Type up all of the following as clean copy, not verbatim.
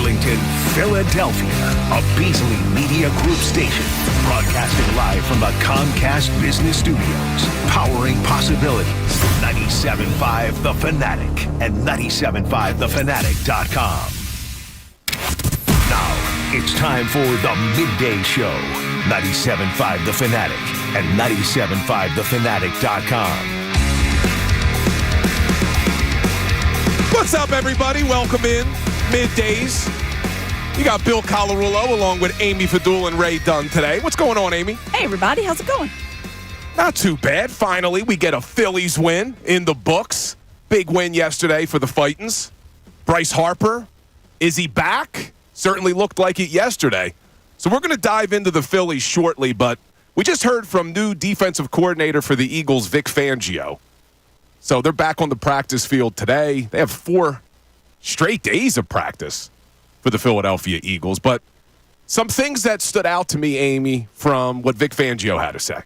Arlington, Philadelphia, a Beasley Media Group station, broadcasting live from the Comcast Business Studios, powering possibilities. 97.5 The Fanatic and 97.5thefanatic.com. Now, it's time for the Midday Show. 97.5 The Fanatic and 97.5thefanatic.com. What's up, everybody? Welcome in. Middays. You got Bill Colarulo along with Amy Fadul and Ray Dunn today. What's going on, Amy? Hey, everybody. How's it going? Not too bad. Finally, we get a Phillies win in the books. Big win yesterday for the Fightins. Bryce Harper, is he back? Certainly looked like it yesterday. So we're going to dive into the Phillies shortly, but we just heard from new defensive coordinator for the Eagles, Vic Fangio. So they're back on the practice field today. They have 4 straight days of practice for the Philadelphia Eagles. But some things that stood out to me, Amy, from what Vic Fangio had to say.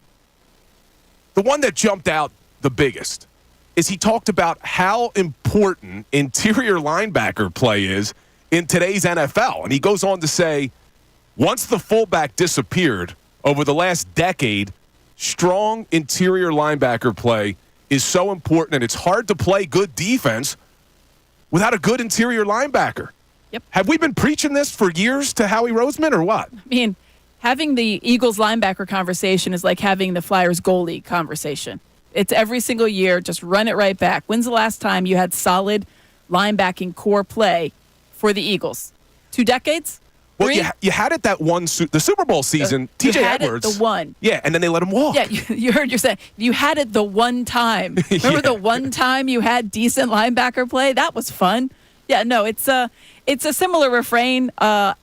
The one that jumped out the biggest is he talked about how important interior linebacker play is in today's NFL. And he goes on to say, once the fullback disappeared over the last decade, strong interior linebacker play is so important, and it's hard to play good defense without a good interior linebacker. Yep. Have we been preaching this for years to Howie Roseman or what? I mean, having the Eagles linebacker conversation is like having the Flyers goalie conversation. It's every single year, just run it right back. When's the last time you had solid linebacking core play for the Eagles? 2 decades? Well, you had it that one, the Super Bowl season, TJ Edwards. It the one. Yeah, and then they let him walk. Yeah, you heard you're saying you had it the one time. Remember the one time you had decent linebacker play? That was fun. Yeah, no, it's a similar refrain.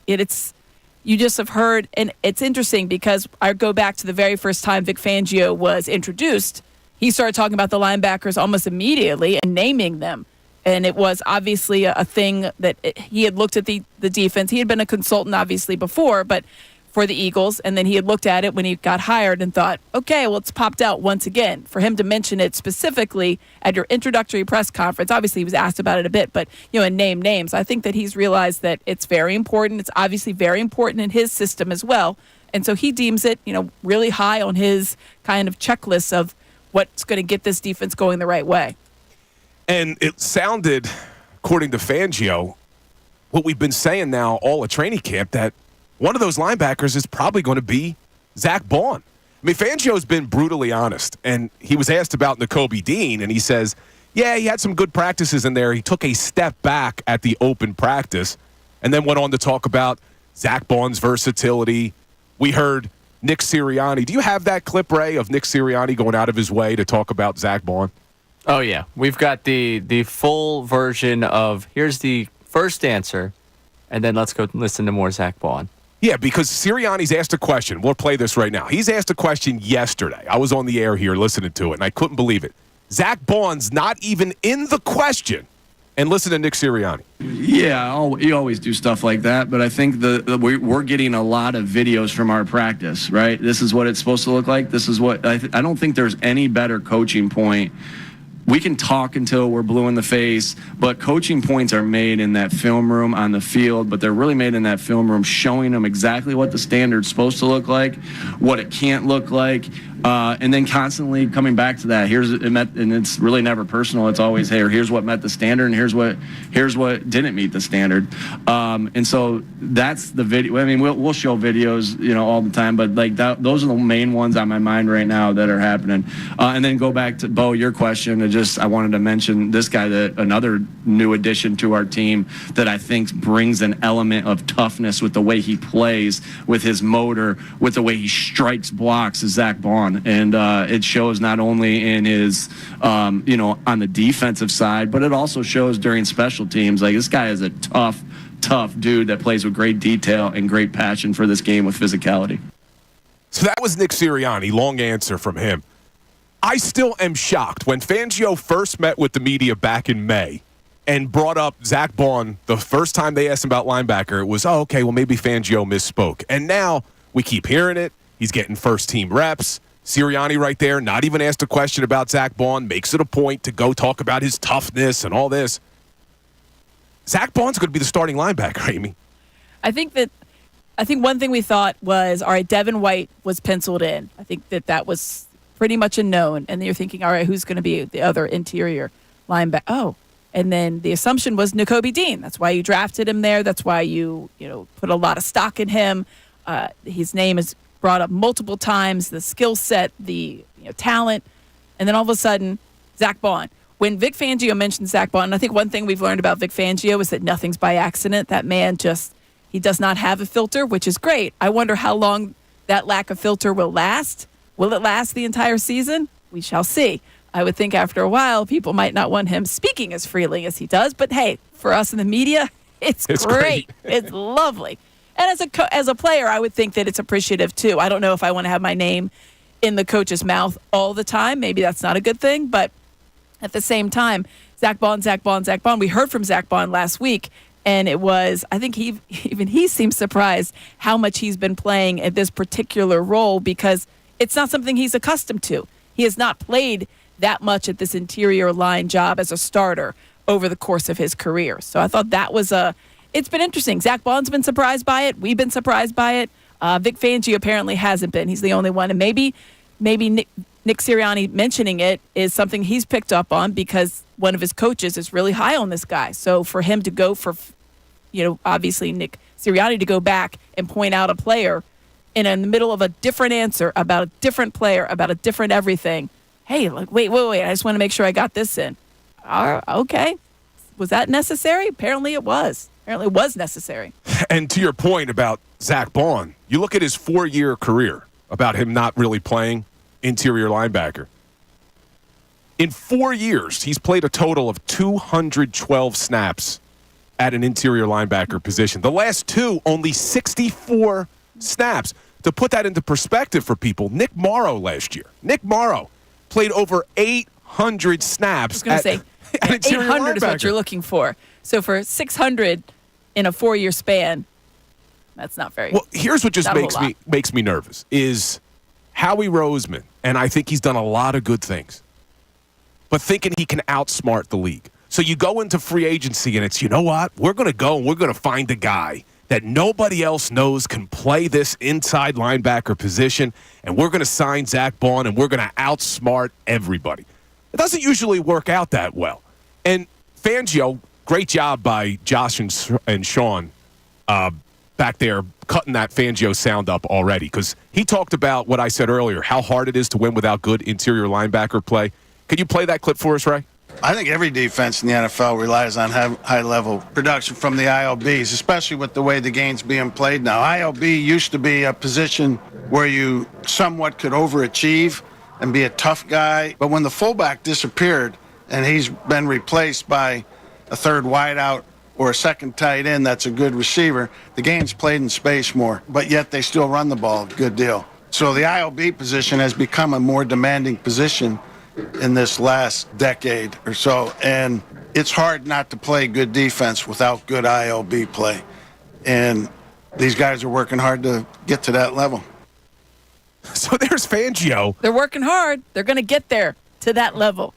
It's you just have heard, and it's interesting because I go back to the very first time Vic Fangio was introduced. He started talking about the linebackers almost immediately and naming them. And it was obviously a thing that he had looked at the defense. He had been a consultant, obviously, before, but for the Eagles. And then he had looked at it when he got hired and thought, okay, well, it's popped out once again. For him to mention it specifically at your introductory press conference, obviously he was asked about it a bit, but, and name names. I think that he's realized that it's very important. It's obviously very important in his system as well. And so he deems it, really high on his kind of checklist of what's going to get this defense going the right way. And it sounded, according to Fangio, what we've been saying now all at training camp, that one of those linebackers is probably going to be Zack Baun. I mean, Fangio's been brutally honest, and he was asked about Nakobe Dean, and he says, yeah, he had some good practices in there. He took a step back at the open practice and then went on to talk about Zack Baun's versatility. We heard Nick Sirianni. Do you have that clip, Ray, of Nick Sirianni going out of his way to talk about Zack Baun? Oh, yeah. We've got the full version of here's the first answer, and then let's go listen to more Zack Baun. Yeah, because Sirianni's asked a question. We'll play this right now. He's asked a question yesterday. I was on the air here listening to it, and I couldn't believe it. Zack Baun's not even in the question. And listen to Nick Sirianni. Yeah, you always do stuff like that, but I think we're getting a lot of videos from our practice, right? This is what it's supposed to look like. This is what I don't think there's any better coaching point. We can talk until we're blue in the face, but coaching points are made in that film room on the field, but they're really made in that film room showing them exactly what the standard's supposed to look like, what it can't look like, and then constantly coming back to that. And it's really never personal. It's always, hey, here's what met the standard, and here's what didn't meet the standard. And so that's the video. I mean, we'll show videos, all the time, but like those are the main ones on my mind right now that are happening. And then go back to Bo, your question. I wanted to mention this guy, another new addition to our team that I think brings an element of toughness with the way he plays, with his motor, with the way he strikes blocks, is Zack Baun. And it shows not only in his, on the defensive side, but it also shows during special teams. Like, this guy is a tough dude that plays with great detail and great passion for this game with physicality. So that was Nick Sirianni. Long answer from him. I still am shocked. When Fangio first met with the media back in May and brought up Zack Baun, the first time they asked him about linebacker, it was, okay, well, maybe Fangio misspoke. And now we keep hearing it. He's getting first-team reps. Sirianni right there, not even asked a question about Zack Baun, makes it a point to go talk about his toughness and all this. Zack Baun's going to be the starting linebacker, Amy. I think one thing we thought was, all right, Devin White was penciled in. I think that was pretty much a known. And then you're thinking, all right, who's going to be the other interior linebacker? Oh, and then the assumption was Nakobe Dean. That's why you drafted him there. That's why you put a lot of stock in him. His name is brought up multiple times, the skill set, the talent. And then all of a sudden, Zack Baun. When Vic Fangio mentioned Zack Baun, I think one thing we've learned about Vic Fangio is that nothing's by accident. That man he does not have a filter, which is great. I wonder how long that lack of filter will last. Will it last the entire season? We shall see. I would think after a while, people might not want him speaking as freely as he does. But hey, for us in the media, it's great. It's lovely. And as a player, I would think that it's appreciative too. I don't know if I want to have my name in the coach's mouth all the time. Maybe that's not a good thing. But at the same time, Zack Baun. We heard from Zack Baun last week. And it was, I think he seems surprised how much he's been playing at this particular role because it's not something he's accustomed to. He has not played that much at this interior line job as a starter over the course of his career. So I thought it's been interesting. Zack Baun's been surprised by it. We've been surprised by it. Vic Fangio apparently hasn't been. He's the only one. And maybe Nick Sirianni mentioning it is something he's picked up on because one of his coaches is really high on this guy. So for him to go for obviously Nick Sirianni to go back and point out a player in the middle of a different answer about a different player, about a different everything. Hey, wait, I just want to make sure I got this in. Okay. Was that necessary? Apparently it was. Apparently it was necessary. And to your point about Zack Baun, you look at his 4-year career about him not really playing interior linebacker. In 4 years, he's played a total of 212 snaps at an interior linebacker position. The last two, only 64 snaps. To put that into perspective for people, Nick Morrow last year. Nick Morrow played over 800 snaps. I was going to say, at interior 800 linebacker. is what you're looking for. So for 600 in a 4-year span, that's not very. Well, here's what just makes me nervous is Howie Roseman, and I think he's done a lot of good things, but thinking he can outsmart the league. So you go into free agency and it's, you know what? We're going to go and we're going to find a guy that nobody else knows can play this inside linebacker position, and we're going to sign Zack Baun and we're going to outsmart everybody. It doesn't usually work out that well. And Fangio, great job by Josh and Sean back there cutting that Fangio sound up already, because he talked about what I said earlier, how hard it is to win without good interior linebacker play. Could you play that clip for us, Ray? I think every defense in the NFL relies on high-level production from the ILBs, especially with the way the game's being played now. ILB used to be a position where you somewhat could overachieve and be a tough guy, but when the fullback disappeared and he's been replaced by a third wideout or a second tight end that's a good receiver, the game's played in space more, but yet they still run the ball a good deal. So the ILB position has become a more demanding position in this last decade or so, and it's hard not to play good defense without good ILB play, and these guys are working hard to get to that level. So there's Fangio. They're working hard. They're going to get there to that level,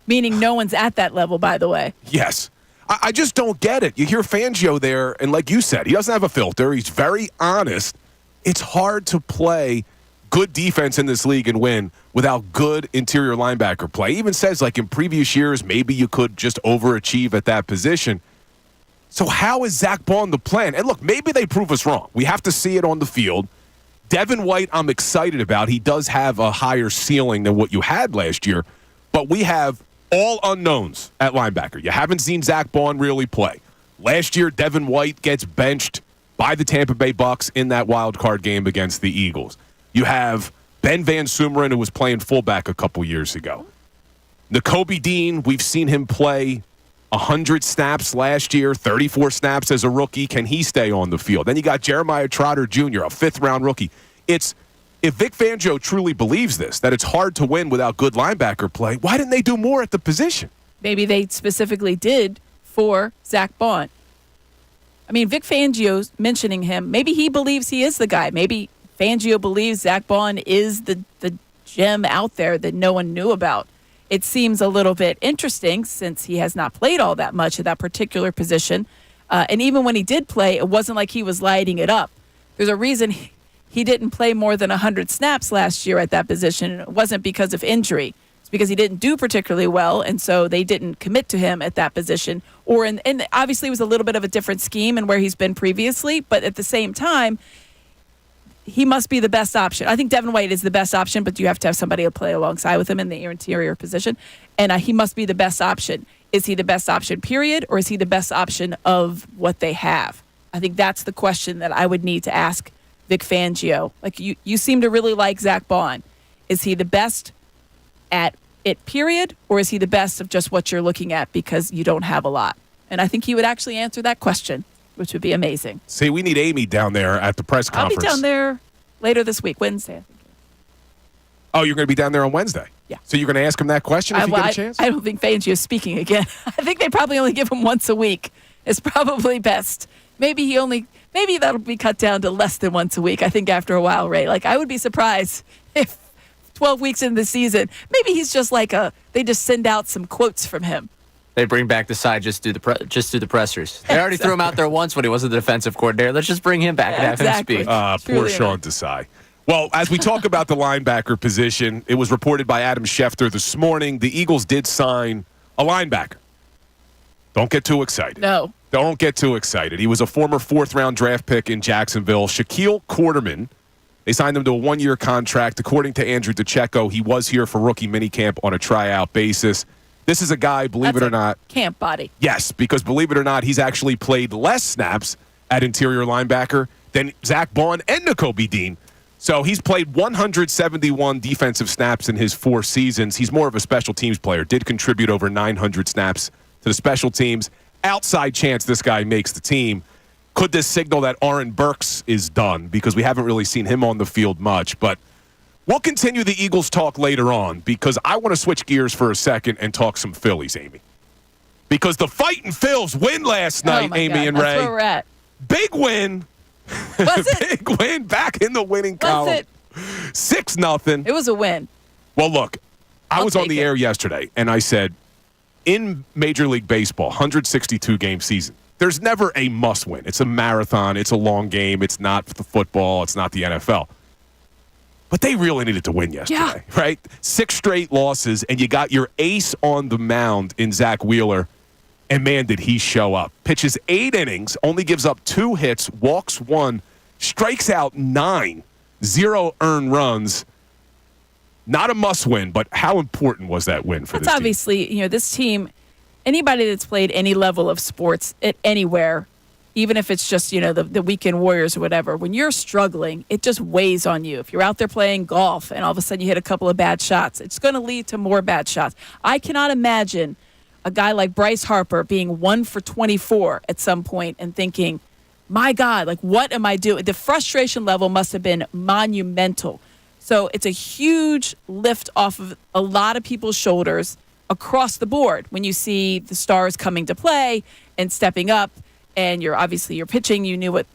meaning no one's at that level, by the way. Yes. I just don't get it. You hear Fangio there, and like you said, he doesn't have a filter. He's very honest. It's hard to play good defense in this league and win without good interior linebacker play. He even says, like, in previous years, maybe you could just overachieve at that position. So how is Zack Baun the plan? And look, maybe they prove us wrong. We have to see it on the field. Devin White, I'm excited about. He does have a higher ceiling than what you had last year, but we have all unknowns at linebacker. You haven't seen Zack Baun really play. Last year, Devin White gets benched by the Tampa Bay Bucks in that wild card game against the Eagles. You have Ben Van Sumeren, who was playing fullback a couple years ago. Nakobe Dean, we've seen him play 100 snaps last year, 34 snaps as a rookie. Can he stay on the field? Then you got Jeremiah Trotter Jr., a fifth-round rookie. If Vic Fangio truly believes this, that it's hard to win without good linebacker play, why didn't they do more at the position? Maybe they specifically did for Zack Baun. I mean, Vic Fangio's mentioning him. Maybe he believes he is the guy. Maybe Fangio believes Zack Baun is the gem out there that no one knew about. It seems a little bit interesting since he has not played all that much at that particular position. And even when he did play, it wasn't like he was lighting it up. There's a reason he didn't play more than 100 snaps last year at that position. It wasn't because of injury. It's because he didn't do particularly well, and so they didn't commit to him at that position. And obviously it was a little bit of a different scheme and where he's been previously, but at the same time, he must be the best option. I think Devin White is the best option, but you have to have somebody to play alongside with him in the interior position, and he must be the best option. Is he the best option, period, or is he the best option of what they have? I think that's the question that I would need to ask Vic Fangio. Like, you seem to really like Zack Baun. Is he the best at it, period, or is he the best of just what you're looking at because you don't have a lot? And I think he would actually answer that question, which would be amazing. See, we need Amy down there at the press conference. I'll be down there later this week, Wednesday, I think. Oh, you're going to be down there on Wednesday? Yeah. So you're going to ask him that question if you get a chance? I don't think Fangio is speaking again. I think they probably only give him once a week. It's probably best. Maybe that'll be cut down to less than once a week, I think, after a while, Ray. Like, I would be surprised if 12 weeks into the season, maybe he's just like they just send out some quotes from him. They bring back the side, just do the pressers. They already threw him out there once when he wasn't the defensive coordinator. Let's just bring him back and have him speak. Poor Sean Desai. Well, as we talk about the linebacker position, it was reported by Adam Schefter this morning, the Eagles did sign a linebacker. Don't get too excited. No. Don't get too excited. He was a former fourth-round draft pick in Jacksonville. Shaquille Quarterman, they signed him to a one-year contract. According to Andrew DiCecco, he was here for rookie minicamp on a tryout basis. This is a guy, believe it or not. Camp body. Yes, because believe it or not, he's actually played less snaps at interior linebacker than Zack Baun and Nakobe Dean. So he's played 171 defensive snaps in his 4 seasons. He's more of a special teams player. Did contribute over 900 snaps to the special teams. Outside chance this guy makes the team. Could this signal that Oren Burks is done? Because we haven't really seen him on the field much. But we'll continue the Eagles talk later on because I want to switch gears for a second and talk some Phillies, Amy. Because the Fightin' Phils win last night, Amy and Ray. That's where we're at. Big win. Was it? Big win. Back in the winning column. Was it? 6-0. It was a win. Well, look, I was on the take it. air yesterday, and I said, in Major League Baseball, 162-game season, there's never a must-win. It's a marathon. It's a long game. It's not the football. It's not the NFL. But they really needed to win yesterday, right? 6 straight losses, and you got your ace on the mound in Zach Wheeler. And, man, did he show up. Pitches 8 innings, only gives up 2 hits, walks 1, strikes out 9, 0 earned runs. Not a must-win, but how important was that win for this team? That's obviously, this team, anybody that's played any level of sports at anywhere, even if it's just, the weekend warriors or whatever, when you're struggling, it just weighs on you. If you're out there playing golf and all of a sudden you hit a couple of bad shots, it's going to lead to more bad shots. I cannot imagine a guy like Bryce Harper being 1 for 24 at some point and thinking, my God, like, what am I doing? The frustration level must have been monumental. So it's a huge lift off of a lot of people's shoulders across the board when you see the stars coming to play and stepping up, and you're pitching. You knew what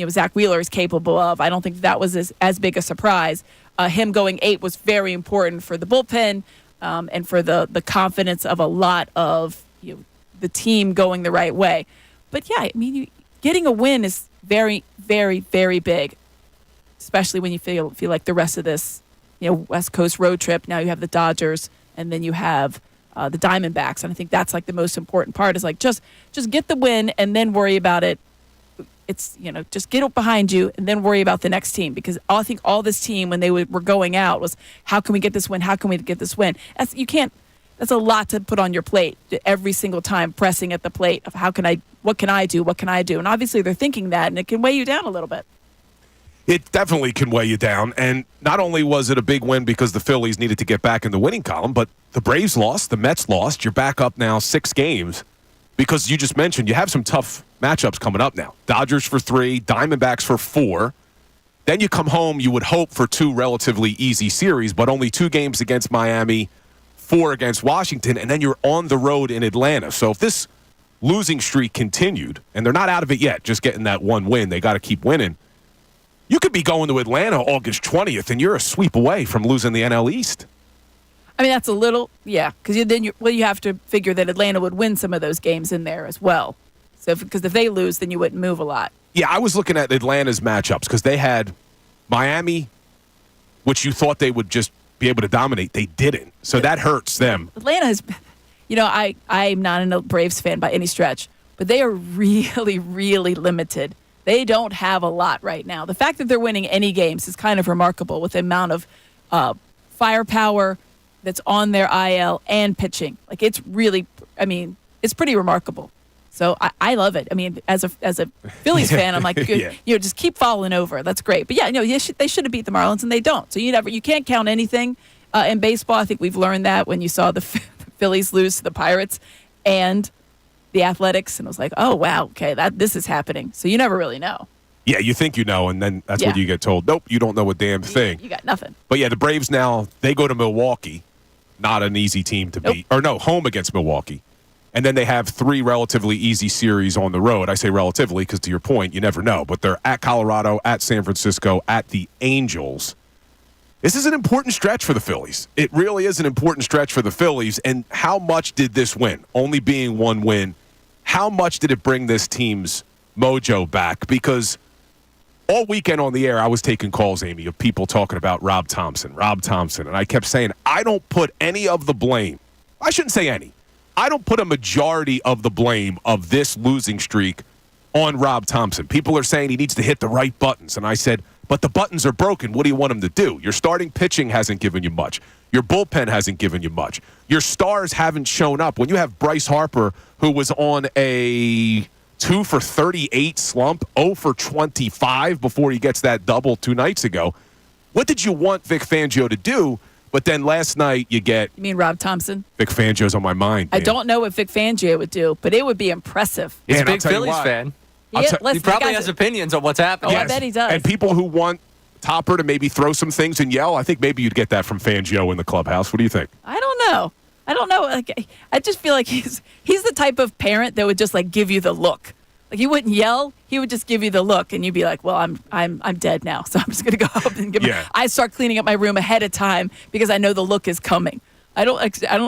Zach Wheeler is capable of. I don't think that was as big a surprise. Him going 8 was very important for the bullpen and for the confidence of a lot of the team going the right way. But yeah, I mean, getting a win is very, very, very big, especially when you feel like the rest of this, West Coast road trip. Now you have the Dodgers, and then you have the Diamondbacks, and I think that's like the most important part is like just get the win and then worry about it. It's just get it behind you and then worry about the next team, because I think all this team when they were going out was, how can we get this win? How can we get this win? That's a lot to put on your plate every single time, pressing at the plate of what can I do? And obviously they're thinking that, and it can weigh you down a little bit. It definitely can weigh you down. And not only was it a big win because the Phillies needed to get back in the winning column, but the Braves lost, the Mets lost. You're back up now 6 games because you just mentioned you have some tough matchups coming up now. Dodgers for 3, Diamondbacks for 4. Then you come home, you would hope for 2 relatively easy series, but only 2 games against Miami, 4 against Washington, and then you're on the road in Atlanta. So if this losing streak continued, and they're not out of it yet, just getting that 1 win, they got to keep winning. You could be going to Atlanta August 20th, and you're a sweep away from losing the NL East. I mean, that's a little, because then you have to figure that Atlanta would win some of those games in there as well. So because if they lose, then you wouldn't move a lot. Yeah, I was looking at Atlanta's matchups because they had Miami, which you thought they would just be able to dominate. They didn't. So that hurts them. Atlanta is, I'm not a Braves fan by any stretch, but they are really, really limited. They don't have a lot right now. The fact that they're winning any games is kind of remarkable with the amount of firepower that's on their IL and pitching. Like it's really, it's pretty remarkable. So I love it. I mean, as a Phillies fan, I'm like, good, just keep falling over. That's great. But they should have beat the Marlins, and they don't. So you can't count anything in baseball. I think we've learned that when you saw the Phillies lose to the Pirates and the Athletics, and it was like, oh wow, okay, this is happening. So you never really know. Yeah, you think you know, and then that's what you get told. Nope, you don't know a damn thing. You got nothing. But the Braves now, they go to Milwaukee, not an easy team to beat. Or no, home against Milwaukee. And then they have 3 relatively easy series on the road. I say relatively because, to your point, you never know. But they're at Colorado, at San Francisco, at the Angels. This is an important stretch for the Phillies. It really is an important stretch for the Phillies. And how much did this win, only being one win, how much did it bring this team's mojo back? Because all weekend on the air, I was taking calls, Amy, of people talking about Rob Thompson. And I kept saying, I don't put any of the blame. I shouldn't say any. I don't put a majority of the blame of this losing streak on Rob Thompson. People are saying he needs to hit the right buttons. And I said, but the buttons are broken. What do you want him to do? Your starting pitching hasn't given you much. Your bullpen hasn't given you much. Your stars haven't shown up. When you have Bryce Harper, who was on a 2 for 38 slump, 0 for 25 before he gets that double 2 nights ago, what did you want Vic Fangio to do? But then last night you get... You mean Rob Thompson? Vic Fangio's on my mind. Man. I don't know what Vic Fangio would do, but it would be impressive. He's a big Phillies fan. He probably has opinions on what's happening. I bet he does. And people who want Topper to maybe throw some things and yell, I think maybe you'd get that from Fangio in the clubhouse. What do you think? I don't know. Like, I just feel like he's the type of parent that would just like give you the look. Like he wouldn't yell, he would just give you the look, and you'd be like, "Well, I'm dead now, so I'm just gonna go up and give." I start cleaning up my room ahead of time because I know the look is coming. I don't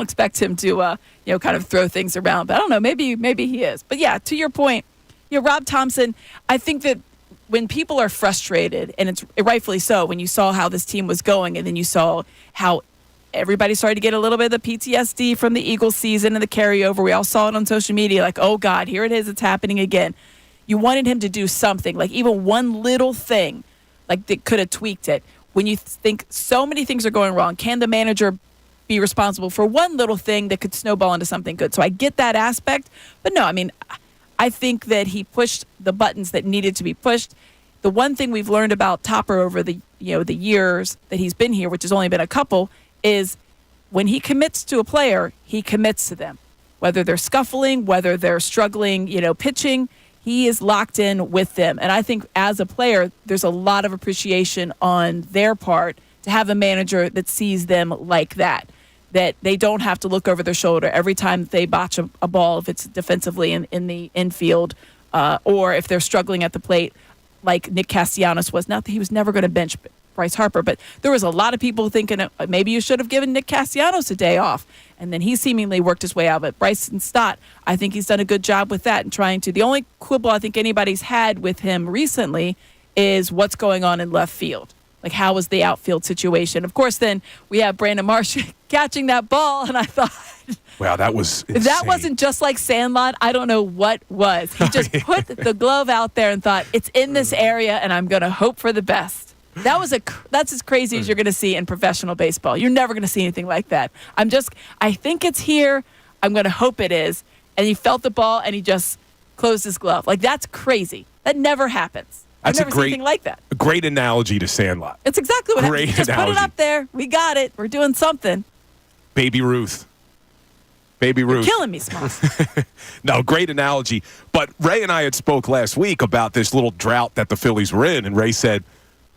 expect him to kind of throw things around, but I don't know. Maybe he is. But yeah, to your point, Rob Thompson. I think that when people are frustrated, and it's rightfully so, when you saw how this team was going, and then you saw how everybody started to get a little bit of the PTSD from the Eagles season and the carryover. We all saw it on social media, like, oh, God, here it is. It's happening again. You wanted him to do something, like even one little thing, like that could have tweaked it. When you think so many things are going wrong, can the manager be responsible for one little thing that could snowball into something good? So I get that aspect. But no, I think that he pushed the buttons that needed to be pushed. The one thing we've learned about Topper over the years that he's been here, which has only been a couple, is when he commits to a player, he commits to them. Whether they're scuffling, whether they're struggling, pitching, he is locked in with them. And I think as a player, there's a lot of appreciation on their part to have a manager that sees them like that they don't have to look over their shoulder every time they botch a ball, if it's defensively in the infield, or if they're struggling at the plate, like Nick Castellanos was. Not that he was never going to bench Bryce Harper, but there was a lot of people thinking maybe you should have given Nick Castellanos a day off, and then he seemingly worked his way out. But Bryson Stott, I think he's done a good job with that and trying to. The only quibble I think anybody's had with him recently is what's going on in left field. Like, how was the outfield situation? Of course, then we have Brandon Marsh catching that ball, and I thought, wow, that was insane. If that wasn't just like Sandlot, I don't know what was. He just put the glove out there and thought, it's in this area, and I'm going to hope for the best. That's as crazy as you're going to see in professional baseball. You're never going to see anything like that. I think it's here. I'm going to hope it is. And he felt the ball, and he just closed his glove. Like, that's crazy. That never happens. I've never seen anything like that. A great analogy to Sandlot. It's exactly what happened. Just put it up there. We got it. We're doing something. Baby Ruth. You're killing me, Smalls. No, great analogy. But Ray and I had spoke last week about this little drought that the Phillies were in, and Ray said,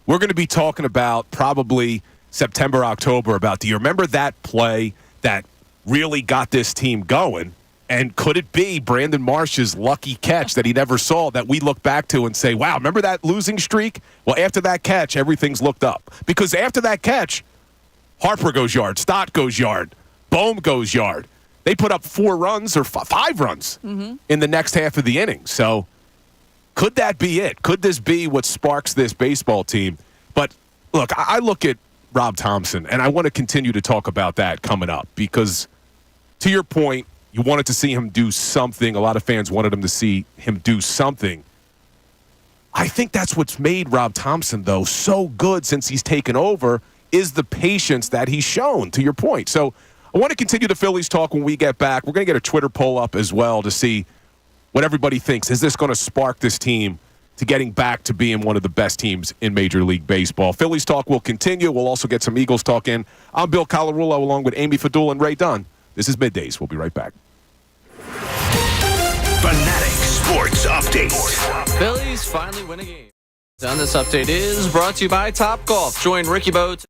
we're going to be talking about probably September, October, about, do you remember that play that really got this team going? And could it be Brandon Marsh's lucky catch that he never saw that we look back to and say, wow, remember that losing streak? Well, after that catch, everything's looked up. Because after that catch, Harper goes yard, Stott goes yard, Bohm goes yard. They put up 4 runs or 5 runs in the next half of the inning. So could that be it? Could this be what sparks this baseball team? But look, I look at Rob Thompson, and I want to continue to talk about that coming up because, to your point, you wanted to see him do something. A lot of fans wanted him to see him do something. I think that's what's made Rob Thompson, though, so good since he's taken over is the patience that he's shown, to your point. So I want to continue the Phillies talk when we get back. We're going to get a Twitter poll up as well to see what everybody thinks. Is this going to spark this team to getting back to being one of the best teams in Major League Baseball? Phillies talk will continue. We'll also get some Eagles talk in. I'm Bill Colarulo along with Amy Fadul and Ray Dunn. This is Middays. We'll be right back. Fanatic Sports Update. Phillies finally win a game. And this update is brought to you by Topgolf. Join Ricky Boat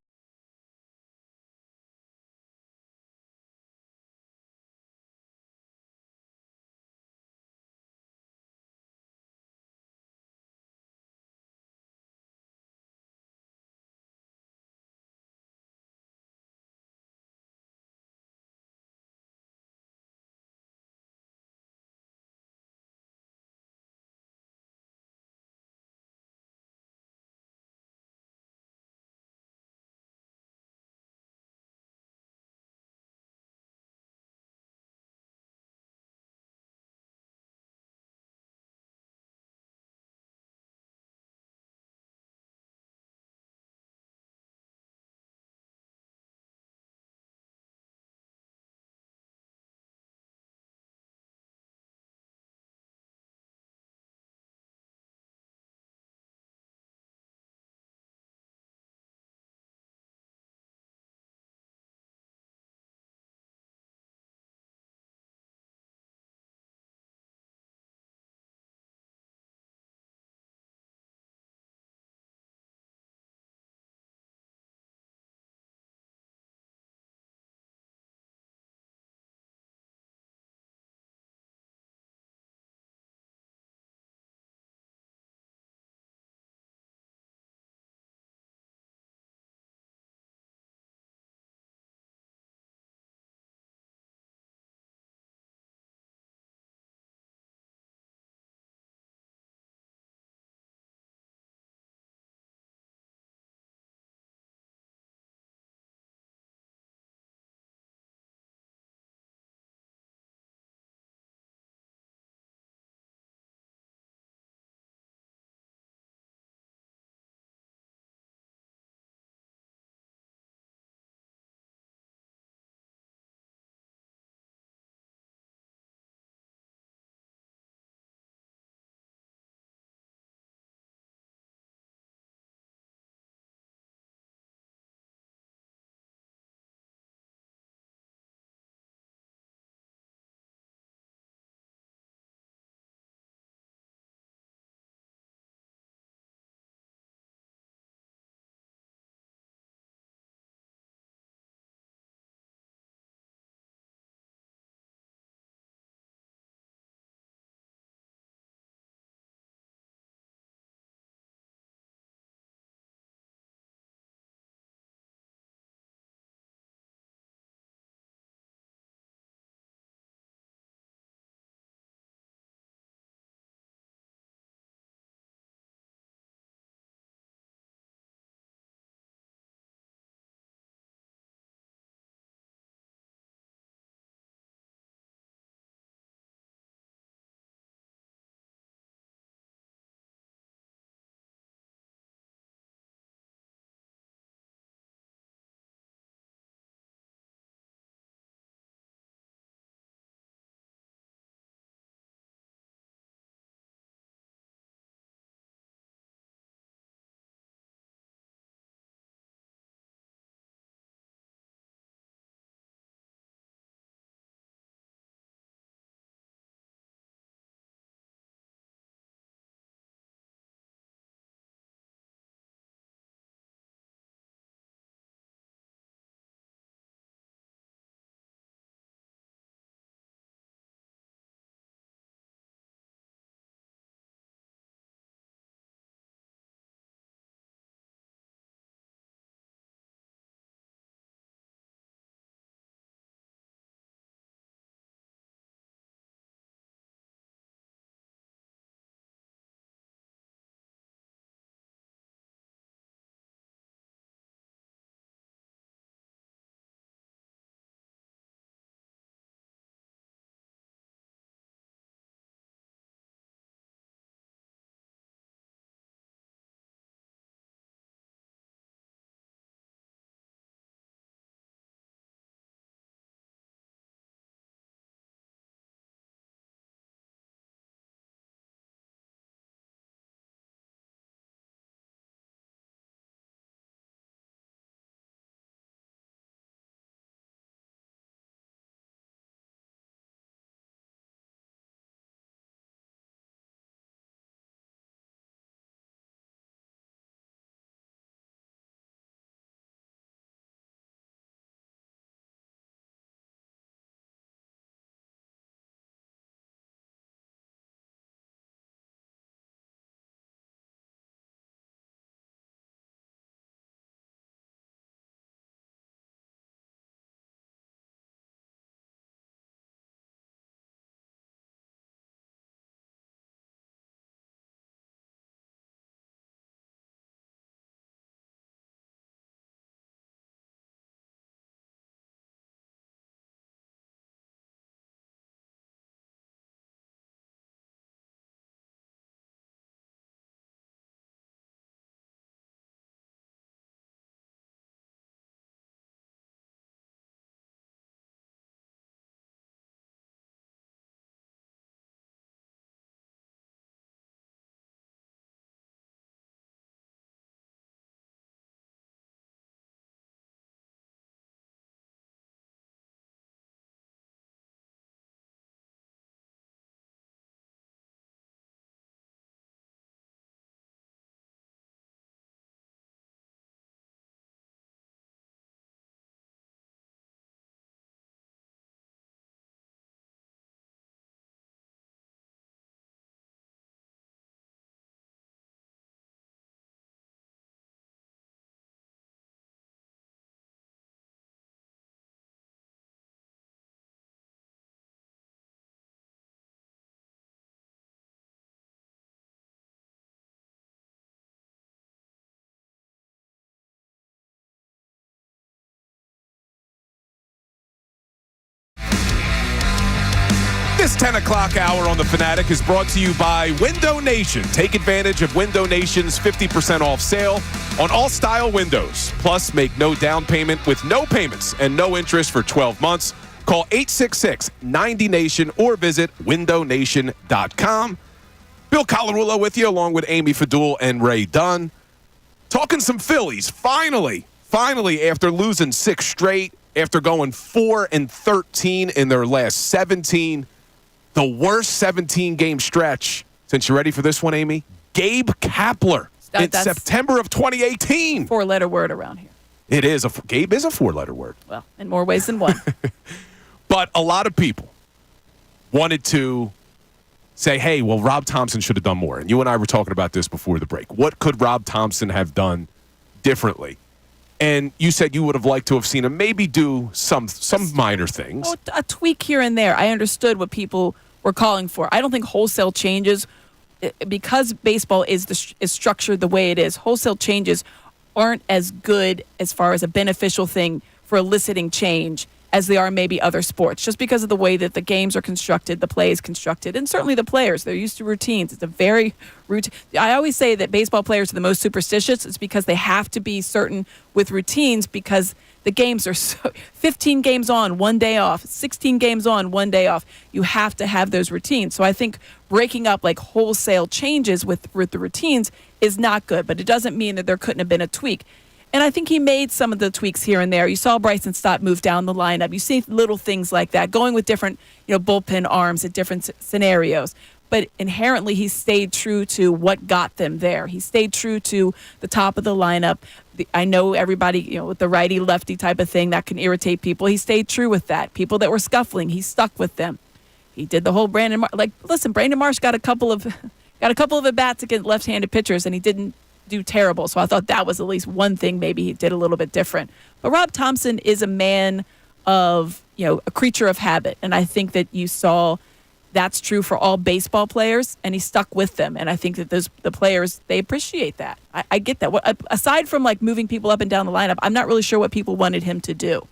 This 10 o'clock hour on the Fanatic is brought to you by Window Nation. Take advantage of Window Nation's 50% off sale on all style windows. Plus, make no down payment with no payments and no interest for 12 months. Call 866-90-NATION or visit windownation.com. Bill Colarulo with you, along with Amy Fadul and Ray Dunn. Talking some Phillies. Finally, after losing 6 straight, after going 4-13 in their last 17, the worst 17-game stretch. Since you're ready for this one, Amy, Gabe Kapler in September of 2018. 4-letter word around here. It is. Gabe is a 4-letter word. Well, in more ways than one. But a lot of people wanted to say, hey, well, Rob Thompson should have done more. And you and I were talking about this before the break. What could Rob Thompson have done differently? And you said you would have liked to have seen him maybe do some minor things. Oh, a tweak here and there. I understood what people were calling for. I don't think wholesale changes, because baseball is structured the way it is, wholesale changes aren't as good as far as a beneficial thing for eliciting change as they are maybe other sports, just because of the way that the games are constructed, the play is constructed, and certainly the players. They're used to routines. It's a very routine. I always say that baseball players are the most superstitious. It's because they have to be certain with routines, because the games are 15 games on, 1 day off, 16 games on, 1 day off. You have to have those routines. So I think breaking up like wholesale changes with the routines is not good, but it doesn't mean that there couldn't have been a tweak. And I think he made some of the tweaks here and there. You saw Bryson Stott move down the lineup. You see little things like that, going with different, bullpen arms at different scenarios. But inherently, he stayed true to what got them there. He stayed true to the top of the lineup. I know everybody, with the righty-lefty type of thing, that can irritate people. He stayed true with that. People that were scuffling, he stuck with them. He did the whole Brandon Marsh. Brandon Marsh got a couple of at-bats against left-handed pitchers, and he didn't do terrible. So I thought that was at least one thing maybe he did a little bit different. But Rob Thompson is a man of, a creature of habit. And I think that you saw that's true for all baseball players, and he stuck with them. And I think that the players, they appreciate that. I get that. Aside from moving people up and down the lineup, I'm not really sure what people wanted him to do.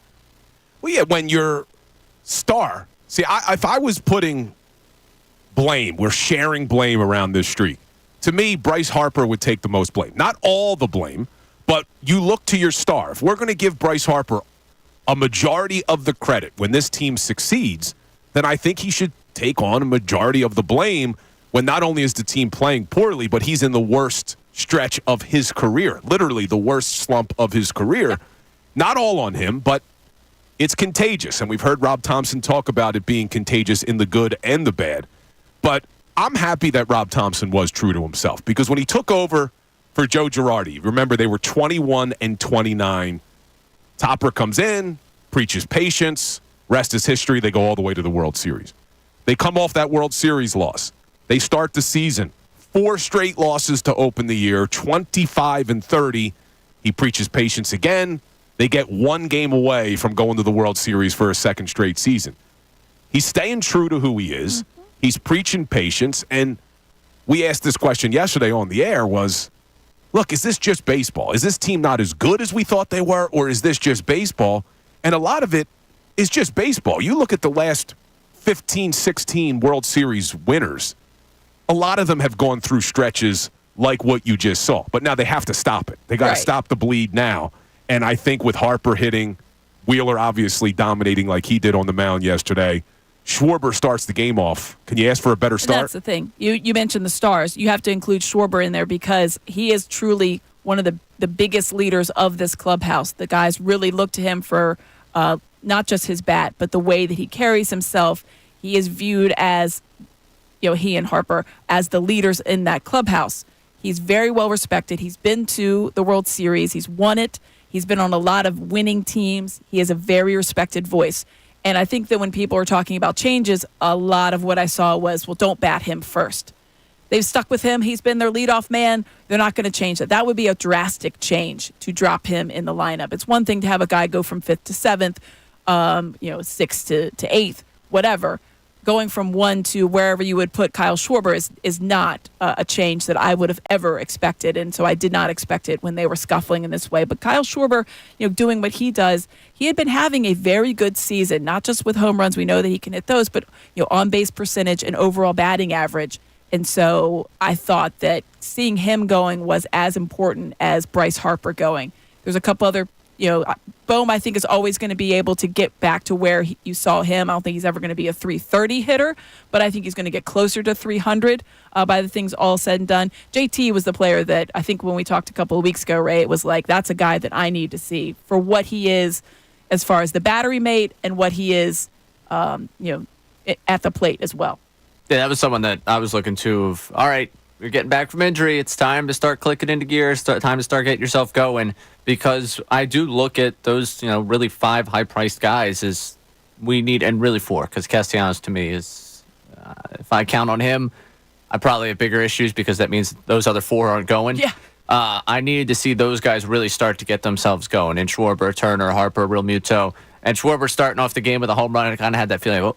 Well, yeah, when you're star, if I was putting blame, we're sharing blame around this streak. To me, Bryce Harper would take the most blame. Not all the blame, but you look to your star. If we're going to give Bryce Harper a majority of the credit when this team succeeds, then I think he should take on a majority of the blame when not only is the team playing poorly, but he's in the worst stretch of his career, literally the worst slump of his career. Not all on him, but it's contagious. And we've heard Rob Thompson talk about it being contagious in the good and the bad. But I'm happy that Rob Thompson was true to himself, because when he took over for Joe Girardi, remember they were 21-29. Topper comes in, preaches patience, rest is history. They go all the way to the World Series. They come off that World Series loss. They start the season 4 straight losses to open the year, 25-30. He preaches patience again. They get 1 game away from going to the World Series for a second straight season. He's staying true to who he is. He's preaching patience, and we asked this question yesterday on the air was, look, is this just baseball? Is this team not as good as we thought they were, or is this just baseball? And a lot of it is just baseball. You look at the last 15, 16 World Series winners, a lot of them have gone through stretches like what you just saw. But now they have to stop it. They got to stop the bleed now. And I think with Harper hitting, Wheeler obviously dominating like he did on the mound yesterday, Schwarber starts the game off. Can you ask for a better start? That's the thing. You mentioned the stars. You have to include Schwarber in there because he is truly one of the biggest leaders of this clubhouse. The guys really look to him for not just his bat, but the way that he carries himself. He is viewed as, he and Harper, as the leaders in that clubhouse. He's very well respected. He's been to the World Series. He's won it. He's been on a lot of winning teams. He has a very respected voice. And I think that when people are talking about changes, a lot of what I saw was, well, don't bat him first. They've stuck with him. He's been their leadoff man. They're not going to change that. That would be a drastic change to drop him in the lineup. It's one thing to have a guy go from 5th to 7th, 6th to 8th, whatever. going from one to wherever you would put Kyle Schwarber is not a change that I would have ever expected. And so I did not expect it when they were scuffling in this way. But Kyle Schwarber, doing what he does, he had been having a very good season, not just with home runs. We know that he can hit those, but on base percentage and overall batting average. And so I thought that seeing him going was as important as Bryce Harper going. There's a couple other, Bohm, I think, is always going to be able to get back to where you saw him. I don't think he's ever going to be a 330 hitter, but I think he's going to get closer to 300 by the things all said and done. JT was the player that I think when we talked a couple of weeks ago, Ray, it was like, that's a guy that I need to see for what he is as far as the battery mate and what he is, at the plate as well. Yeah, that was someone that I was looking to of, all right, you're getting back from injury. It's time to start clicking into gear. Time to start getting yourself going. Because I do look at those, really 5 high-priced guys as we need, and really 4, because Castellanos to me is, if I count on him, I probably have bigger issues because that means those other 4 aren't going. Yeah. I needed to see those guys really start to get themselves going. And Schwarber, Turner, Harper, Real Muto. And Schwarber starting off the game with a home run, and I kind of had that feeling, oh,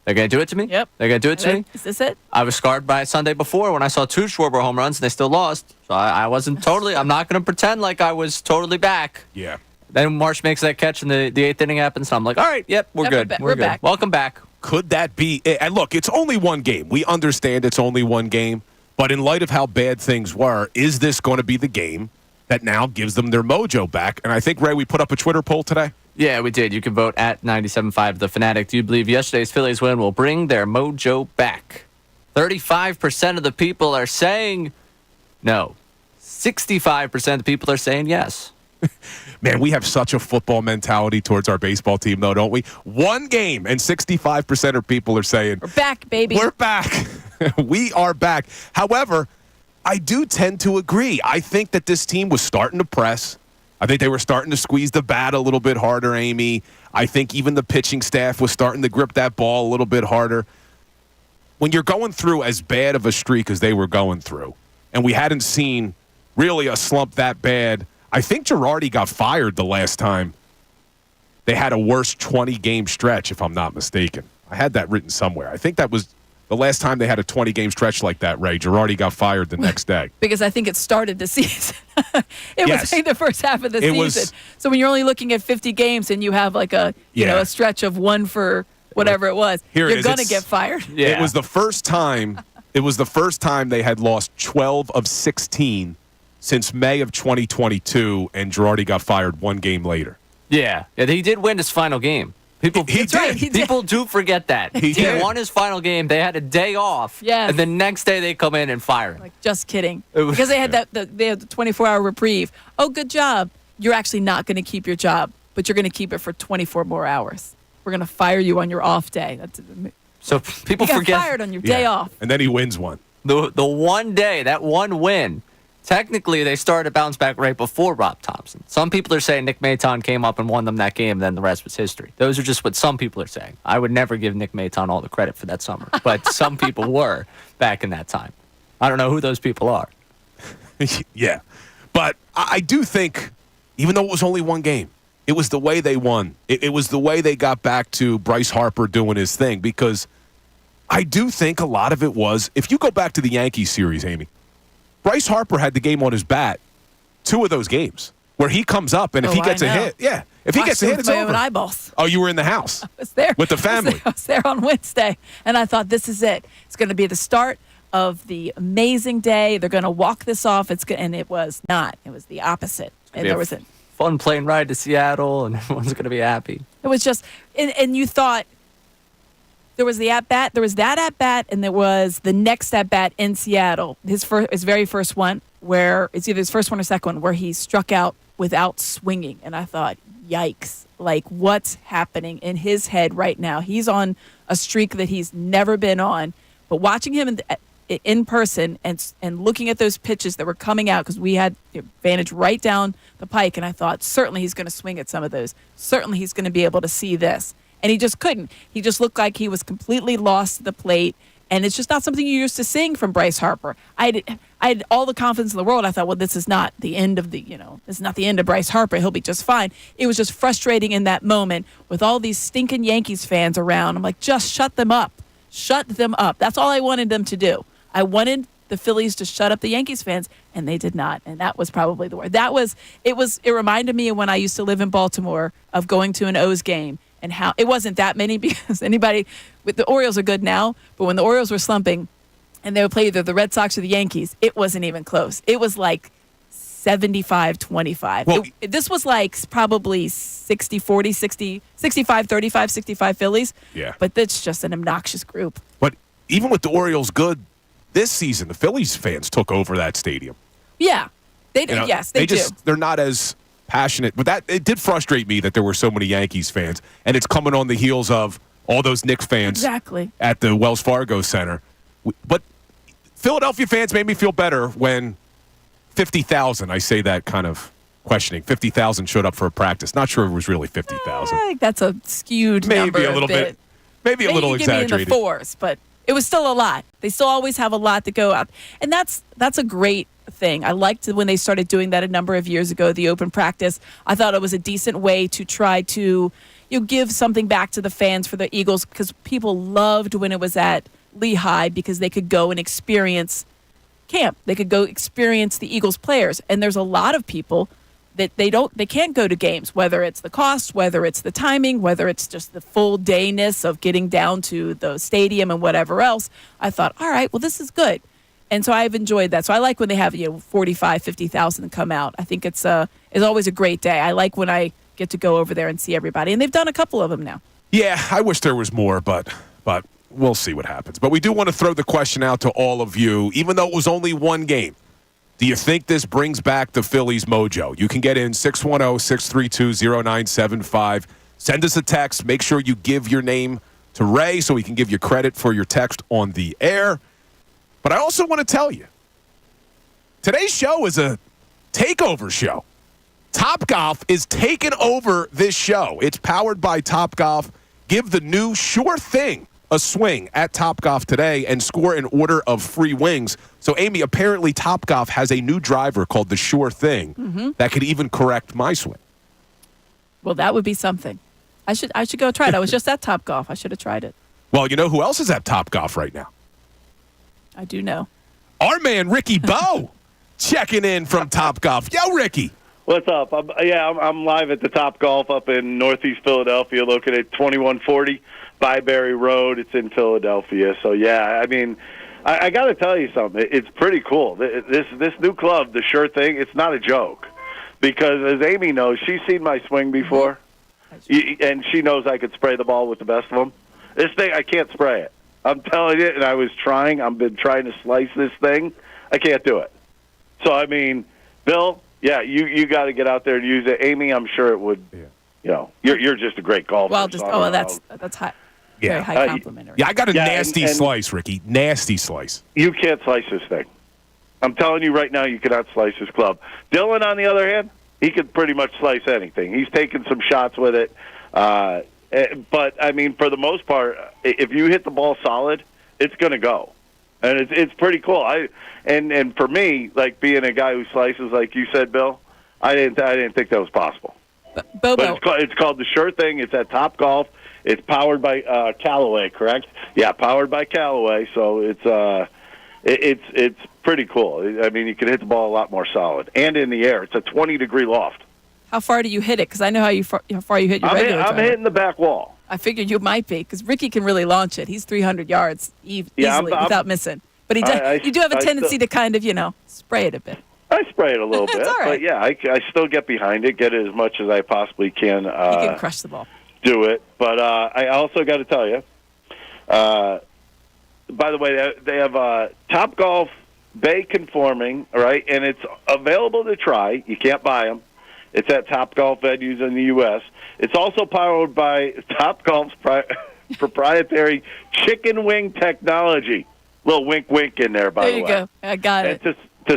they're going to do it to me? Yep. They're going to do it to me? Is this it? I was scarred by it Sunday before when I saw 2 Schwarber home runs and they still lost. So I wasn't totally, I'm not going to pretend like I was totally back. Yeah. Then Marsh makes that catch and the 8th inning happens. So I'm like, all right, yep, we're good. We're good. back. Welcome back. Could that be? And look, it's only one game. We understand it's only one game. But in light of how bad things were, is this going to be the game that now gives them their mojo back? And I think, Ray, we put up a Twitter poll today. Yeah, we did. You can vote at 97.5 The Fanatic. Do you believe yesterday's Phillies win will bring their mojo back? 35% of the people are saying no. 65% of the people are saying yes. Man, we have such a football mentality towards our baseball team, though, don't we? One game, and 65% of people are saying, we're back, baby. We're back. We are back. However, I do tend to agree. I think that this team was starting to press. I think they were starting to squeeze the bat a little bit harder, Amy. I think even the pitching staff was starting to grip that ball a little bit harder. When you're going through as bad of a streak as they were going through, and we hadn't seen really a slump that bad, I think Girardi got fired the last time they had a worse 20-game stretch, if I'm not mistaken. I had that written somewhere. I think that was the last time they had a 20-game stretch like that, Ray. Girardi got fired the next day. Because I think it started the season. It was like the first half of the season. So when you're only looking at 50 games and you have like a a stretch of 1 for whatever it was, you're going to get fired. Yeah. It was the first time. It was the first time they had lost 12 of 16 since May of 2022, and Girardi got fired 1 game later. Yeah, he did win his final game. People do forget that. He won his final game. They had a day off. Yes. And the next day they come in and fire him. Like, just kidding. Because they had the 24-hour reprieve. Oh, good job. You're actually not going to keep your job, but you're going to keep it for 24 more hours. We're going to fire you on your off day. So people forget. You got fired on your day off. And then he wins one. The one day, that one win, technically they started to bounce back right before Rob Thompson. Some people are saying Nick Maton came up and won them that game, and then the rest was history. Those are just what some people are saying. I would never give Nick Maton all the credit for that summer, but some people were back in that time. I don't know who those people are. Yeah. But I do think, even though it was only one game, it was the way they won. It was the way they got back to Bryce Harper doing his thing, because I do think a lot of it was, if you go back to the Yankees series, Amy, Bryce Harper had the game on his bat 2 of those games where he comes up, and if he gets a hit, if he gets a hit, it's over. Own eyeballs. Oh, you were in the house. I was there. With the family. I was there on Wednesday, and I thought, this is it. It's going to be the start of the amazing day. They're going to walk this off. And it was not. It was the opposite. And there was a fun plane ride to Seattle, and everyone's going to be happy. It was just, and you thought, there was the at-bat, there was that at-bat, and there was the next at-bat in Seattle. His very first one, where it's either his first one or second one, where he struck out without swinging. And I thought, yikes, like, what's happening in his head right now? He's on a streak that he's never been on. But watching him in person and looking at those pitches that were coming out, because we had vantage right down the pike, and I thought, certainly he's going to swing at some of those. Certainly he's going to be able to see this. And he just couldn't. He just looked like he was completely lost to the plate. And it's just not something you're used to seeing from Bryce Harper. I had all the confidence in the world. I thought, well, this is not the end of this is not the end of Bryce Harper. He'll be just fine. It was just frustrating in that moment with all these stinking Yankees fans around. I'm like, just shut them up. Shut them up. That's all I wanted them to do. I wanted the Phillies to shut up the Yankees fans, and they did not. And that was probably the word. It reminded me of when I used to live in Baltimore of going to an O's game and how it wasn't that many because the Orioles are good now, but when the Orioles were slumping and they would play either the Red Sox or the Yankees, it wasn't even close. It was like 75-25. Well, This was like probably 60-40, 65-35, 65 Phillies. Yeah. But that's just an obnoxious group. But even with the Orioles good this season, the Phillies fans took over that stadium. Yeah. They did. Yes, they do. They're not as passionate. But it did frustrate me that there were so many Yankees fans. And it's coming on the heels of all those Knicks fans Exactly. at the Wells Fargo Center. But Philadelphia fans made me feel better when 50,000, I say that kind of questioning, 50,000 showed up for a practice. Not sure it was really 50,000. I think that's a skewed number. Maybe a little bit. Maybe a little exaggerated. Maybe in the fours, but it was still a lot. They still always have a lot to go out. And that's a great thing. I liked when they started doing that a number of years ago, the open practice. I thought it was a decent way to try to give something back to the fans for the Eagles because people loved when it was at Lehigh because they could go and experience camp. They could go experience the Eagles players. And there's a lot of people that they can't go to games, whether it's the cost, whether it's the timing, whether it's just the full dayness of getting down to the stadium and whatever else. I thought, all right, well, this is good. And so I've enjoyed that. So I like when they have 45, 50,000 come out. I think it's always a great day. I like when I get to go over there and see everybody. And they've done a couple of them now. Yeah, I wish there was more, but we'll see what happens. But we do want to throw the question out to all of you, even though it was only one game. Do you think this brings back the Phillies mojo? You can get in 610-632-0975. Send us a text. Make sure you give your name to Ray so we can give you credit for your text on the air. But I also want to tell you, today's show is a takeover show. Topgolf is taking over this show. It's powered by Topgolf. Give the new Sure Thing a swing at Topgolf today and score an order of free wings. So, Amy, apparently Topgolf has a new driver called the Sure Thing that could even correct my swing. Well, that would be something. I should go try it. I was just at Topgolf. I should have tried it. Well, you know who else is at Topgolf right now? I do know. Our man, Ricky Bowe, checking in from Topgolf. Yo, Ricky. What's up? I'm live at the Topgolf up in Northeast Philadelphia, located at 2140 Byberry Road. It's in Philadelphia. So, yeah, I mean, I got to tell you something. It's pretty cool. This new club, the Sure Thing, it's not a joke. Because as Amy knows, she's seen my swing before, and she knows I could spray the ball with the best of them. This thing, I can't spray it. I'm telling you, and I was trying. I've been trying to slice this thing. I can't do it. So, I mean, Bill, yeah, you got to get out there and use it. Amy, I'm sure it would. Yeah. You're just a great golfer. Well, that's high. Very high compliment. Yeah, I got a nasty slice, Ricky. Nasty slice. You can't slice this thing. I'm telling you right now, you cannot slice this club. Dylan, on the other hand, he could pretty much slice anything. He's taken some shots with it. But, I mean, for the most part, if you hit the ball solid, it's going to go. And it's pretty cool. And for me, like being a guy who slices, like you said, Bill, I didn't think that was possible. Bobo. But it's called the Sure Thing. It's at Topgolf. It's powered by Callaway, correct? Yeah, powered by Callaway. So it's pretty cool. I mean, you can hit the ball a lot more solid and in the air. It's a 20-degree loft. How far do you hit it? Because I know how far you hit your regular driver. I'm hitting the back wall. I figured you might be because Ricky can really launch it. He's 300 yards easily without missing. But you do have a tendency to kind of, spray it a bit. I spray it a little bit. All right. But, yeah, I still get behind it, get it as much as I possibly can. You can crush the ball. Do it. But I also got to tell you, by the way, they have Topgolf Bay conforming, right? And it's available to try. You can't buy them. It's at Topgolf venues in the U.S. It's also powered by Topgolf's proprietary chicken wing technology. Little wink, wink in there, by the way. There you go. I got it. To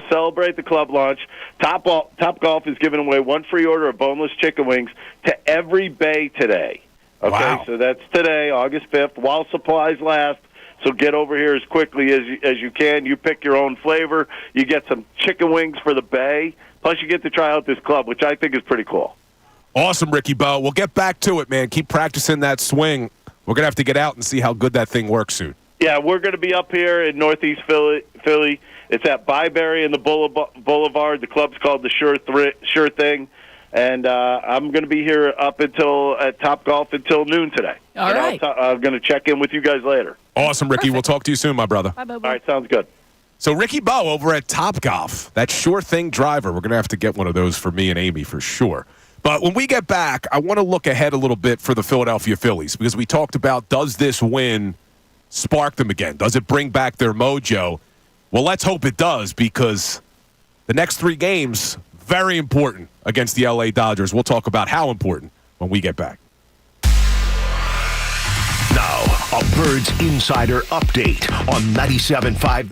celebrate the club launch, Topgolf is giving away one free order of boneless chicken wings to every bay today. Okay, Wow. So that's today, August 5th, while supplies last. So get over here as quickly as you can. You pick your own flavor. You get some chicken wings for the Bay. Plus, you get to try out this club, which I think is pretty cool. Awesome, Ricky Bo. We'll get back to it, man. Keep practicing that swing. We're going to have to get out and see how good that thing works soon. Yeah, we're going to be up here in Northeast Philly. It's at Byberry in the Boulevard. The club's called the Sure Thing. And I'm going to be here up at Topgolf until noon today. All right. I'm going to check in with you guys later. Awesome, Ricky. Perfect. We'll talk to you soon, my brother. Bye, All right, sounds good. So Ricky Bo over at Topgolf, that Sure Thing driver. We're going to have to get one of those for me and Amy for sure. But when we get back, I want to look ahead a little bit for the Philadelphia Phillies because we talked about, does this win spark them again? Does it bring back their mojo? Well, let's hope it does because the next 3 games, very important against the LA Dodgers. We'll talk about how important when we get back. Now, a Birds Insider update on 97.5.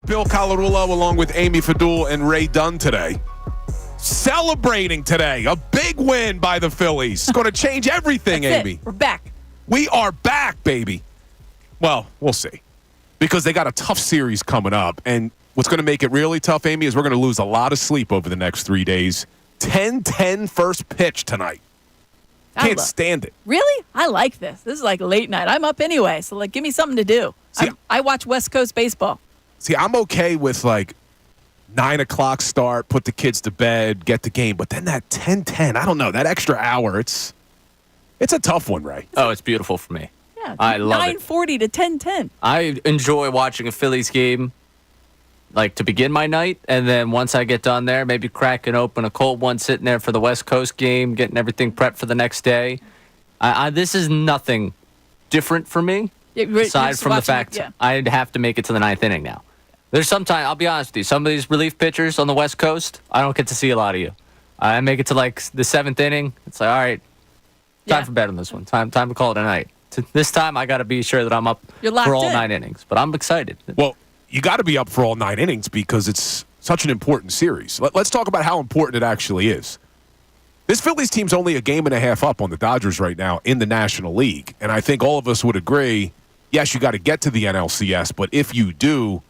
Bill Colarulo along with Amy Fadul and Ray Dunn today. Celebrating today. A big win by the Phillies. It's going to change everything, That's Amy. We're back. We are back, baby. Well, we'll see. Because they got a tough series coming up. And what's going to make it really tough, Amy, is we're going to lose a lot of sleep over the next 3 days. 10-10 first pitch tonight. Can't stand it. Really? I like this. This is like late night. I'm up anyway, so give me something to do. I watch West Coast baseball. See, I'm okay with 9 o'clock start, put the kids to bed, get the game. But then that 10-10, I don't know, that extra hour, it's a tough one, Ray. Oh, it's beautiful for me. Yeah, I love 9:40 to 10:10. I enjoy watching a Phillies game, to begin my night, and then once I get done there, maybe cracking open a cold one, sitting there for the West Coast game, getting everything prepped for the next day. This is nothing different for me, aside from the fact I'd have to make it to the 9th inning now. There's sometimes, I'll be honest with you, some of these relief pitchers on the West Coast, I don't get to see a lot of you. I make it to the 7th inning. It's all right, time for bed on this one. Time to call it a night. This time, I got to be sure that I'm up for all 9 innings. But I'm excited. Well, you got to be up for all 9 innings because it's such an important series. Let's talk about how important it actually is. This Phillies team's only a game and a half up on the Dodgers right now in the National League. And I think all of us would agree, yes, you got to get to the NLCS. But if you do,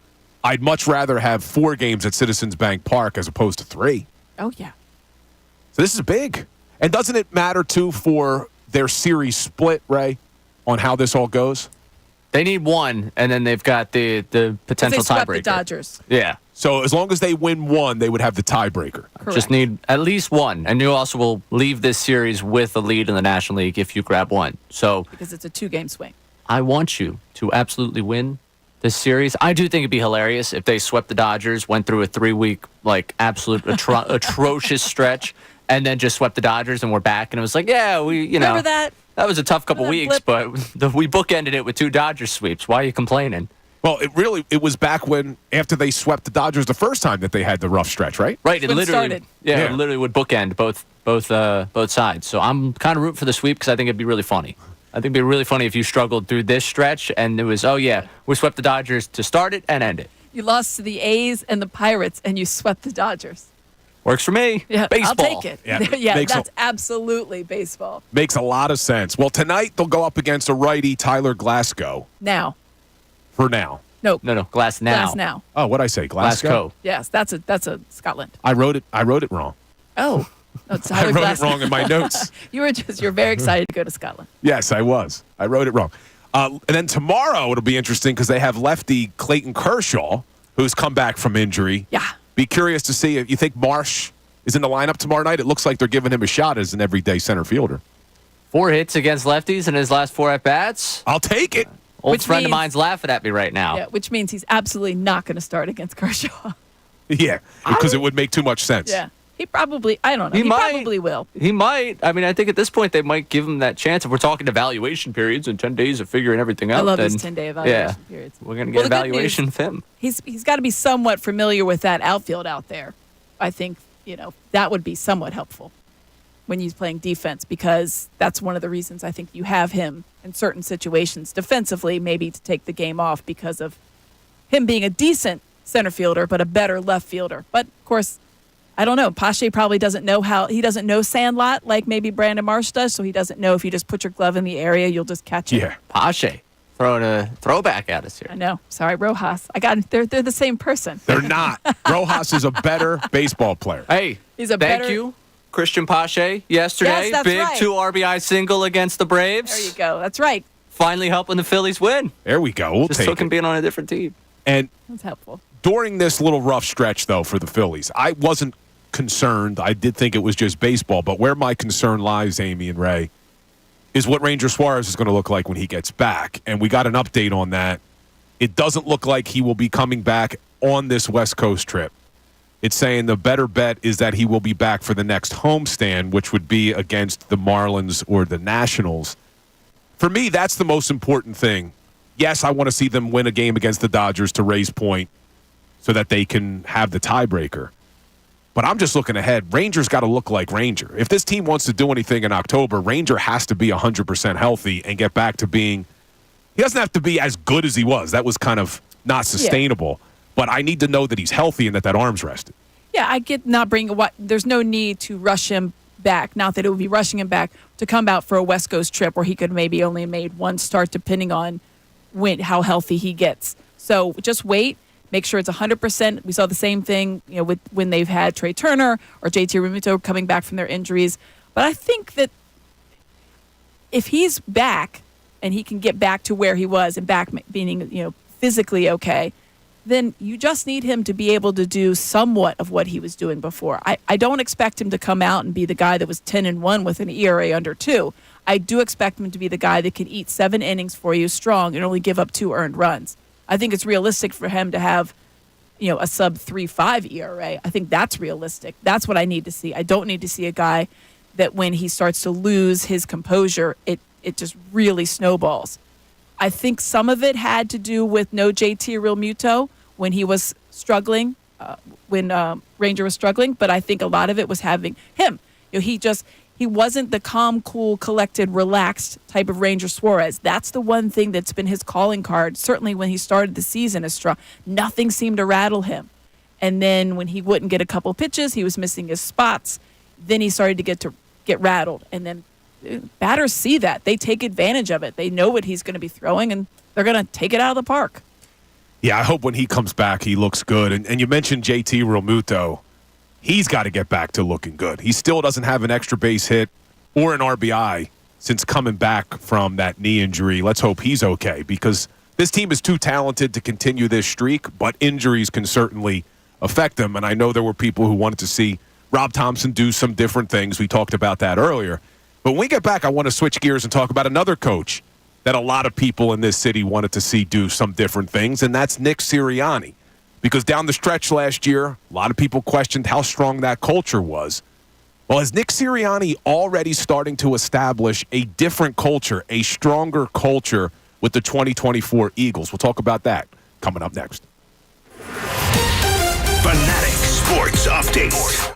I'd much rather have 4 games at Citizens Bank Park as opposed to 3. Oh, yeah. So this is big. And doesn't it matter, too, for their series split, Ray, on how this all goes? They need one, and then they've got the potential they swept tiebreaker. The Dodgers. Yeah. So as long as they win one, they would have the tiebreaker. Correct. Just need at least one. And you also will leave this series with a lead in the National League if you grab one. So because it's a 2-game swing. I want you to absolutely win this series. I do think it'd be hilarious if they swept the Dodgers, went through a 3-week, absolute atrocious stretch, and then just swept the Dodgers and we're back. And it was Remember that? That was a tough couple weeks, but we bookended it with 2 Dodgers sweeps. Why are you complaining? Well, it was back when, after they swept the Dodgers the first time that they had the rough stretch, right? Right. It literally started. It literally would bookend both sides. So I'm kind of rooting for the sweep because I think it'd be really funny. I think it'd be really funny if you struggled through this stretch and it was, we swept the Dodgers to start it and end it. You lost to the A's and the Pirates, and you swept the Dodgers. Works for me. Yeah, baseball. I'll take it. That's absolutely baseball. Makes a lot of sense. Well, tonight they'll go up against a righty, Tyler Glasgow. Now. For now. Nope. No, Glass now. Glass now. Oh, what'd I say? Glasgow? Yes, that's a Scotland. I wrote it wrong. Oh. No, I wrote it wrong in my notes. You're very excited to go to Scotland. Yes, I was. I wrote it wrong. And then tomorrow it'll be interesting because they have lefty Clayton Kershaw, who's come back from injury. Yeah. Be curious to see if you think Marsh is in the lineup tomorrow night. It looks like they're giving him a shot as an everyday center fielder. 4 hits against lefties in his last 4 at-bats. I'll take it. Old friend of mine's laughing at me right now. Yeah, which means he's absolutely not going to start against Kershaw. Yeah, because it would make too much sense. Yeah. He probably, I don't know. He probably will. He might. I mean, I think at this point they might give him that chance. If we're talking evaluation periods and 10 days of figuring everything out. I love those 10-day evaluation periods. We're going to get evaluation with him. He's got to be somewhat familiar with that outfield out there. I think, that would be somewhat helpful when he's playing defense because that's one of the reasons I think you have him in certain situations defensively, maybe to take the game off because of him being a decent center fielder but a better left fielder. But, of course, I don't know. Pache probably doesn't know he doesn't know Sandlot like maybe Brandon Marsh does, so he doesn't know if you just put your glove in the area, you'll just catch it. Yeah. Pache throwing a throwback at us here. I know. Sorry, Rojas. They're the same person. They're not. Rojas is a better baseball player. Hey, thank you, Christian Pache, yesterday. Yes, that's big right. 2 RBI single against the Braves. There you go. That's right. Finally helping the Phillies win. There we go. We'll Just take took him it. being on a different team. And That's helpful. during this little rough stretch, though, for the Phillies, I wasn't concerned. I did think it was just baseball. But where my concern lies, Amy and Ray, is what Ranger Suarez is going to look like when he gets back. And we got an update on that. It doesn't look like he will be coming back on this West Coast trip. It's saying the better bet is that he will be back for the next homestand, which would be against the Marlins or the Nationals. For me, that's the most important thing. Yes, I want to see them win a game against the Dodgers to raise point so that they can have the tiebreaker. But I'm just looking ahead. Ranger's got to look like Ranger. If this team wants to do anything in October, Ranger has to be 100% healthy and get back to being – he doesn't have to be as good as he was. That was kind of not sustainable. but I need to know that he's healthy and that arm's rested. Yeah, I get not bringing what. There's no need to rush him back. Not that it would be rushing him back to come out for a West Coast trip where he could maybe only made one start, depending on how healthy he gets. So just wait. Make sure it's 100%. We saw the same thing, with when they've had Trey Turner or JT Realmuto coming back from their injuries. But I think that if he's back and he can get back to where he was and back being, physically okay, then you just need him to be able to do somewhat of what he was doing before. I don't expect him to come out and be the guy that was 10-1 with an ERA under 2. I do expect him to be the guy that can eat 7 innings for you strong and only give up 2 earned runs. I think it's realistic for him to have, a sub 3.5 ERA. I think that's realistic. That's what I need to see. I don't need to see a guy that when he starts to lose his composure, it just really snowballs. I think some of it had to do with no JT Realmuto when he was struggling, when Ranger was struggling. But I think a lot of it was having him. He wasn't the calm, cool, collected, relaxed type of Ranger Suarez. That's the one thing that's been his calling card, certainly when he started the season as strong. Nothing seemed to rattle him. And then when he wouldn't get a couple pitches, he was missing his spots. Then he started to get rattled. And then batters see that. They take advantage of it. They know what he's going to be throwing, and they're going to take it out of the park. Yeah, I hope when he comes back, he looks good. And you mentioned JT Realmuto. He's got to get back to looking good. He still doesn't have an extra base hit or an RBI since coming back from that knee injury. Let's hope he's okay, because this team is too talented to continue this streak, but injuries can certainly affect them. And I know there were people who wanted to see Rob Thompson do some different things. We talked about that earlier. But when we get back, I want to switch gears and talk about another coach that a lot of people in this city wanted to see do some different things, and that's Nick Sirianni. Because down the stretch last year, a lot of people questioned how strong that culture was. Well, is Nick Sirianni already starting to establish a different culture, a stronger culture with the 2024 Eagles? We'll talk about that coming up next. Fanatic Sports Update.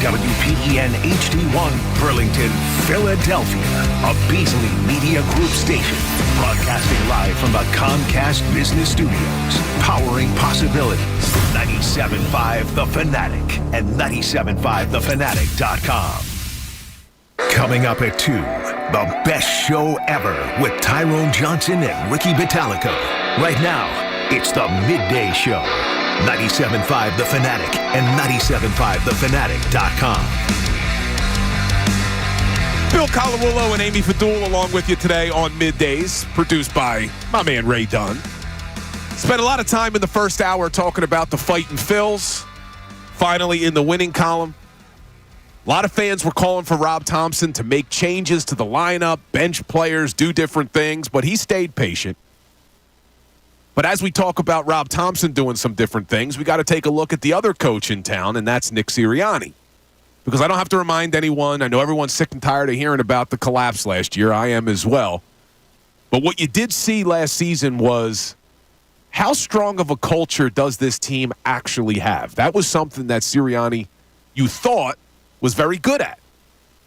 WPEN HD1, Burlington, Philadelphia. A Beasley Media Group station. Broadcasting live from the Comcast Business Studios. Powering possibilities. 97.5 The Fanatic and 97.5thefanatic.com. Coming up at 2, the best show ever with Tyrone Johnson and Ricky Vitalico. Right now, it's the Midday Show. 97.5 The Fanatic and 97.5thefanatic.com. Bill Colawillo and Amy Fadul along with you today on Middays, produced by my man Ray Dunn. Spent a lot of time in the first hour talking about the fighting Phils, finally in the winning column. A lot of fans were calling for Rob Thompson to make changes to the lineup, bench players, do different things, but he stayed patient. But as we talk about Rob Thompson doing some different things, we got to take a look at the other coach in town, and that's Nick Sirianni. Because I don't have to remind anyone, I know everyone's sick and tired of hearing about the collapse last year. I am as well. But what you did see last season was how strong of a culture does this team actually have? That was something that Sirianni, you thought, was very good at.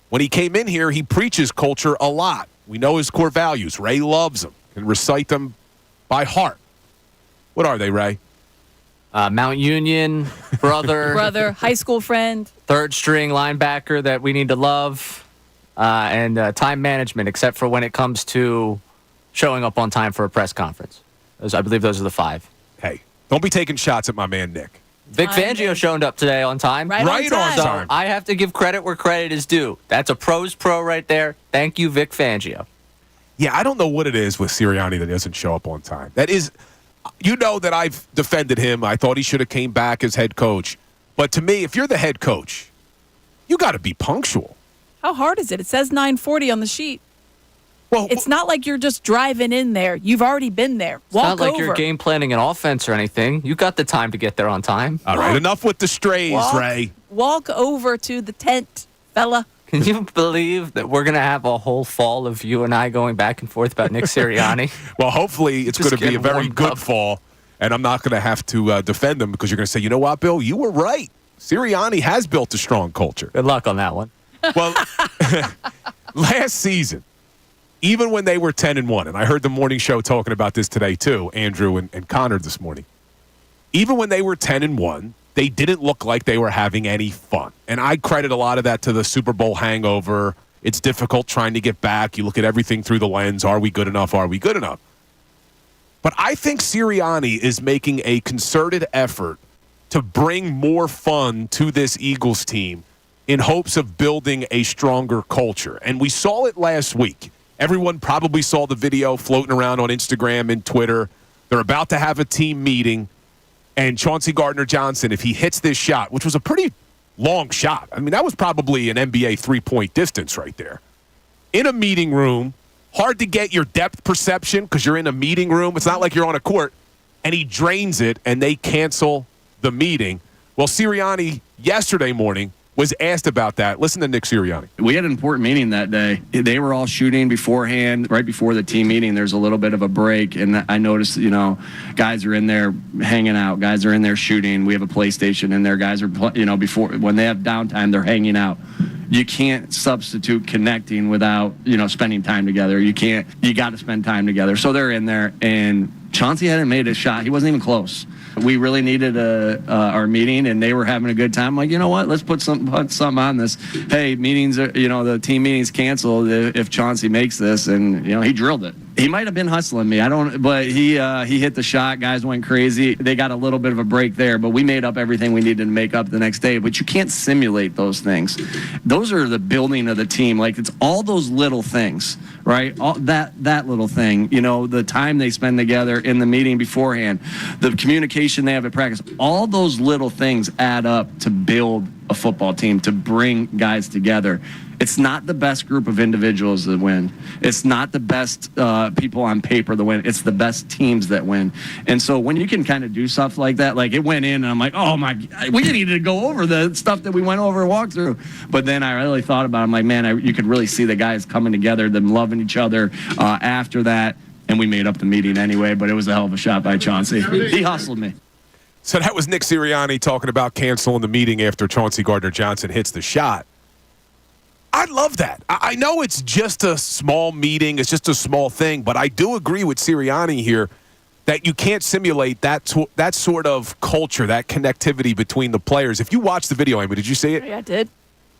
When he came in here, he preaches culture a lot. We know his core values. Ray loves them, can recite them by heart. What are they, Ray? Mount Union, brother, high school friend, third string linebacker that we need to love, and time management, except for when it comes to showing up on time for a press conference. I believe those are the 5. Hey, don't be taking shots at my man Nick. Vic Fangio showed up today on time. Right on time. So I have to give credit where credit is due. That's a pro's pro right there. Thank you, Vic Fangio. Yeah, I don't know what it is with Sirianni that doesn't show up on time. That is, you know that I've defended him. I thought he should have came back as head coach. But to me, if you're the head coach, you got to be punctual. How hard is it? It says 9:40 on the sheet. Well, It's not like you're just driving in there. You've already been there. It's not like you're game planning an offense or anything. You got the time to get there on time. All right, enough with the strays, Ray. Walk over to the tent, fella. Can you believe that we're going to have a whole fall of you and I going back and forth about Nick Sirianni? Well, hopefully it's Just going to be a very warmed good up. fall, and I'm not going to have to defend him because you're going to say, you know what, Bill, you were right. Sirianni has built a strong culture. Good luck on that one. Well, last season, even when they were 10-1, and I heard the morning show talking about this today too, Andrew and Connor this morning. Even when they were 10-1, they didn't look like they were having any fun. And I credit a lot of that to the Super Bowl hangover. It's difficult trying to get back. You look at everything through the lens. Are we good enough? Are we good enough? But I think Sirianni is making a concerted effort to bring more fun to this Eagles team in hopes of building a stronger culture. And we saw it last week. Everyone probably saw the video floating around on Instagram and Twitter. They're about to have a team meeting. And Chauncey Gardner-Johnson, if he hits this shot, which was a pretty long shot. I mean, that was probably an NBA three-point distance right there. In a meeting room, hard to get your depth perception because you're in a meeting room. It's not like you're on a court. And he drains it, and they cancel the meeting. Well, Sirianni, yesterday morning, was asked about that. Listen to Nick Sirianni. We had an important meeting that day. They were all shooting beforehand. Right before the team meeting, there's a little bit of a break, and I noticed, guys are in there hanging out. Guys are in there shooting. We have a PlayStation in there. Guys are, before when they have downtime, they're hanging out. You can't substitute connecting without, spending time together. You got to spend time together. So they're in there, and Chauncey hadn't made a shot. He wasn't even close. We really needed our meeting, and they were having a good time. I'm like, you know what? Let's put something on this. Hey, meetings are, the team meeting's canceled if Chauncey makes this, and he drilled it. He might have been hustling me. But he hit the shot. Guys went crazy. They got a little bit of a break there, but we made up everything we needed to make up the next day. But you can't simulate those things. Those are the building of the team. Like, it's all those little things, right? All that little thing. The time they spend together in the meeting beforehand, the communication they have at practice. All those little things add up to build a football team, to bring guys together. It's not the best group of individuals that win. It's not the best people on paper that win. It's the best teams that win. And so when you can kind of do stuff like that, like it went in, and I'm like, oh my, we needed to go over the stuff that we went over and walked through. But then I really thought about it. I'm like, man, you could really see the guys coming together, them loving each other after that. And we made up the meeting anyway, but it was a hell of a shot by Chauncey. He hustled me. So that was Nick Sirianni talking about canceling the meeting after Chauncey Gardner-Johnson hits the shot. I love that. I know it's just a small meeting. It's just a small thing. But I do agree with Sirianni here that you can't simulate that sort of culture, that connectivity between the players. If you watch the video, Amy, did you see it? Yeah, I did.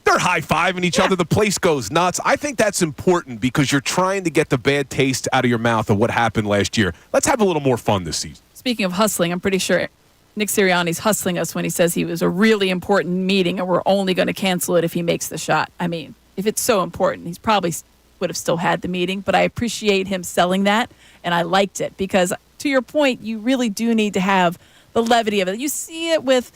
They're high-fiving each other. The place goes nuts. I think that's important because you're trying to get the bad taste out of your mouth of what happened last year. Let's have a little more fun this season. Speaking of hustling, I'm pretty sure Nick Sirianni's hustling us when he says he was a really important meeting and we're only going to cancel it if he makes the shot. I mean, if it's so important, he's probably would have still had the meeting, but I appreciate him selling that, and I liked it because, to your point, you really do need to have the levity of it. You see it with,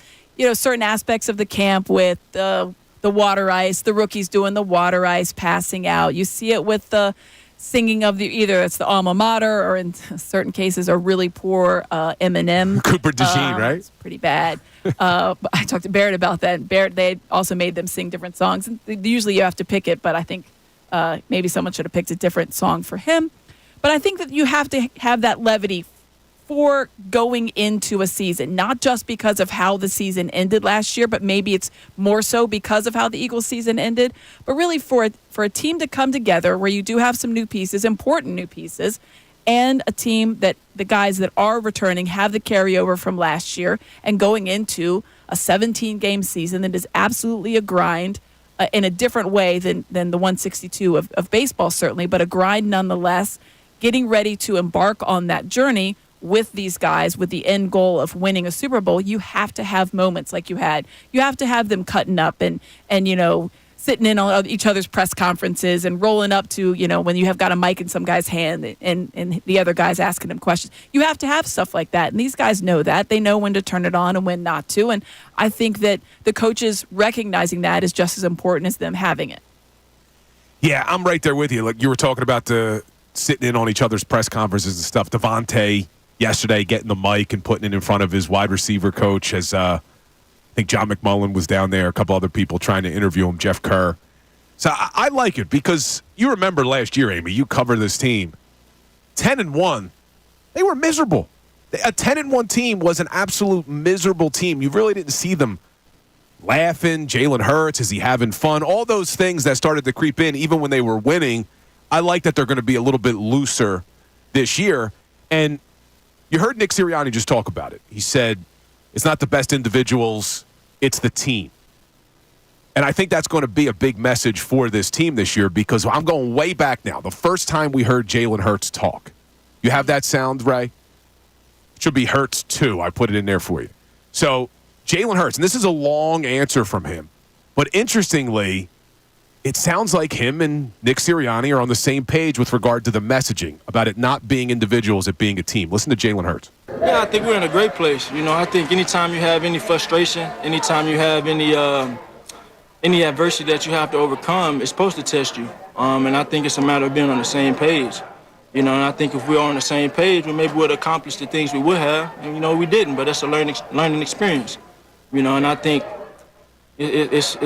certain aspects of the camp with the water ice, the rookies doing the water ice, passing out. You see it with the singing of either it's the alma mater or in certain cases a really poor Eminem. Cooper DeJean, right? It's pretty bad. But I talked to Barrett about that. Barrett, they also made them sing different songs. And usually you have to pick it, but I think maybe someone should have picked a different song for him. But I think that you have to have that levity for going into a season, not just because of how the season ended last year, but maybe it's more so because of how the Eagles season ended. But really for a team to come together where you do have some new pieces, important new pieces, and a team that the guys that are returning have the carryover from last year and going into a 17-game season that is absolutely a grind in a different way than the 162 of baseball, certainly, but a grind nonetheless, getting ready to embark on that journey with these guys, with the end goal of winning a Super Bowl. You have to have moments like you had. You have to have them cutting up and sitting in on each other's press conferences and rolling up to, when you have got a mic in some guy's hand and the other guy's asking them questions. You have to have stuff like that. And these guys know that. They know when to turn it on and when not to. And I think that the coaches recognizing that is just as important as them having it. Yeah, I'm right there with you. Like you were talking about the sitting in on each other's press conferences and stuff. Devontae yesterday getting the mic and putting it in front of his wide receiver coach as I think John McMullen was down there, a couple other people trying to interview him, Jeff Kerr. So I like it because you remember last year, Amy, you covered this team. 10-1, they were miserable. A 10-1 team was an absolute miserable team. You really didn't see them laughing. Jalen Hurts, is he having fun? All those things that started to creep in even when they were winning. I like that they're going to be a little bit looser this year. And you heard Nick Sirianni just talk about it. He said, it's not the best individuals, it's the team. And I think that's going to be a big message for this team this year because I'm going way back now. The first time we heard Jalen Hurts talk. You have that sound, Ray? It should be Hurts 2. I put it in there for you. So Jalen Hurts, and this is a long answer from him. But interestingly, it sounds like him and Nick Sirianni are on the same page with regard to the messaging about it not being individuals, it being a team. Listen to Jalen Hurts. Yeah, I think we're in a great place. I think anytime you have any frustration, anytime you have any adversity that you have to overcome, it's supposed to test you. And I think it's a matter of being on the same page. And I think if we are on the same page, we maybe would accomplish the things we would have. And, we didn't, but that's a learning experience. And I think it's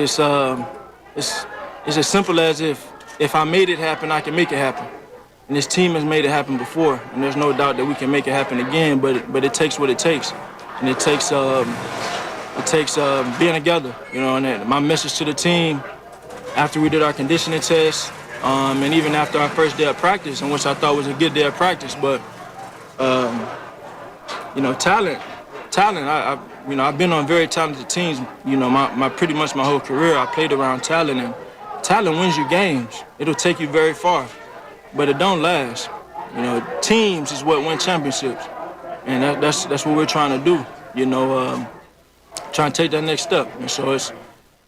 as simple as if I made it happen, I can make it happen. And this team has made it happen before, and there's no doubt that we can make it happen again. But it takes what it takes, and it takes being together. And my message to the team after we did our conditioning test, and even after our first day of practice, in which I thought was a good day of practice, but talent. I've been on very talented teams. My pretty much my whole career, I played around talent, and talent wins you games. It'll take you very far, but it don't last. Teams is what win championships, and that's what we're trying to do. Trying to take that next step. And so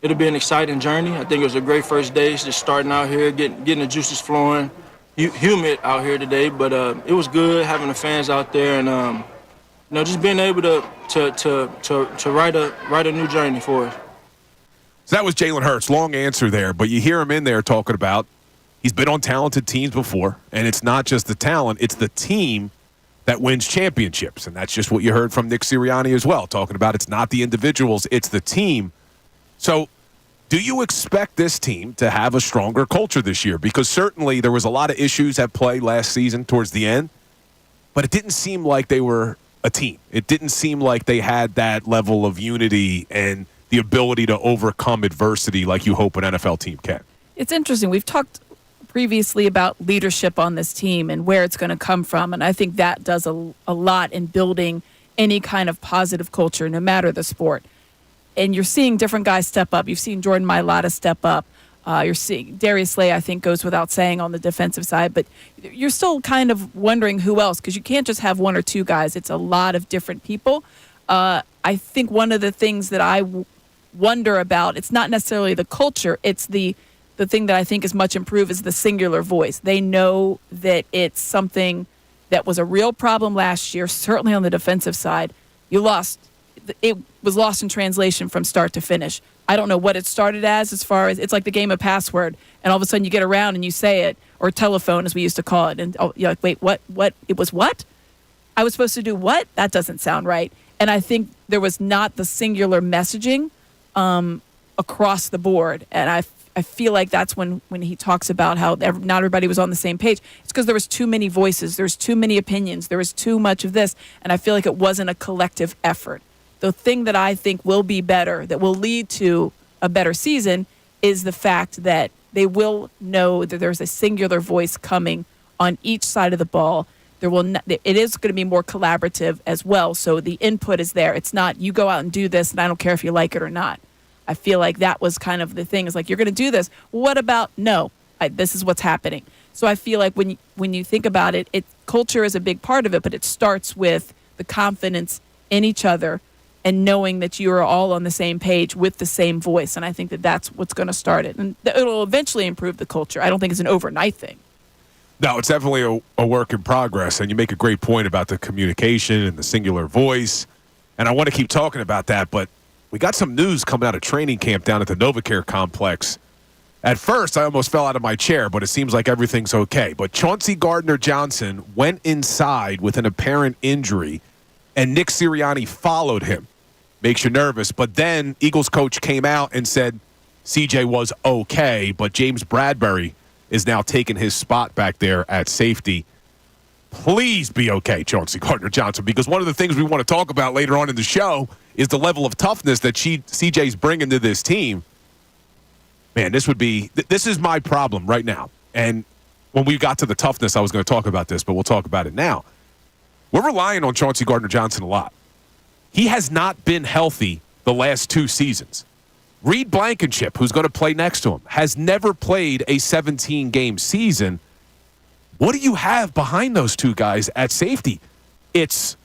it'll be an exciting journey. I think it was a great first day. It's just starting out here, getting the juices flowing. Humid out here today, but it was good having the fans out there and just being able to write a new journey for us. So that was Jalen Hurts. Long answer there, but you hear him in there talking about he's been on talented teams before, and it's not just the talent, it's the team that wins championships. And that's just what you heard from Nick Sirianni as well, talking about it's not the individuals, it's the team. So do you expect this team to have a stronger culture this year? Because certainly there was a lot of issues at play last season towards the end, but it didn't seem like they were a team. It didn't seem like they had that level of unity and the ability to overcome adversity like you hope an NFL team can. It's interesting. We've talked previously about leadership on this team and where it's going to come from, and I think that does a lot in building any kind of positive culture, no matter the sport. And you're seeing different guys step up. You've seen Jordan Mailata step up. You're seeing Darius Slay, I think, goes without saying on the defensive side, but you're still kind of wondering who else, because you can't just have one or two guys. It's a lot of different people. I think one of the things that I wonder about, it's not necessarily the culture, it's the thing that I think is much improved is the singular voice. They know that it's something that was a real problem last year, certainly on the defensive side. It was lost in translation from start to finish. I don't know what it started as far as, it's like the game of password, and all of a sudden you get around and you say it, or telephone as we used to call it, and you're like, wait, what? It was what? I was supposed to do what? That doesn't sound right. And I think there was not the singular messaging across the board, and I feel like that's when he talks about how not everybody was on the same page. It's because there was too many voices, there's too many opinions, there was too much of this, and I feel like it wasn't a collective effort. The thing that I think will be better, that will lead to a better season, is the fact that they will know that there's a singular voice coming on each side of the ball. It is going to be more collaborative as well, so the input is there. It's not, you go out and do this, and I don't care if you like it or not. I feel like that was kind of the thing. It's like, you're going to do this. What about, no, this is what's happening. So I feel like when you think about it, culture is a big part of it, but it starts with the confidence in each other and knowing that you are all on the same page with the same voice. And I think that that's what's going to start it. And it'll eventually improve the culture. I don't think it's an overnight thing. No, it's definitely a work in progress. And you make a great point about the communication and the singular voice. And I want to keep talking about that, but we got some news coming out of training camp down at the NovaCare complex. At first, I almost fell out of my chair, but it seems like everything's okay. But Chauncey Gardner-Johnson went inside with an apparent injury, and Nick Sirianni followed him. Makes you nervous. But then Eagles coach came out and said CJ was okay, but James Bradbury is now taking his spot back there at safety. Please be okay, Chauncey Gardner-Johnson, because one of the things we want to talk about later on in the show is the level of toughness that CJ's bringing to this team. Man, this is my problem right now. And when we got to the toughness, I was going to talk about this, but we'll talk about it now. We're relying on Chauncey Gardner-Johnson a lot. He has not been healthy the last 2 seasons. Reed Blankenship, who's going to play next to him, has never played a 17-game season. What do you have behind those two guys at safety? It's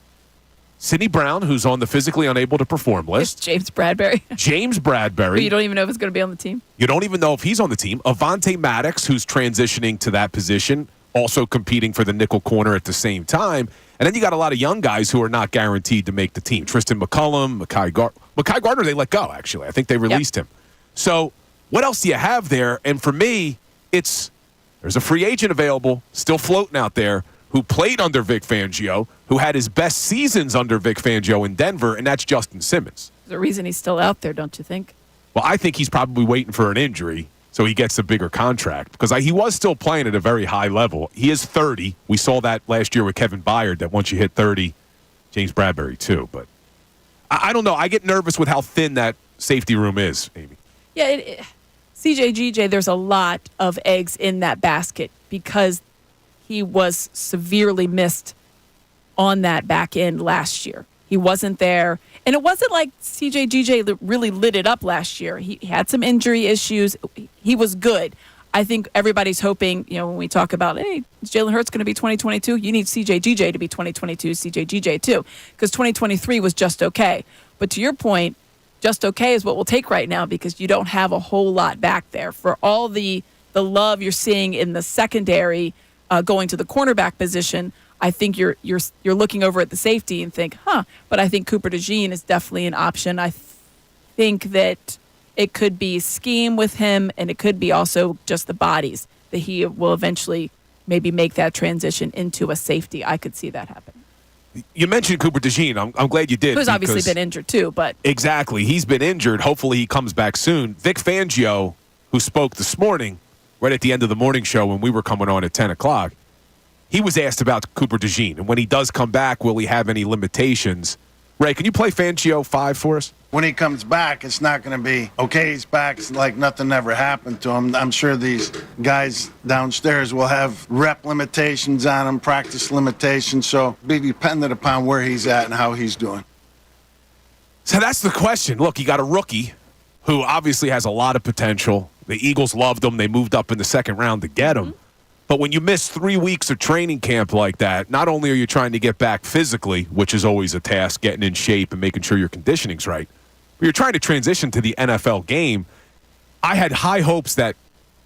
Sidney Brown, who's on the physically unable to perform list. It's James Bradbury. James Bradbury. But you don't even know if he's going to be on the team. You don't even know if he's on the team. Avonte Maddox, who's transitioning to that position, also competing for the nickel corner at the same time. And then you got a lot of young guys who are not guaranteed to make the team. Tristan McCullum, Mekhi Gardner, they let go, actually. I think they released him. So what else do you have there? And for me, there's a free agent available, still floating out there, who played under Vic Fangio, who had his best seasons under Vic Fangio in Denver, and that's Justin Simmons. There's a reason he's still out there, don't you think? Well, I think he's probably waiting for an injury so he gets a bigger contract, because he was still playing at a very high level. He is 30. We saw that last year with Kevin Byard, that once you hit 30, James Bradbury too. But I don't know. I get nervous with how thin that safety room is, Amy. Yeah, CJGJ, there's a lot of eggs in that basket because he was severely missed on that back end last year. He wasn't there. And it wasn't like CJGJ really lit it up last year. He had some injury issues. He was good. I think everybody's hoping, when we talk about, hey, is Jalen Hurts going to be 2022? You need CJGJ to be 2022, CJGJ too, because 2023 was just okay. But to your point, just okay is what we'll take right now because you don't have a whole lot back there. For all the love you're seeing in the secondary going to the cornerback position, I think you're looking over at the safety and think, but I think Cooper DeJean is definitely an option. I think that it could be scheme with him, and it could be also just the bodies that he will eventually maybe make that transition into a safety. I could see that happen. You mentioned Cooper DeJean. I'm glad you did. Who's obviously been injured too, but exactly, he's been injured. Hopefully, he comes back soon. Vic Fangio, who spoke this morning, right at the end of the morning show when we were coming on at 10 o'clock, he was asked about Cooper DeJean, and when he does come back, will he have any limitations? Ray, can you play Fangio 5 for us? When he comes back, it's not going to be, okay, he's back, it's like nothing ever happened to him. I'm sure these guys downstairs will have rep limitations on him, practice limitations, so be dependent upon where he's at and how he's doing. So that's the question. Look, you got a rookie who obviously has a lot of potential. The Eagles loved him. They moved up in the second round to get him. But when you miss 3 weeks of training camp like that, not only are you trying to get back physically, which is always a task, getting in shape and making sure your conditioning's right, but you're trying to transition to the NFL game. I had high hopes that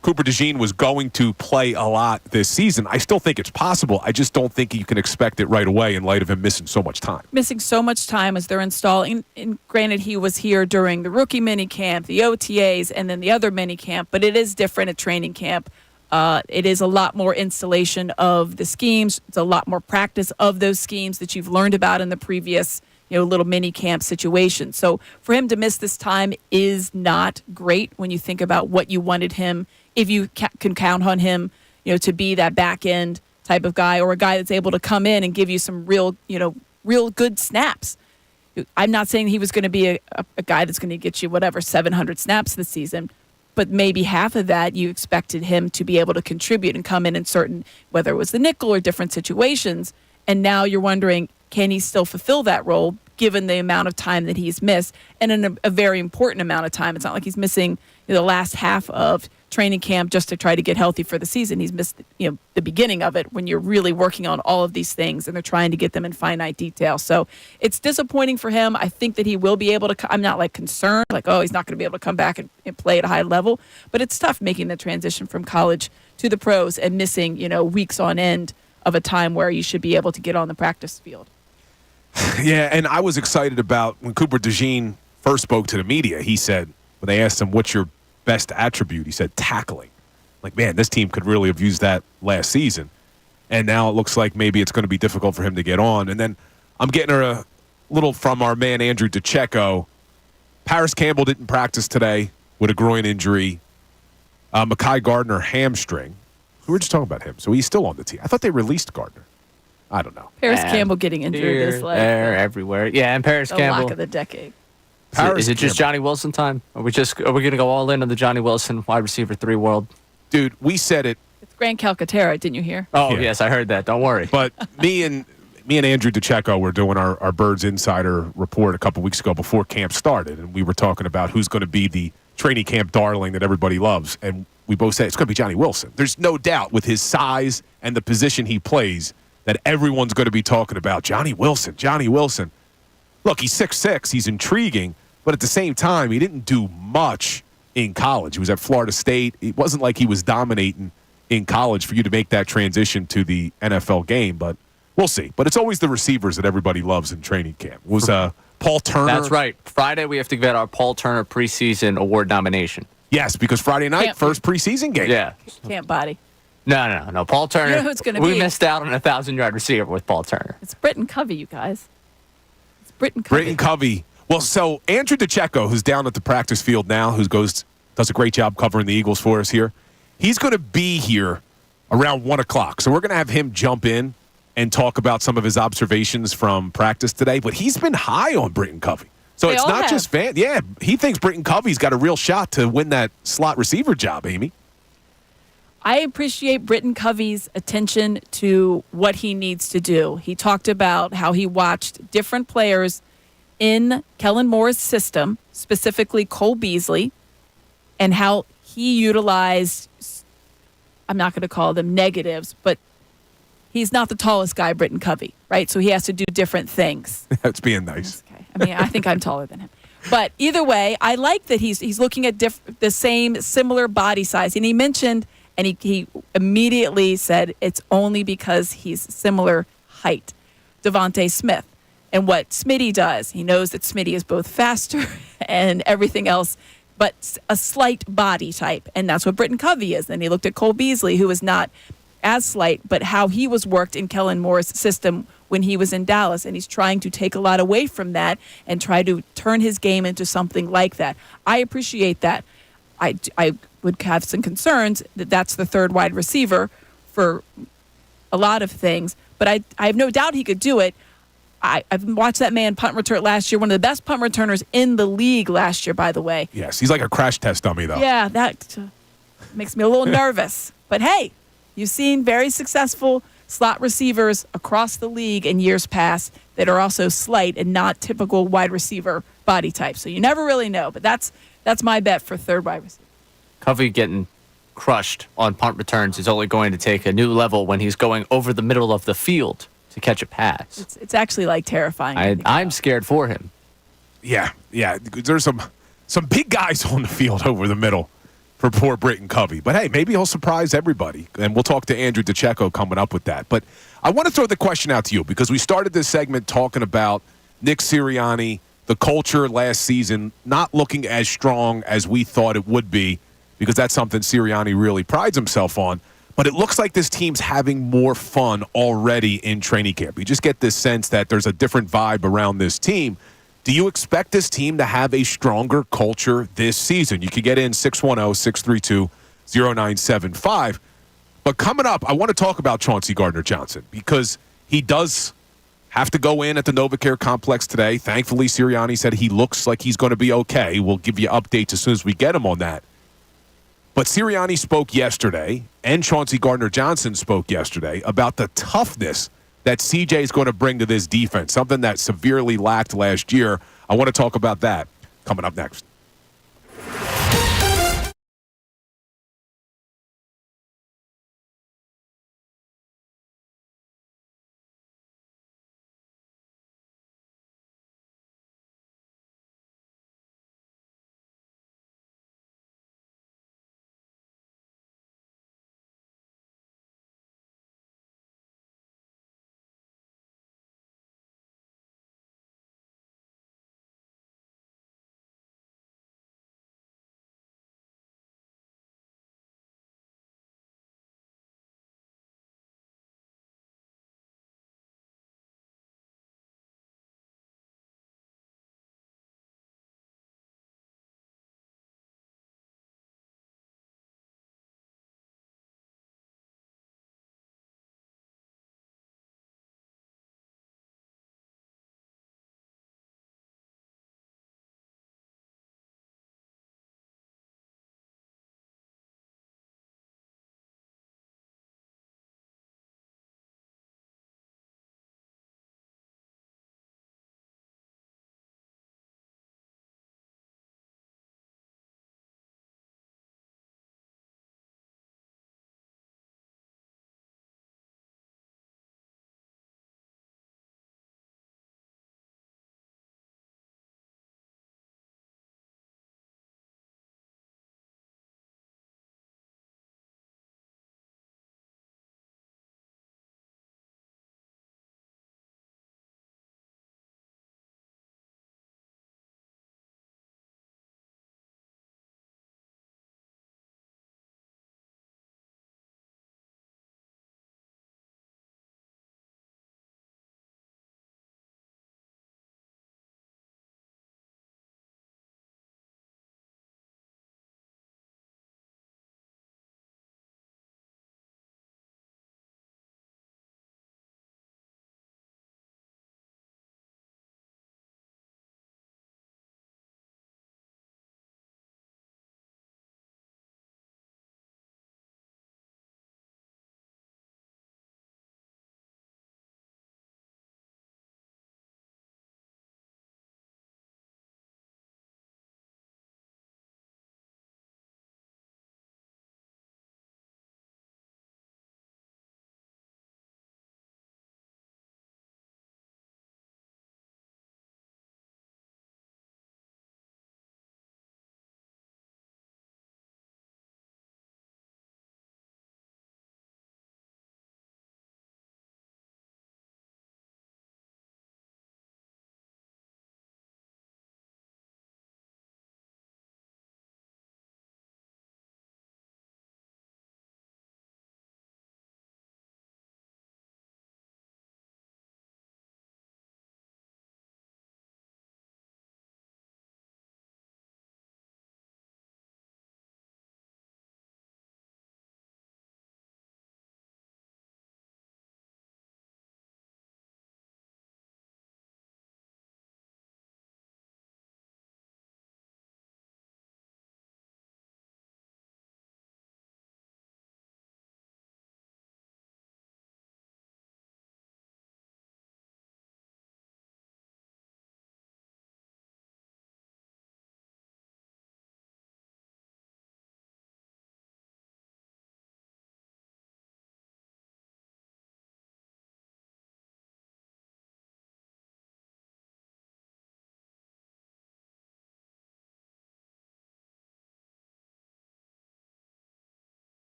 Cooper DeJean was going to play a lot this season. I still think it's possible. I just don't think you can expect it right away in light of him missing so much time. Missing so much time as they're installing. And granted, he was here during the rookie mini camp, the OTAs, and then the other mini camp, but it is different at training camp. It is a lot more installation of the schemes. It's a lot more practice of those schemes that you've learned about in the previous, little mini camp situation. So for him to miss this time is not great when you think about what you wanted him, if you can count on him, to be that back end type of guy or a guy that's able to come in and give you some real good snaps. I'm not saying he was going to be a guy that's going to get you 700 snaps this season. But maybe half of that you expected him to be able to contribute and come in certain, whether it was the nickel or different situations. And now you're wondering, can he still fulfill that role given the amount of time that he's missed and in a very important amount of time? It's not like he's missing the last half of training camp just to try to get healthy for the season. He's missed the beginning of it when you're really working on all of these things and they're trying to get them in finite detail. So it's disappointing for him. I think that he will be able to. I'm not concerned he's not going to be able to come back and play at a high level, but it's tough making the transition from college to the pros and missing weeks on end of a time where you should be able to get on the practice field. Yeah, and I was excited about when Cooper DeJean first spoke to the media. He said, when they asked him, what's your best attribute, he said tackling. Man, this team could really have used that last season. And now it looks like maybe it's going to be difficult for him to get on. And then I'm getting a little from our man Andrew DiCecco. Paris Campbell didn't practice today with a groin injury. Mekhi Gardner hamstring. We were just talking about him. So he's still on the team. I thought they released Gardner. I don't know. Paris Campbell getting injured is there, everywhere. Yeah, and Paris Campbell. The lock of the decade. Is it just Johnny Wilson time? Are we going to go all in on the Johnny Wilson wide receiver 3 world? Dude, we said it. It's Grand Calcaterra, didn't you hear? Oh, yeah. Yes, I heard that. Don't worry. But me and Andrew DiCecco were doing our Birds Insider report a couple weeks ago before camp started, and we were talking about who's going to be the training camp darling that everybody loves. And we both said it's going to be Johnny Wilson. There's no doubt with his size and the position he plays that everyone's going to be talking about Johnny Wilson. Johnny Wilson. Look, he's 6'6". He's intriguing. But at the same time, he didn't do much in college. He was at Florida State. It wasn't like he was dominating in college for you to make that transition to the NFL game. But we'll see. But it's always the receivers that everybody loves in training camp. It was Paul Turner. That's right. Friday, we have to get our Paul Turner preseason award nomination. Yes, because Friday night, first preseason game. Yeah. Can't body. No. Paul Turner. You know who it's going to be? We missed out on a 1,000-yard receiver with Paul Turner. It's Britton Covey, you guys. It's Britton Covey. Britton Covey. Well, so Andrew DiCecco, who's down at the practice field now, does a great job covering the Eagles for us here. He's going to be here around 1 o'clock. So we're going to have him jump in and talk about some of his observations from practice today. But he's been high on Britton Covey. So it's not just fans. Yeah, he thinks Britton Covey's got a real shot to win that slot receiver job, Amy. I appreciate Britton Covey's attention to what he needs to do. He talked about how he watched different players in Kellen Moore's system, specifically Cole Beasley, and how he utilized, I'm not going to call them negatives, but he's not the tallest guy, Britton Covey, right? So he has to do different things. That's being nice. Okay. I mean, I think I'm taller than him. But either way, I like that he's looking at the similar body size. And he mentioned, and he immediately said, it's only because he's similar height. Devontae Smith. And what Smitty does, he knows that Smitty is both faster and everything else, but a slight body type. And that's what Britton Covey is. And he looked at Cole Beasley, who was not as slight, but how he was worked in Kellen Moore's system when he was in Dallas. And he's trying to take a lot away from that and try to turn his game into something like that. I appreciate that. I would have some concerns that that's the third wide receiver for a lot of things. But I have no doubt he could do it. I've watched that man punt return last year, one of the best punt returners in the league last year, by the way. Yes, he's like a crash test dummy, though. Yeah, that makes me a little nervous. But hey, you've seen very successful slot receivers across the league in years past that are also slight and not typical wide receiver body type. So you never really know. But that's my bet for third wide receiver. Covey getting crushed on punt returns is only going to take a new level when he's going over the middle of the field to catch a pass. It's actually like terrifying. I'm scared for him. Yeah. There's some big guys on the field over the middle for poor Britton Covey. But hey, maybe he'll surprise everybody. And we'll talk to Andrew DiCecco coming up with that. But I want to throw the question out to you because we started this segment talking about Nick Sirianni, the culture last season, not looking as strong as we thought it would be because that's something Sirianni really prides himself on. But it looks like this team's having more fun already in training camp. You just get this sense that there's a different vibe around this team. Do you expect this team to have a stronger culture this season? You can get in 610-632-0975. But coming up, I want to talk about Chauncey Gardner-Johnson because he does have to go in at the NovaCare complex today. Thankfully, Sirianni said he looks like he's going to be okay. We'll give you updates as soon as we get him on that. But Sirianni spoke yesterday, and Chauncey Gardner-Johnson spoke yesterday about the toughness that CJ is going to bring to this defense, something that severely lacked last year. I want to talk about that coming up next.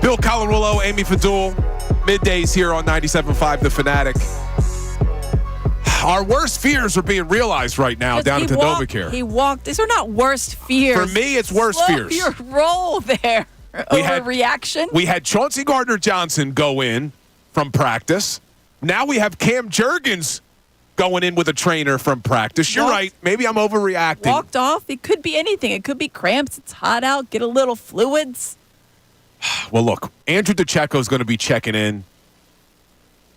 Bill Colonwillow, Amy Fadul, middays here on 97.5 The Fanatic. Our worst fears are being realized right now down at the Novacare. He walked. These are not worst fears. For me, it's worst fears. Your roll there. Overreaction. We had Chauncey Gardner-Johnson go in from practice. Now we have Cam Jurgens going in with a trainer from practice. You're right. Maybe I'm overreacting. Walked off. It could be anything. It could be cramps. It's hot out. Get a little fluids. Well, look, Andrew DiCecco is going to be checking in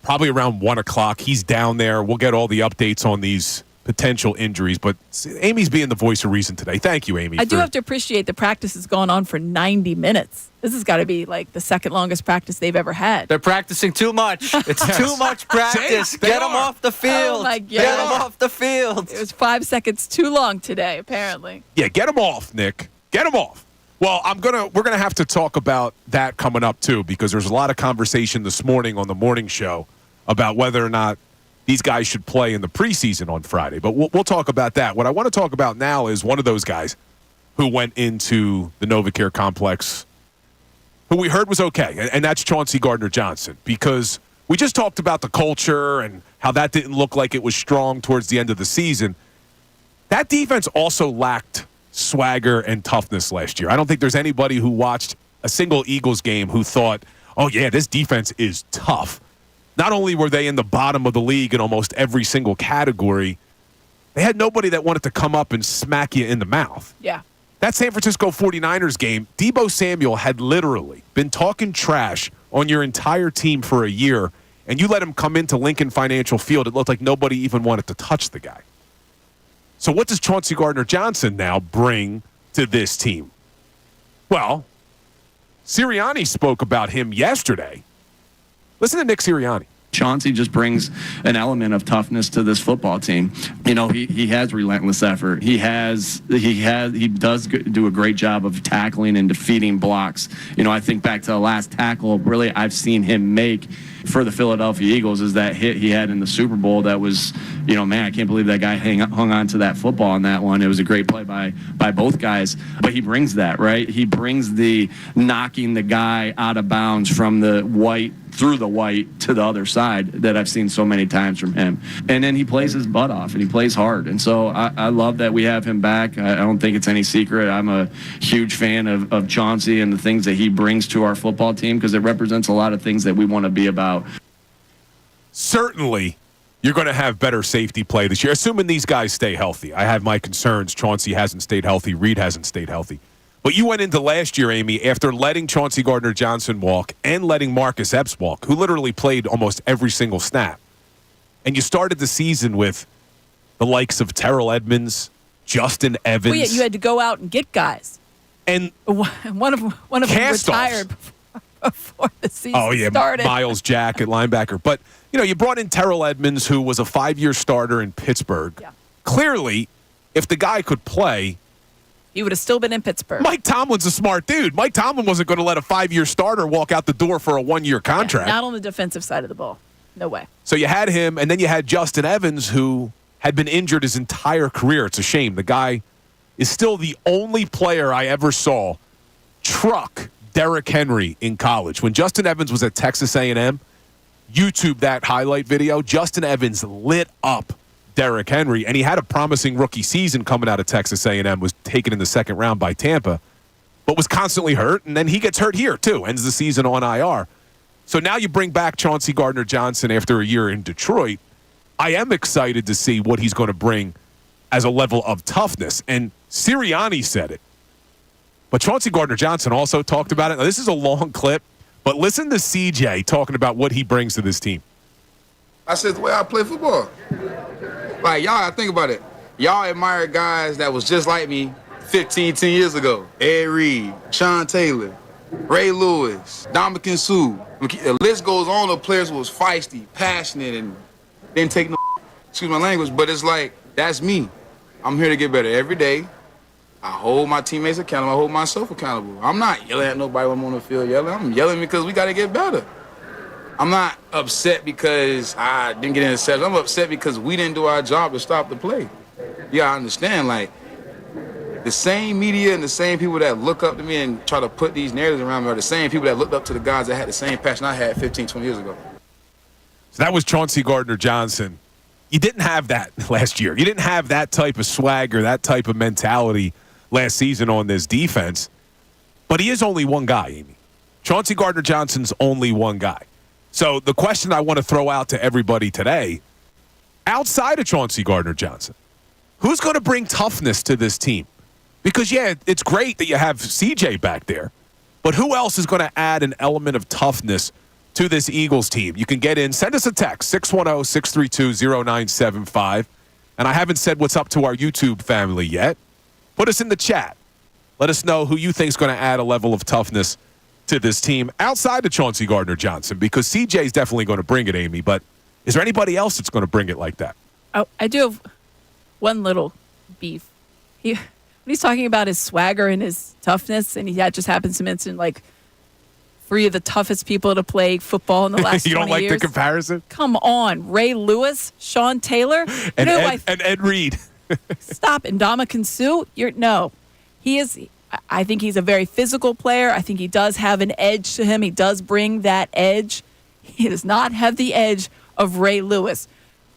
probably around 1 o'clock. He's down there. We'll get all the updates on these potential injuries. But Amy's being the voice of reason today. Thank you, Amy. I do have to appreciate the practice has gone on for 90 minutes. This has got to be like the second longest practice they've ever had. They're practicing too much. It's too much practice. Get them off the field. Oh my God. Get them off the field. It was 5 seconds too long today, apparently. Yeah, get them off, Nick. Get them off. Well, we're gonna have to talk about that coming up too, because there's a lot of conversation this morning on the morning show about whether or not these guys should play in the preseason on Friday. But we'll talk about that. What I want to talk about now is one of those guys who went into the Novacare complex, who we heard was okay, and that's Chauncey Gardner-Johnson, because we just talked about the culture and how that didn't look like it was strong towards the end of the season. That defense also lacked swagger and toughness last year. I don't think there's anybody who watched a single Eagles game who thought, oh, yeah, this defense is tough. Not only were they in the bottom of the league in almost every single category, they had nobody that wanted to come up and smack you in the mouth. Yeah. That San Francisco 49ers game, Deebo Samuel had literally been talking trash on your entire team for a year, and you let him come into Lincoln Financial Field. It looked like nobody even wanted to touch the guy. So what does Chauncey Gardner-Johnson now bring to this team? Well, Sirianni spoke about him yesterday. Listen to Nick Sirianni. Chauncey just brings an element of toughness to this football team. You know, he has relentless effort. He does do a great job of tackling and defeating blocks. You know, I think back to the last tackle really I've seen him make for the Philadelphia Eagles is that hit he had in the Super Bowl that was, you know, man, I can't believe that guy hung on to that football on that one. It was a great play by both guys. But he brings that, right? He brings the knocking the guy out of bounds from the white through the white to the other side that I've seen so many times from him. And then he plays his butt off and he plays hard. And so I love that we have him back. I don't think it's any secret. I'm a huge fan of Chauncey and the things that he brings to our football team because it represents a lot of things that we want to be about. Certainly, you're going to have better safety play this year, assuming these guys stay healthy. I have my concerns. Chauncey hasn't stayed healthy. Reed hasn't stayed healthy. But you went into last year, Amy, after letting Chauncey Gardner-Johnson walk and letting Marcus Epps walk, who literally played almost every single snap. And you started the season with the likes of Terrell Edmonds, Justin Evans. Well, yeah, you had to go out and get guys. And one of them retired before the season started. Miles Jack at linebacker. But, you know, you brought in Terrell Edmonds, who was a 5-year starter in Pittsburgh. Yeah. Clearly, if the guy could play, he would have still been in Pittsburgh. Mike Tomlin's a smart dude. Mike Tomlin wasn't going to let a 5-year starter walk out the door for a 1-year contract. Yeah, not on the defensive side of the ball. No way. So you had him, and then you had Justin Evans, who had been injured his entire career. It's a shame. The guy is still the only player I ever saw truck Derrick Henry in college. When Justin Evans was at Texas A&M, YouTube that highlight video, Justin Evans lit up Derrick Henry, and he had a promising rookie season coming out of Texas A&M, was taken in the second round by Tampa, but was constantly hurt, and then he gets hurt here too, ends the season on IR. So now you bring back Chauncey Gardner-Johnson after a year in Detroit. I am excited to see what he's going to bring as a level of toughness, and Sirianni said it. But Chauncey Gardner-Johnson also talked about it. Now, this is a long clip, but listen to CJ talking about what he brings to this team. I said the way I play football. Like, y'all, think about it. Y'all admire guys that was just like me 10 years ago. Ed Reed, Sean Taylor, Ray Lewis, Dominican Sue. The list goes on of players who was feisty, passionate, and didn't take no excuse my language, but it's like, that's me. I'm here to get better every day. I hold my teammates accountable. I hold myself accountable. I'm not yelling at nobody when I'm on the field yelling. I'm yelling because we got to get better. I'm not upset because I didn't get intercepted. I'm upset because we didn't do our job to stop the play. Yeah, I understand. Like, the same media and the same people that look up to me and try to put these narratives around me are the same people that looked up to the guys that had the same passion I had 15, 20 years ago. So that was Chauncey Gardner-Johnson. You didn't have that last year. You didn't have that type of swagger, that type of mentality last season on this defense. But he is only one guy, Amy. Chauncey Gardner-Johnson's only one guy. So the question I want to throw out to everybody today, outside of Chauncey Gardner-Johnson, who's going to bring toughness to this team? Because, yeah, it's great that you have CJ back there, but who else is going to add an element of toughness to this Eagles team? You can get in. Send us a text, 610-632-0975. And I haven't said what's up to our YouTube family yet. Put us in the chat. Let us know who you think is going to add a level of toughness to this team outside of Chauncey Gardner-Johnson, because CJ is definitely going to bring it, Amy. But is there anybody else that's going to bring it like that? Oh, I do have one little beef. When he's talking about his swagger and his toughness, and he just happens to mention like 3 of the toughest people to play football in the last 20 years. You don't like the comparison? Come on. Ray Lewis, Sean Taylor. And Ed Reed. Stop. And Ndamukong Suh. No. He is. I think he's a very physical player. I think he does have an edge to him. He does bring that edge. He does not have the edge of Ray Lewis.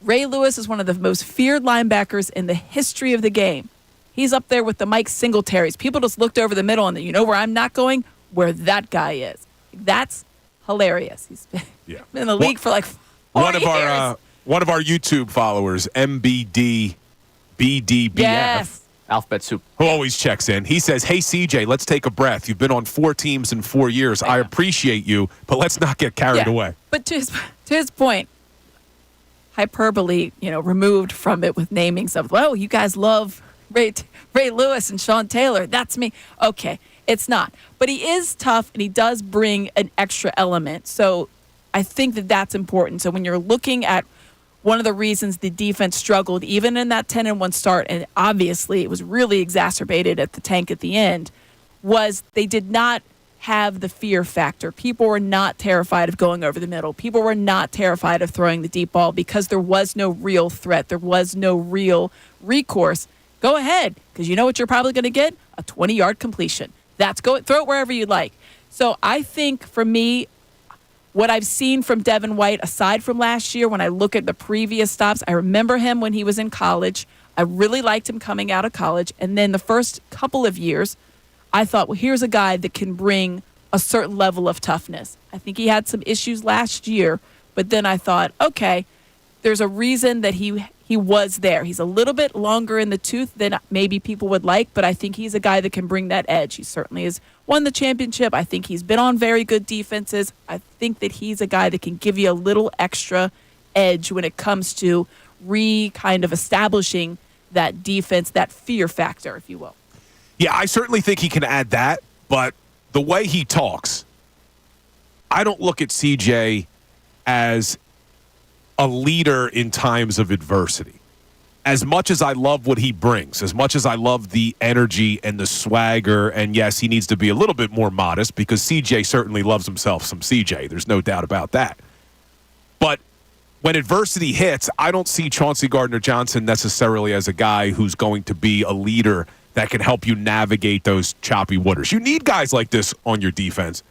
Ray Lewis is one of the most feared linebackers in the history of the game. He's up there with the Mike Singletaries. People just looked over the middle and you know where I'm not going? Where that guy is. That's hilarious. He's been in the league for like 4 years. One of our YouTube followers, MBDBDBF. Yes. Alphabet soup. Who always checks in. He says, hey, CJ, let's take a breath. You've been on 4 teams in 4 years. I appreciate you, but let's not get carried away. But to his point, hyperbole, removed from it with naming stuff. Oh, you guys love Ray Lewis and Sean Taylor. That's me. Okay, it's not. But he is tough, and he does bring an extra element. So I think that that's important. So when you're looking at one of the reasons the defense struggled, even in that 10-1 start, and obviously it was really exacerbated at the tank at the end, was they did not have the fear factor. People were not terrified of going over the middle. People were not terrified of throwing the deep ball because there was no real threat. There was no real recourse. Go ahead, because you know what you're probably going to get? A 20-yard completion. Throw it wherever you like. So I think, for me, what I've seen from Devin White, aside from last year, when I look at the previous stops, I remember him when he was in college. I really liked him coming out of college. And then the first couple of years, I thought, well, here's a guy that can bring a certain level of toughness. I think he had some issues last year, but then I thought, okay, there's a reason that he was there. He's a little bit longer in the tooth than maybe people would like, but I think he's a guy that can bring that edge. He certainly has won the championship. I think he's been on very good defenses. I think that he's a guy that can give you a little extra edge when it comes to kind of establishing that defense, that fear factor, if you will. Yeah, I certainly think he can add that, but the way he talks, I don't look at CJ as a leader in times of adversity. As much as I love what he brings, as much as I love the energy and the swagger, and yes, he needs to be a little bit more modest because CJ certainly loves himself some CJ. There's no doubt about that. But when adversity hits, I don't see Chauncey Gardner-Johnson necessarily as a guy who's going to be a leader that can help you navigate those choppy waters. You need guys like this on your defense,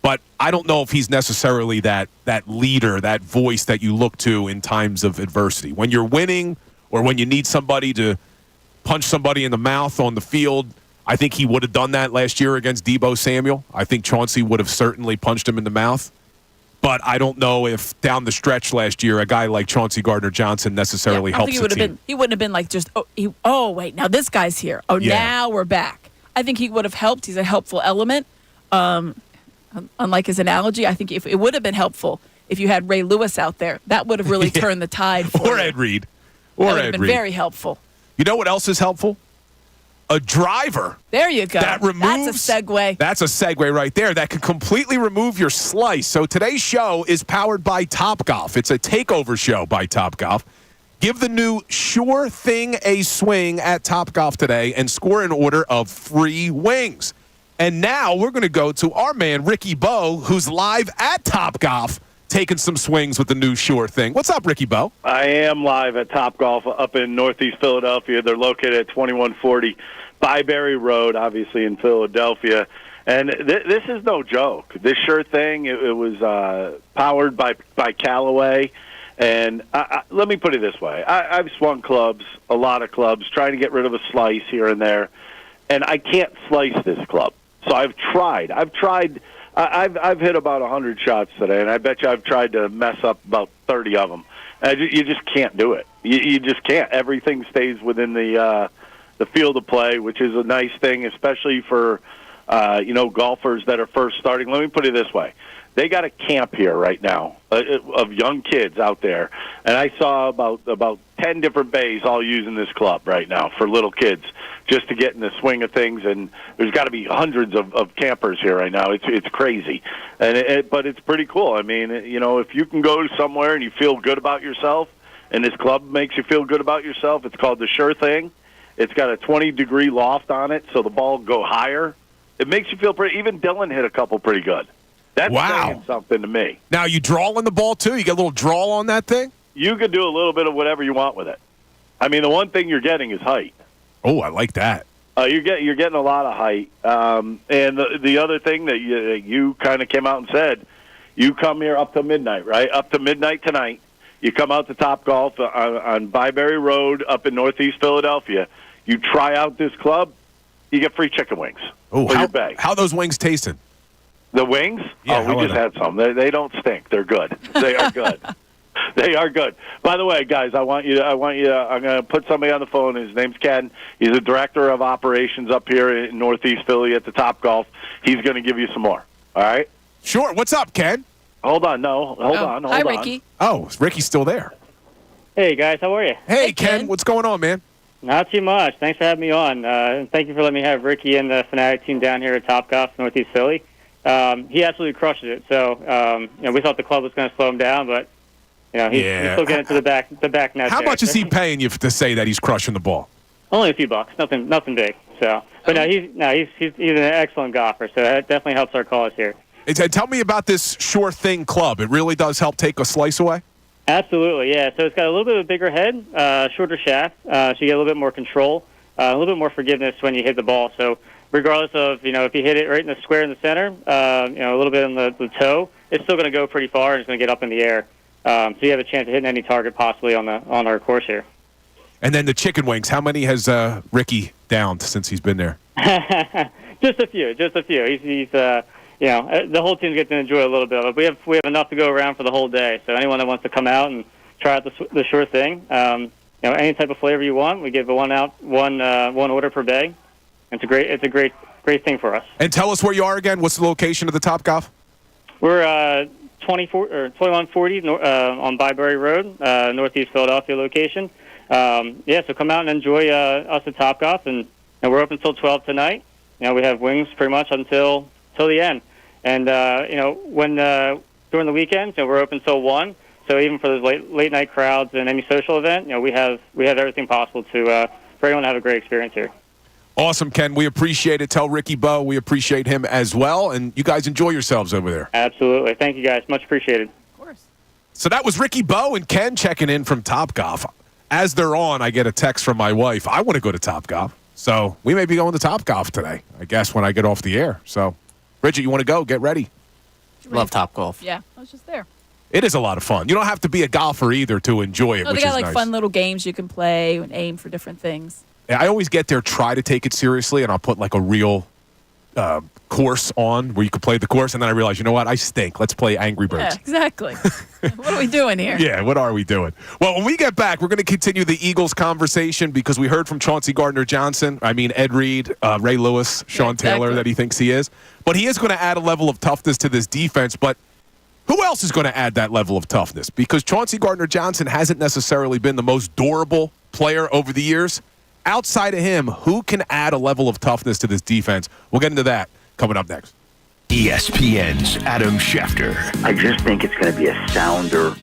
but I don't know if he's necessarily that leader, that voice that you look to in times of adversity. When you're winning or when you need somebody to punch somebody in the mouth on the field, I think he would have done that last year against Deebo Samuel. I think Chauncey would have certainly punched him in the mouth. But I don't know if down the stretch last year, a guy like Chauncey Gardner-Johnson necessarily helps the team. He wouldn't have been like just, wait, now this guy's here. Now we're back. I think he would have helped. He's a helpful element. Unlike his analogy, I think if it would have been helpful if you had Ray Lewis out there. That would have really turned the tide for Or Ed Reed. That would have been very helpful. You know what else is helpful? A driver. There you go. That's a segue. That's a segue right there. That can completely remove your slice. So today's show is powered by Topgolf. It's a takeover show by Topgolf. Give the new Sure Thing a swing at Topgolf today and score an order of free wings. And now we're going to go to our man, Ricky Bo, who's live at Topgolf, taking some swings with the new Sure Thing. What's up, Ricky Bo? I am live at Topgolf up in Northeast Philadelphia. They're located at 2140 Byberry Road, obviously in Philadelphia. And this is no joke. This sure thing, it was powered by Callaway. And let me put it this way. I've swung clubs, a lot of clubs, trying to get rid of a slice here and there. And I can't slice this club. So I've tried. I've hit about 100 shots today, and I bet you I've tried to mess up about 30 of them. You just can't do it. You just can't. Everything stays within the field of play, which is a nice thing, especially for golfers that are first starting. Let me put it this way. They got a camp here right now of young kids out there, and I saw about 10 different bays all using this club right now for little kids just to get in the swing of things, and there's got to be hundreds of campers here right now. It's crazy, but it's pretty cool. I mean, if you can go somewhere and you feel good about yourself, and this club makes you feel good about yourself, it's called the Sure Thing. It's got a 20-degree loft on it, so the ball will go higher. It makes you feel pretty. Even Dylan hit a couple pretty good. That's saying something to me. Now, you draw on the ball, too? You get a little draw on that thing? You could do a little bit of whatever you want with it. I mean, the one thing you're getting is height. Oh, I like that. You're getting a lot of height. And the other thing that you kind of came out and said, you come here up to midnight, right? Up to midnight tonight. You come out to Topgolf on Byberry Road up in Northeast Philadelphia. You try out this club, you get free chicken wings. Oh, for your bag. How are those wings tasting? The wings? Yeah, we just had some. They don't stink. They're good. They are good. They are good. By the way, guys, I'm going to put somebody on the phone. His name's Ken. He's the director of operations up here in Northeast Philly at the Topgolf. He's going to give you some more. All right? Sure. What's up, Ken? Hold on. Hold on. Hi, Ricky. Oh, Ricky's still there. Hey, guys. How are you? Hey, Ken. What's going on, man? Not too much. Thanks for having me on. And thank you for letting me have Ricky and the Fanatic team down here at Topgolf, Northeast Philly. He absolutely crushes it. So, we thought the club was going to slow him down, but he's still getting to the back net. How much is he paying you to say that he's crushing the ball? Only a few bucks. Nothing big. So, but he's an excellent golfer. So that definitely helps our cause here. Tell me about this Sure Thing club. It really does help take a slice away? Absolutely, yeah. So it's got a little bit of a bigger head, shorter shaft, so you get a little bit more control, a little bit more forgiveness when you hit the ball. So regardless of, if you hit it right in the square in the center, a little bit on the toe, it's still going to go pretty far and it's going to get up in the air. So you have a chance of hitting any target possibly on our course here. And then the chicken wings, how many has Ricky downed since he's been there? Just a few. He's the whole team's getting to enjoy a little bit of it. We have enough to go around for the whole day. So anyone that wants to come out and try out the Sure Thing, any type of flavor you want, we give one order per bag. It's a great thing for us. And tell us where you are again. What's the location of the Topgolf? We're 2140 on Byberry Road, Northeast Philadelphia location. So come out and enjoy us at Topgolf, and we're open until 12 tonight. We have wings pretty much until the end. And when during the weekends, we're open till 1. So even for those late night crowds and any social event, we have everything possible for everyone to have a great experience here. Awesome, Ken. We appreciate it. Tell Ricky Bo we appreciate him as well. And you guys enjoy yourselves over there. Absolutely. Thank you, guys. Much appreciated. Of course. So that was Ricky Bo and Ken checking in from Topgolf. As they're on, I get a text from my wife. I want to go to Topgolf. So we may be going to Topgolf today, I guess, when I get off the air. So, Bridget, you want to go? Get ready. Love Topgolf. Yeah, I was just there. It is a lot of fun. You don't have to be a golfer either to enjoy it, No, which they got is nice. fun little games you can play and aim for different things. I always get there, try to take it seriously, and I'll put a real course on where you can play the course, and then I realize, you know what? I stink. Let's play Angry Birds. Yeah, exactly. What are we doing here? Yeah, what are we doing? Well, when we get back, we're going to continue the Eagles conversation because we heard from Chauncey Gardner-Johnson, Ed Reed, Ray Lewis, Sean Taylor, that he thinks he is. But he is going to add a level of toughness to this defense. But who else is going to add that level of toughness? Because Chauncey Gardner-Johnson hasn't necessarily been the most durable player over the years. Outside of him, who can add a level of toughness to this defense? We'll get into that coming up next. ESPN's Adam Schefter. I just think it's going to be a sounder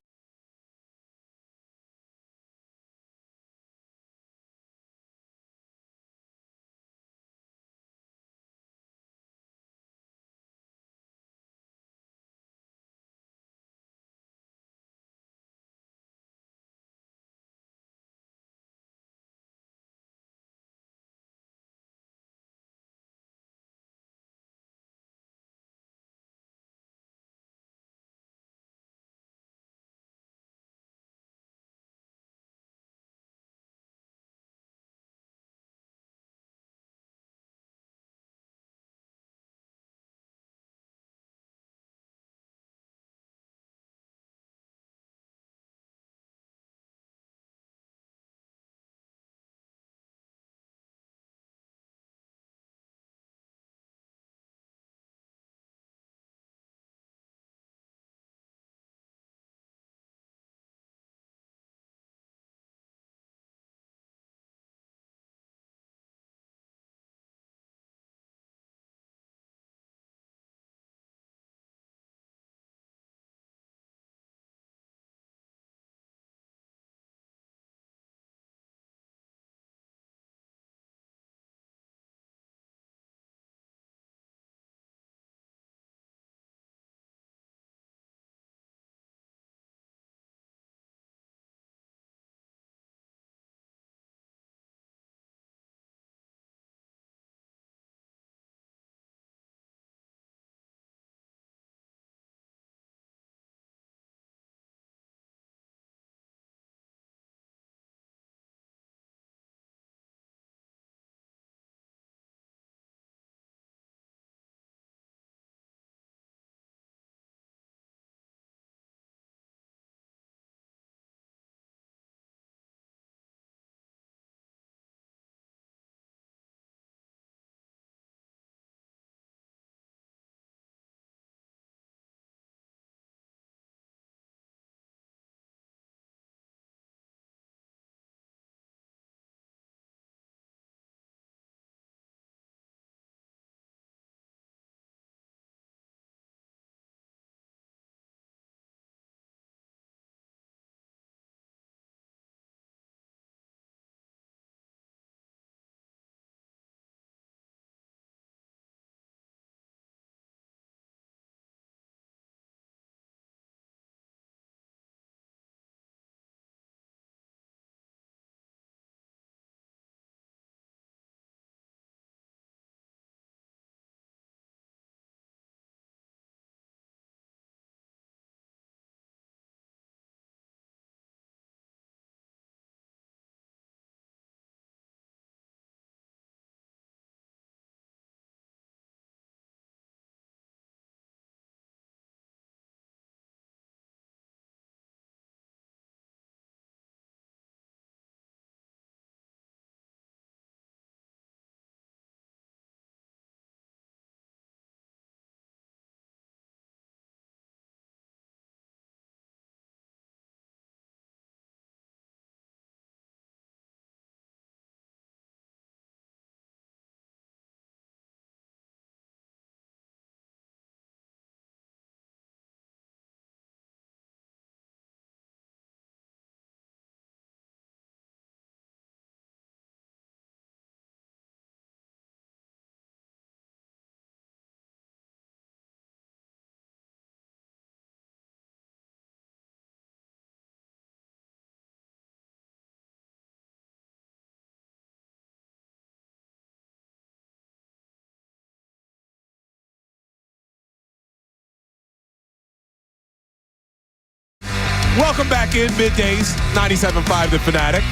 Welcome back in middays, 97.5 The Fanatic.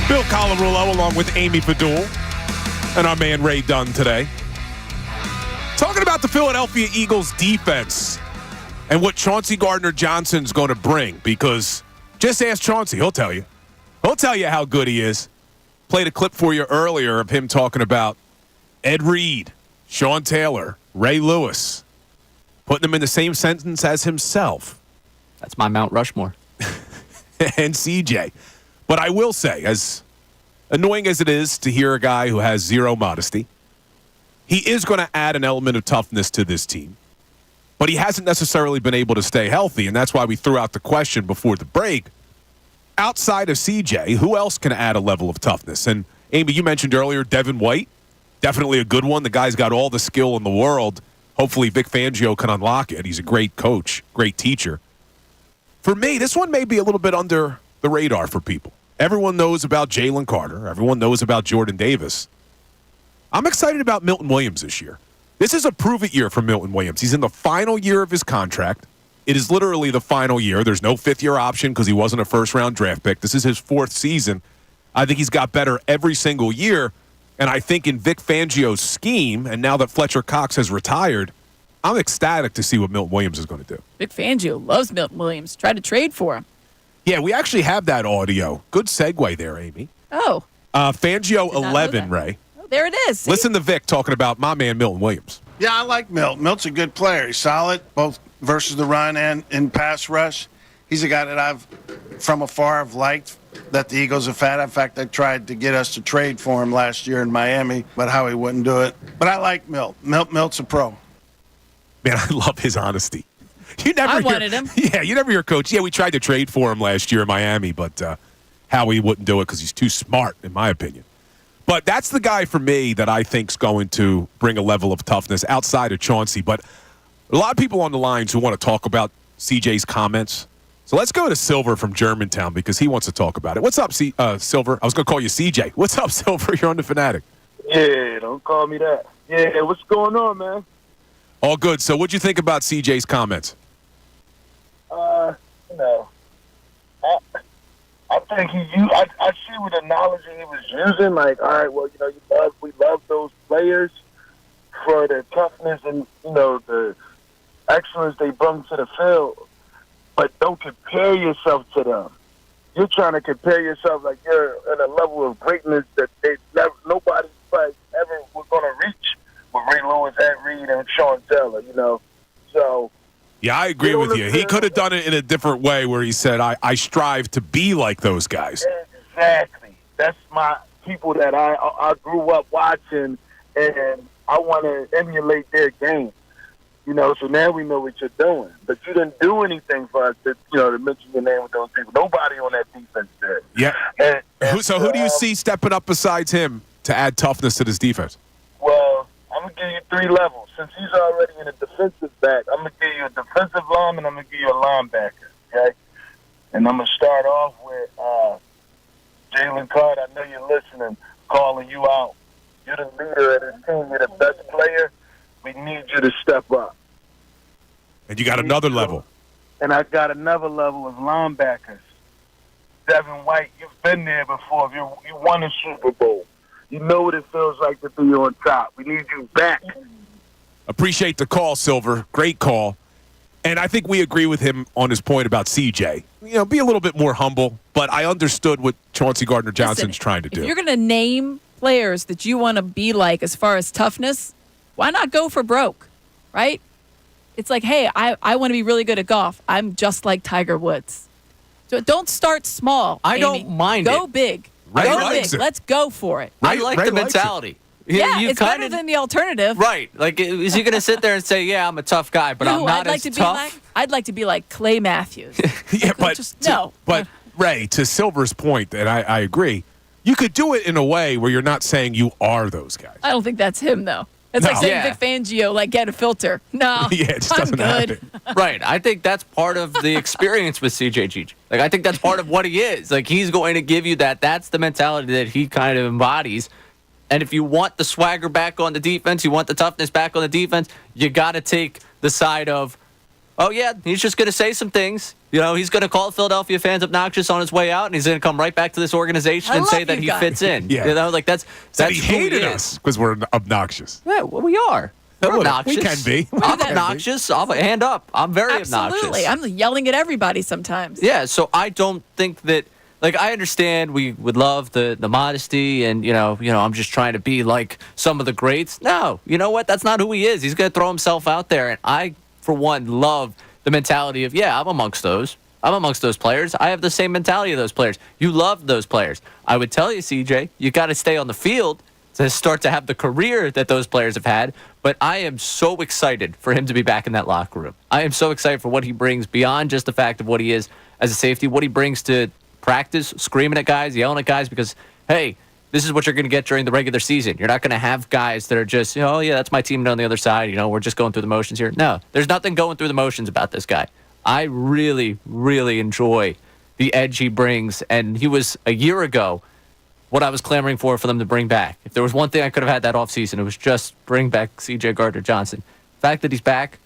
Bill Colarulo along with Amy Fadul and our man Ray Dunn today. Talking about the Philadelphia Eagles defense and what Chauncey Gardner-Johnson's going to bring, because just ask Chauncey, he'll tell you. He'll tell you how good he is. Played a clip for you earlier of him talking about Ed Reed, Sean Taylor, Ray Lewis, putting them in the same sentence as himself. That's my Mount Rushmore. And CJ. But I will say, as annoying as it is to hear a guy who has zero modesty, he is going to add an element of toughness to this team. But he hasn't necessarily been able to stay healthy, and that's why we threw out the question before the break. Outside of CJ, who else can add a level of toughness? And, Amy, you mentioned earlier Devin White. Definitely a good one. The guy's got all the skill in the world. Hopefully Vic Fangio can unlock it. He's a great coach, great teacher. For me, this one may be a little bit under the radar for people. Everyone knows about Jalen Carter. Everyone knows about Jordan Davis. I'm excited about Milton Williams this year. This is a prove-it year for Milton Williams. He's in the final year of his contract. It is literally the final year. There's no fifth-year option because he wasn't a first-round draft pick. This is his fourth season. I think he's got better every single year. And I think in Vic Fangio's scheme, and now that Fletcher Cox has retired, I'm ecstatic to see what Milton Williams is going to do. Vic Fangio loves Milton Williams. Tried to trade for him. Yeah, we actually have that audio. Good segue there, Amy. Oh. Fangio 11, Ray. Oh, there it is. See? Listen to Vic talking about my man Milton Williams. Yeah, I like Milt. Milt's a good player. He's solid, both versus the run and in pass rush. He's a guy that I've, from afar, have liked that the Eagles have had. In fact, they tried to get us to trade for him last year in Miami, but how he wouldn't do it. But I like Milt. Milt's a pro. Man, I love his honesty. I wanted him. Yeah, you never hear Coach. Yeah, we tried to trade for him last year in Miami, but Howie wouldn't do it because he's too smart, in my opinion. But that's the guy for me that I think is going to bring a level of toughness outside of Chauncey. But a lot of people on the lines who want to talk about CJ's comments. So let's go to Silver from Germantown because he wants to talk about it. What's up, Silver? I was going to call you CJ. What's up, Silver? You're on the Fanatic. Yeah, don't call me that. Yeah, what's going on, man? All good. So what'd you think about CJ's comments? I think I see what analogy he was using. Like, all right, well, we love those players for their toughness and, the excellence they bring to the field. But don't compare yourself to them. You're trying to compare yourself like you're at a level of greatness that nobody ever was going to reach with Ray Lewis, Ed Reed, and Sean Taylor, So, yeah, I agree with you. He could have done it in a different way where he said, I strive to be like those guys. Exactly. That's my people that I grew up watching, and I want to emulate their game. So now we know what you're doing. But you didn't do anything for us to mention your name with those people. Nobody on that defense did. Yeah. Who do you see stepping up besides him to add toughness to this defense? Well, I'm going to give you 3 levels. Since he's already in a defensive back, I'm going to give you a defensive lineman, I'm going to give you a linebacker, okay? And I'm going to start off with Jalen Carter. I know you're listening, calling you out. You're the leader of this team. You're the best player. We need you to step up. And you got another level. And I got another level of linebackers. Devin White, you've been there before. You won a Super Bowl. You know what it feels like to be on top. We need you back. Appreciate the call, Silver. Great call. And I think we agree with him on his point about CJ. Be a little bit more humble, but I understood what Chauncey Gardner-Johnson's trying to do. If you're going to name players that you want to be like as far as toughness, why not go for broke, right? It's like, hey, I want to be really good at golf. I'm just like Tiger Woods. So don't start small. I Amy. don't mind Go it. big. Ray Go likes big. it. Let's go for it. I like Ray the likes mentality. Yeah, You it's better than the alternative. Right. Like, is he going to sit there and say, yeah, I'm a tough guy, but I'm not as tough? I'd like to be like Clay Matthews. Yeah, no. But, Ray, to Silver's point, and I agree, you could do it in a way where you're not saying you are those guys. I don't think that's him, though. It's like saying Vic Fangio, get a filter. No, yeah, it just I'm doesn't good. happen. Right. I think that's part of the experience with CJGJ. I think that's part of what he is. He's going to give you that. That's the mentality that he kind of embodies. And if you want the swagger back on the defense, you want the toughness back on the defense, you got to take the side of oh, yeah, he's just going to say some things. You know, he's going to call Philadelphia fans obnoxious on his way out, and he's going to come right back to this organization and say that he fits in. Yeah. You know, like that's he who hated he us because we're obnoxious. Yeah, well, we are. We're obnoxious. We can be. I'm obnoxious. I'm hand up. I'm very obnoxious. Absolutely. I'm yelling at everybody sometimes. Yeah, so I don't think that. Like, I understand we would love the modesty and, you know, I'm just trying to be like some of the greats. No, you know what? That's not who he is. He's going to throw himself out there. And I, for one, love the mentality of, yeah, I'm amongst those. I'm amongst those players. I have the same mentality of those players. You love those players. I would tell you, CJ, you got to stay on the field to start to have the career that those players have had. But I am so excited for him to be back in that locker room. I am so excited for what he brings beyond just the fact of what he is as a safety, what he brings to practice, screaming at guys, yelling at guys, because, hey, this is what you're going to get during the regular season. You're not going to have guys that are just, oh, yeah, that's my team on the other side. You know, we're just going through the motions here. No, there's nothing going through the motions about this guy. I really, really enjoy the edge he brings. And he was, a year ago, what I was clamoring for them to bring back. If there was one thing I could have had that offseason, it was just bring back CJ Gardner-Johnson. The fact that he's back,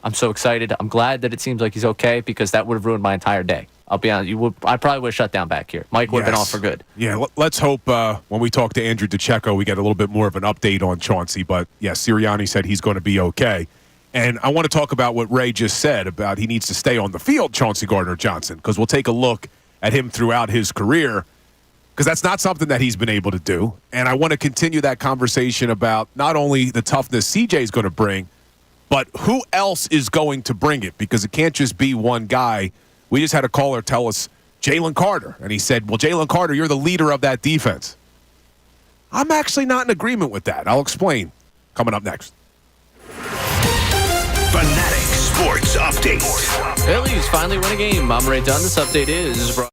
I'm so excited. I'm glad that it seems like he's okay, because that would have ruined my entire day. I'll be honest. I probably would have shut down back here. Mike would have been off for good. Yeah, let's hope when we talk to Andrew DiCecco, we get a little bit more of an update on Chauncey. But, yeah, Sirianni said he's going to be okay. And I want to talk about what Ray just said about he needs to stay on the field, Chauncey Gardner-Johnson, because we'll take a look at him throughout his career, because that's not something that he's been able to do. And I want to continue that conversation about not only the toughness CJ is going to bring, but who else is going to bring it, because it can't just be one guy. We just had a caller tell us Jalen Carter, and he said, well, Jalen Carter, you're the leader of that defense. I'm actually not in agreement with that. I'll explain coming up next. Fanatic Sports Update. Phillies finally win a game. I'm Ray Dunn. This update is brought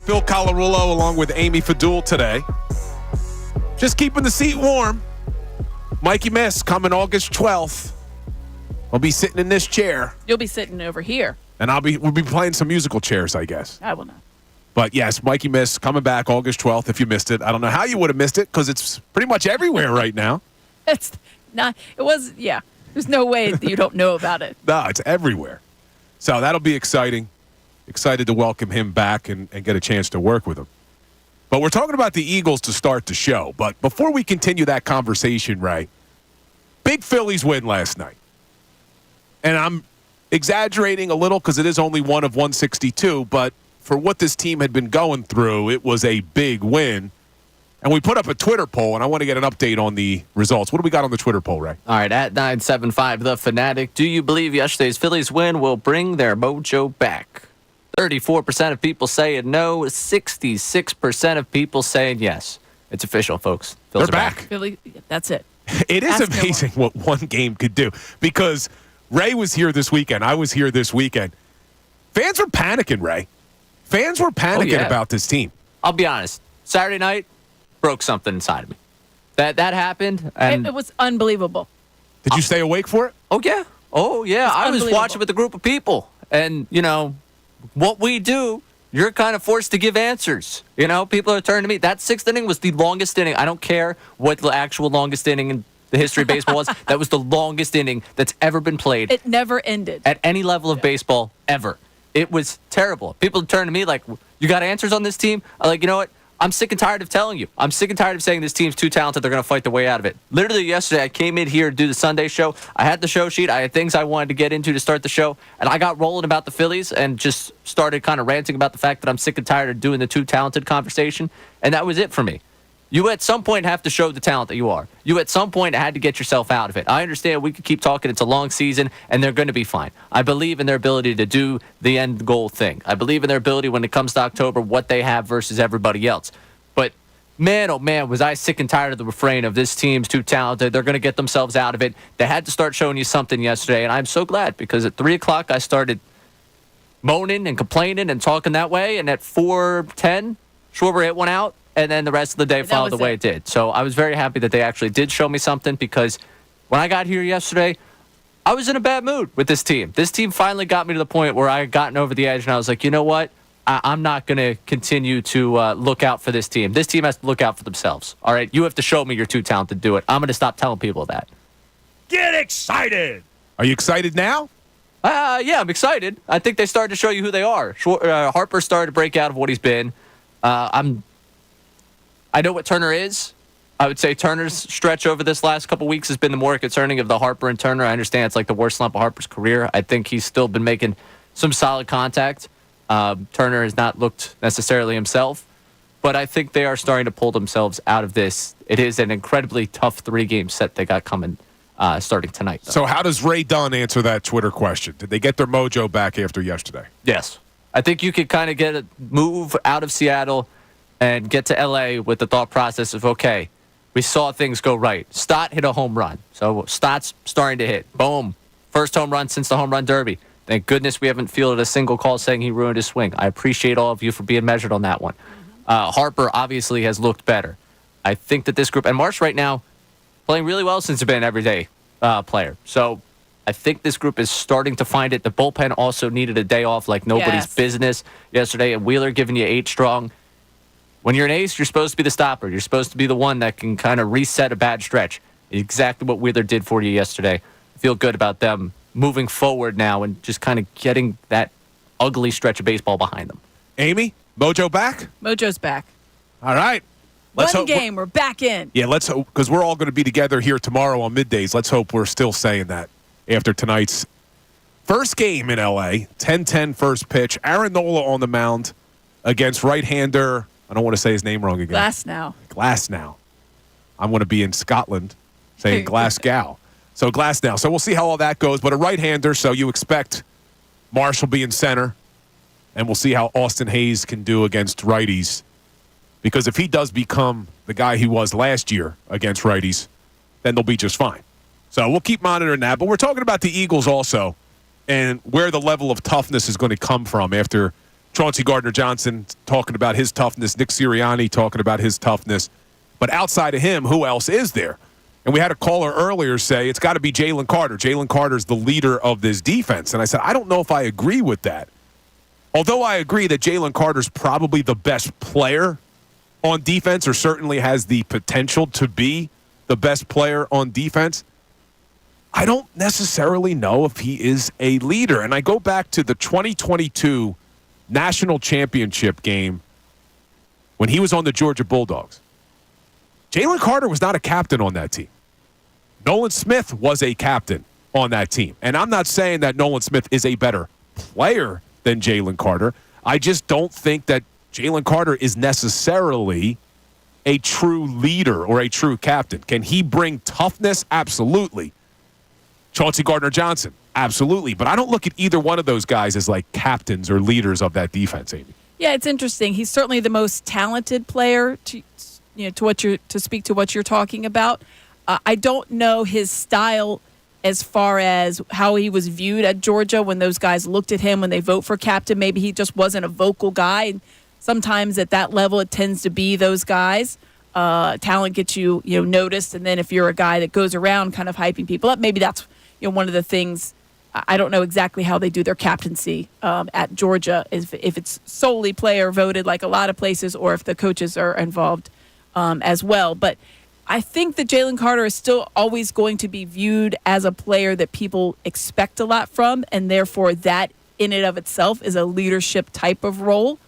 Phil Colarulo along with Amy Fadul today. Just keeping the seat warm. Mikey Miss coming August 12th. I'll be sitting in this chair. You'll be sitting over here. And we'll be playing some musical chairs, I guess. I will not. But yes, Mikey Miss coming back August 12th if you missed it. I don't know how you would have missed it because it's pretty much everywhere right now. It's not, it was, yeah. There's no way that you don't know about it. No, it's everywhere. So that'll be exciting. Excited to welcome him back and get a chance to work with him. But we're talking about the Eagles to start the show. But before we continue that conversation, Ray, big Phillies win last night. And I'm exaggerating a little because it is only one of 162, but for what this team had been going through, it was a big win. And we put up a Twitter poll, and I want to get an update on the results. What do we got on the Twitter poll, Ray? All right, at 975, The Fanatic, do you believe yesterday's Phillies win will bring their mojo back? 34% of people saying no, 66% of people saying yes. It's official, folks. Phillies They're are back. Philly, that's it. It is Ask no amazing what one game could do because Ray was here this weekend. I was here this weekend. Fans were panicking, Ray. Fans were panicking about this team. I'll be honest. Saturday night broke something inside of me. That happened. And It was unbelievable. Did you stay awake for it? Oh, yeah. Oh, yeah. I was unbelievable. watching with a group of people. And, what we do, you're kind of forced to give answers. People are turning to me. That sixth inning was the longest inning. I don't care what the actual longest inning in the history of baseball was. That was the longest inning that's ever been played. It never ended. At any level of baseball ever. It was terrible. People turn to me like, you got answers on this team? I'm like, you know what? I'm sick and tired of telling you. I'm sick and tired of saying this team's too talented. They're going to fight their way out of it. Literally yesterday, I came in here to do the Sunday show. I had the show sheet. I had things I wanted to get into to start the show. And I got rolling about the Phillies and just started kind of ranting about the fact that I'm sick and tired of doing the too talented conversation. And that was it for me. You at some point have to show the talent that you are. You at some point had to get yourself out of it. I understand we could keep talking. It's a long season, and they're going to be fine. I believe in their ability to do the end goal thing. I believe in their ability when it comes to October, what they have versus everybody else. But man, oh man, was I sick and tired of the refrain of this team's too talented. They're going to get themselves out of it. They had to start showing you something yesterday, and I'm so glad because at 3 o'clock I started moaning and complaining and talking that way, and at 4:10, Schwarber hit one out. And then the rest of the day followed the way it did. So I was very happy that they actually did show me something because when I got here yesterday, I was in a bad mood with this team. This team finally got me to the point where I had gotten over the edge and I was like, you know what? I'm not going to continue to look out for this team. This team has to look out for themselves. All right? You have to show me you're too talented to do it. I'm going to stop telling people that. Get excited! Are you excited now? Yeah, I'm excited. I think they started to show you who they are. Harper started to break out of what he's been. I know what Turner is. I would say Turner's stretch over this last couple weeks has been the more concerning of the Harper and Turner. I understand it's like the worst slump of Harper's career. I think he's still been making some solid contact. Turner has not looked necessarily himself, but I think they are starting to pull themselves out of this. It is an incredibly tough 3-game set they got coming starting tonight, though. So how does Ray Dunn answer that Twitter question? Did they get their mojo back after yesterday? Yes. I think you could kind of move out of Seattle and get to L.A. with the thought process of, okay, we saw things go right. Stott hit a home run. So Stott's starting to hit. Boom. First home run since the home run derby. Thank goodness we haven't fielded a single call saying he ruined his swing. I appreciate all of you for being measured on that one. Harper obviously has looked better. I think that this group, and Marsh right now, playing really well since he's been an everyday player. So I think this group is starting to find it. The bullpen also needed a day off like nobody's business yesterday, and Wheeler giving you 8 strong. When you're an ace, you're supposed to be the stopper. You're supposed to be the one that can kind of reset a bad stretch. Exactly what Wheeler did for you yesterday. I feel good about them moving forward now and just kind of getting that ugly stretch of baseball behind them. Amy, mojo back? Mojo's back. All right. One game, we're back in. Yeah, let's hope, because we're all going to be together here tomorrow on middays. Let's hope we're still saying that after tonight's first game in L.A., 10-10 first pitch. Aaron Nola on the mound against right-hander, I don't want to say his name wrong again. Glasnow. I'm going to be in Scotland saying Glasgow. So Glasnow. So we'll see how all that goes. But a right-hander, so you expect Marshall be in center. And we'll see how Austin Hayes can do against righties. Because if he does become the guy he was last year against righties, then they'll be just fine. So we'll keep monitoring that. But we're talking about the Eagles also and where the level of toughness is going to come from after Chauncey Gardner-Johnson talking about his toughness, Nick Sirianni talking about his toughness. But outside of him, who else is there? And we had a caller earlier say it's got to be Jalen Carter. Jalen Carter's the leader of this defense. And I said, I don't know if I agree with that. Although I agree that Jalen Carter's probably the best player on defense, or certainly has the potential to be the best player on defense, I don't necessarily know if he is a leader. And I go back to the 2022 National Championship game when he was on the Georgia Bulldogs. Jalen Carter was not a captain on that team. Nolan Smith was a captain on that team. And I'm not saying that Nolan Smith is a better player than Jalen Carter. I just don't think that Jalen Carter is necessarily a true leader or a true captain. Can he bring toughness? Absolutely. Chauncey Gardner-Johnson? Absolutely. But I don't look at either one of those guys as like captains or leaders of that defense, Amy. Yeah, it's interesting. He's certainly the most talented player to speak to what you're talking about. I don't know his style as far as how he was viewed at Georgia when those guys looked at him when they vote for captain. Maybe he just wasn't a vocal guy. Sometimes at that level, it tends to be those guys. Talent gets you noticed, and then if you're a guy that goes around kind of hyping people up, maybe that's one of the things. I don't know exactly how they do their captaincy at Georgia, if it's solely player voted like a lot of places, or if the coaches are involved as well. But I think that Jalen Carter is still always going to be viewed as a player that people expect a lot from, and therefore that in and of itself is a leadership type of role.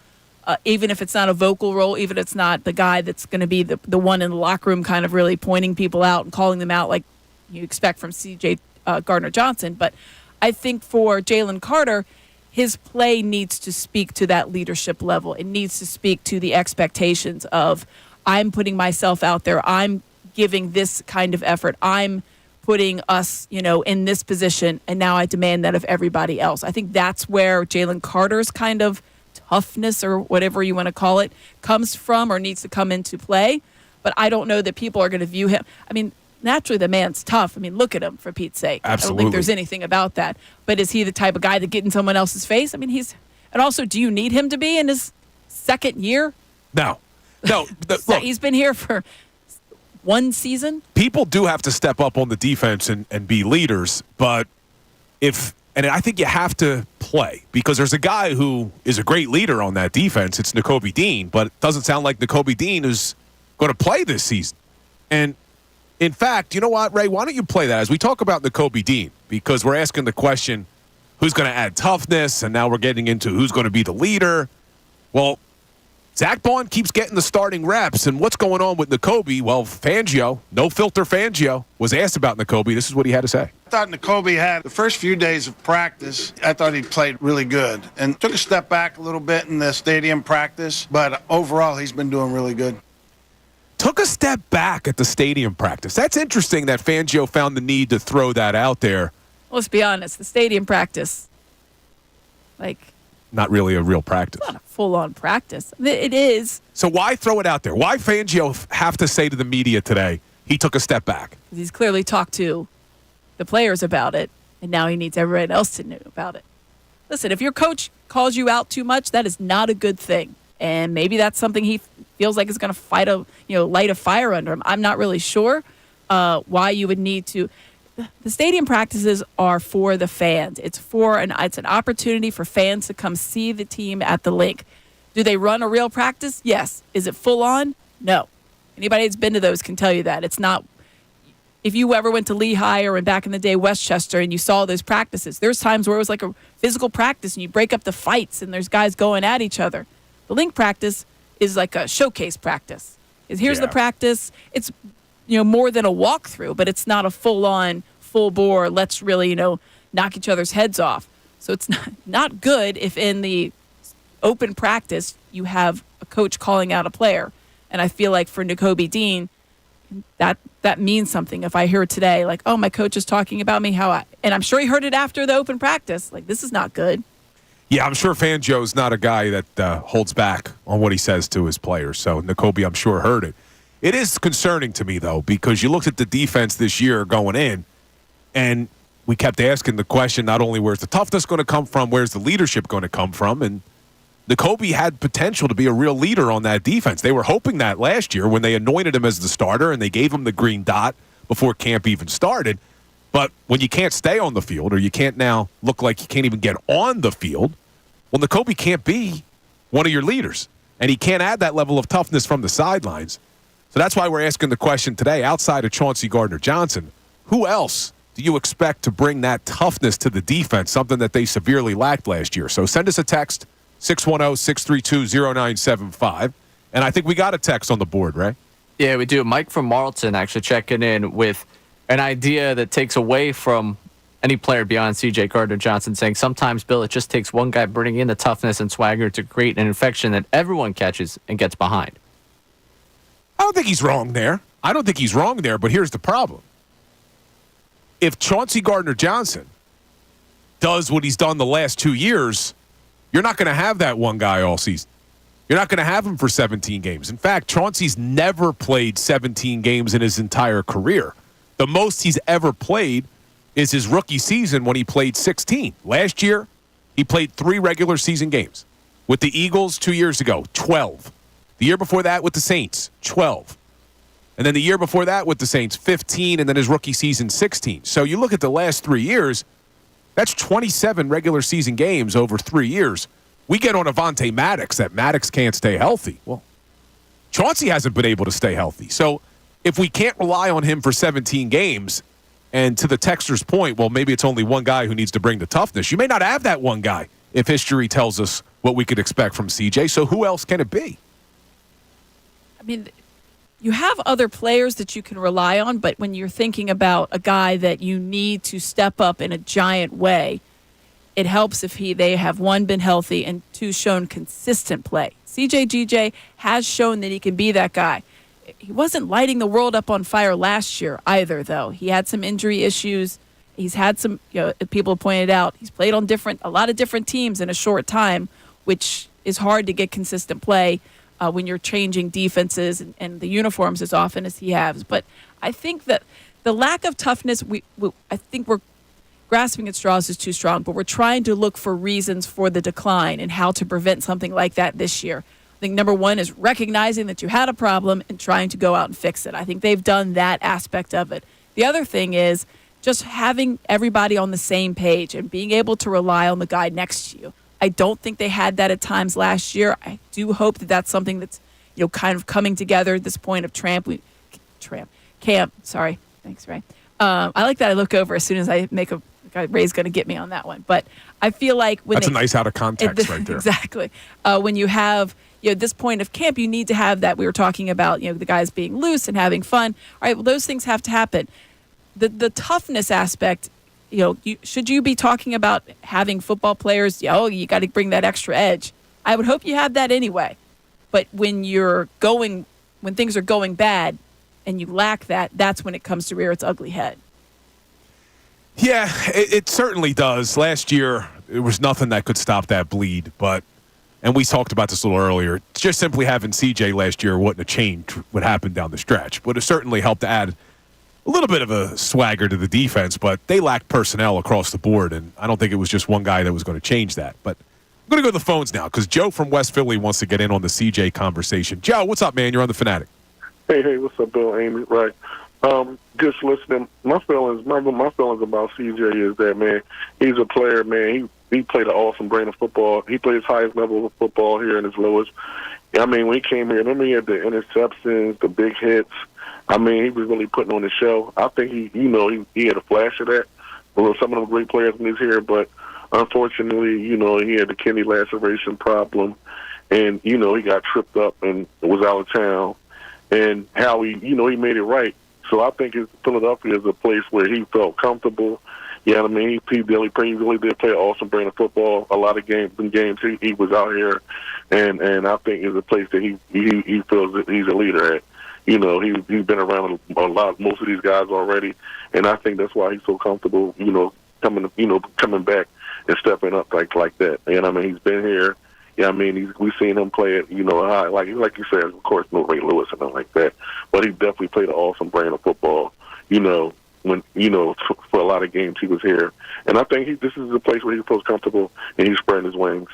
Even if it's not a vocal role, even if it's not the guy that's going to be the one in the locker room kind of really pointing people out and calling them out like you expect from CJ Gardner-Johnson. But I think for Jalen Carter, his play needs to speak to that leadership level. It needs to speak to the expectations of I'm putting myself out there. I'm giving this kind of effort. I'm putting us, in this position, and now I demand that of everybody else. I think that's where Jalen Carter's kind of toughness, or whatever you want to call it, comes from or needs to come into play. But I don't know that people are going to view him. I mean, naturally the man's tough. I mean, look at him, for Pete's sake. Absolutely. I don't think there's anything about that. But is he the type of guy that get in someone else's face? I mean, and also, do you need him to be in his second year? No. Look, he's been here for one season. People do have to step up on the defense and be leaders, but and I think you have to play, because there's a guy who is a great leader on that defense. It's Nakobe Dean, but it doesn't sound like Nakobe Dean is going to play this season. And in fact, you know what, Ray? Why don't you play that as we talk about Nakobe Dean? Because we're asking the question, who's going to add toughness? And now we're getting into who's going to be the leader. Well, Zack Baun keeps getting the starting reps. And what's going on with Nakobe? Well, Fangio, no filter Fangio, was asked about Nakobe. This is what he had to say. I thought Nakobe had the first few days of practice. I thought he played really good and took a step back a little bit in the stadium practice. But overall, he's been doing really good. Took a step back at the stadium practice. That's interesting that Fangio found the need to throw that out there. Let's be honest, the stadium practice, not really a real practice. It's not a full-on practice. It is. So why throw it out there? Why Fangio have to say to the media today he took a step back? He's clearly talked to the players about it, and now he needs everyone else to know about it. Listen, if your coach calls you out too much, that is not a good thing. And maybe that's something he feels like is going to light a fire under him. I'm not really sure why you would need to. The stadium practices are for the fans. It's an opportunity for fans to come see the team at the link. Do they run a real practice? Yes. Is it full on? No. Anybody that's been to those can tell you that. It's not. If you ever went to Lehigh or back in the day Westchester and you saw those practices, there's times where it was like a physical practice and you break up the fights and there's guys going at each other. The link practice is like a showcase practice. Here's the practice. It's more than a walkthrough, but it's not a full-on, full-bore, let's really, knock each other's heads off. So it's not good if in the open practice you have a coach calling out a player. And I feel like for Nakobe Dean, that means something. If I hear it today, like, oh, my coach is talking about me, and I'm sure he heard it after the open practice, like, this is not good. Yeah, I'm sure Fangio's not a guy that holds back on what he says to his players. So Nakobe, I'm sure, heard it. It is concerning to me, though, because you looked at the defense this year going in, and we kept asking the question, not only where's the toughness going to come from, where's the leadership going to come from? And Nakobe had potential to be a real leader on that defense. They were hoping that last year when they anointed him as the starter and they gave him the green dot before camp even started. But when you can't stay on the field, or you can't now look like you can't even get on the field, well, Nakobe can't be one of your leaders. And he can't add that level of toughness from the sidelines. So that's why we're asking the question today, outside of Chauncey Gardner-Johnson, who else do you expect to bring that toughness to the defense, something that they severely lacked last year? So send us a text, 610-632-0975. And I think we got a text on the board, right? Yeah, we do. Mike from Marlton actually checking in with an idea that takes away from any player beyond CJ Gardner-Johnson, saying sometimes, Bill, it just takes one guy bringing in the toughness and swagger to create an infection that everyone catches and gets behind. I don't think he's wrong there. But here's the problem. If Chauncey Gardner-Johnson does what he's done the last 2 years, you're not going to have that one guy all season. You're not going to have him for 17 games. In fact, Chauncey's never played 17 games in his entire career. The most he's ever played is his rookie season when he played 16. Last year, he played 3 regular season games. With the Eagles 2 years ago, 12. The year before that with the Saints, 12. And then the year before that with the Saints, 15, and then his rookie season, 16. So you look at the last 3 years, that's 27 regular season games over 3 years. We get on Avonte Maddox that Maddox can't stay healthy. Well, Chauncey hasn't been able to stay healthy. So if we can't rely on him for 17 games, and to the texter's point, well, maybe it's only one guy who needs to bring the toughness. You may not have that one guy if history tells us what we could expect from CJ. So who else can it be? I mean, you have other players that you can rely on, but when you're thinking about a guy that you need to step up in a giant way, it helps if they have, one, been healthy, and two, shown consistent play. CJGJ has shown that he can be that guy. He wasn't lighting the world up on fire last year either, though. He had some injury issues. He's had some, people have pointed out, he's played on a lot of different teams in a short time, which is hard to get consistent play when you're changing defenses and the uniforms as often as he has. But I think that the lack of toughness, I think we're grasping at straws is too strong, but we're trying to look for reasons for the decline and how to prevent something like that this year. I think number one is recognizing that you had a problem and trying to go out and fix it. I think they've done that aspect of it. The other thing is just having everybody on the same page and being able to rely on the guy next to you. I don't think they had that at times last year. I do hope that that's something that's, kind of coming together at this point of camp. Sorry. Thanks, Ray. I like that I look over as soon as I make Ray's going to get me on that one. But I feel like that's a nice out of context right there. Exactly. When you have this point of camp, you need to have that. We were talking about the guys being loose and having fun. All right, well, those things have to happen. The toughness aspect, should you be talking about having football players? You got to bring that extra edge. I would hope you have that anyway. But when things are going bad and you lack that, that's when it comes to rear its ugly head. Yeah, it certainly does. Last year, there was nothing that could stop that bleed. And we talked about this a little earlier, just simply having CJ last year wouldn't have changed what happened down the stretch. But it certainly helped to add a little bit of a swagger to the defense, but they lacked personnel across the board, and I don't think it was just one guy that was going to change that. But I'm going to go to the phones now because Joe from West Philly wants to get in on the CJ conversation. Joe, what's up, man? You're on the Fanatic. Hey, what's up, Bill, Amy? Right. Just listening, my feelings about CJ is that, man, he's a player, man. He played an awesome brand of football. He played his highest level of football here in his lowest. I mean, when he came here, remember he had the interceptions, the big hits. I mean, he was really putting on the show. I think he had a flash of that. Well, some of them great players when he's here, but unfortunately, he had the kidney laceration problem, and he got tripped up and was out of town. And how he made it right. So I think Philadelphia is a place where he felt comfortable. Yeah, I mean, he really did play an awesome brand of football. A lot of games he was out here, and I think it's a place that he feels that he's a leader at. He's been around most of these guys already, and I think that's why he's so comfortable. Coming back and stepping up like that. And I mean, he's been here. Yeah, I mean, we've seen him play it, high. Like you said, of course, no Ray Lewis and nothing like that. But he definitely played an awesome brand of football, when, for a lot of games he was here. And I think this is a place where he feels comfortable and he's spreading his wings.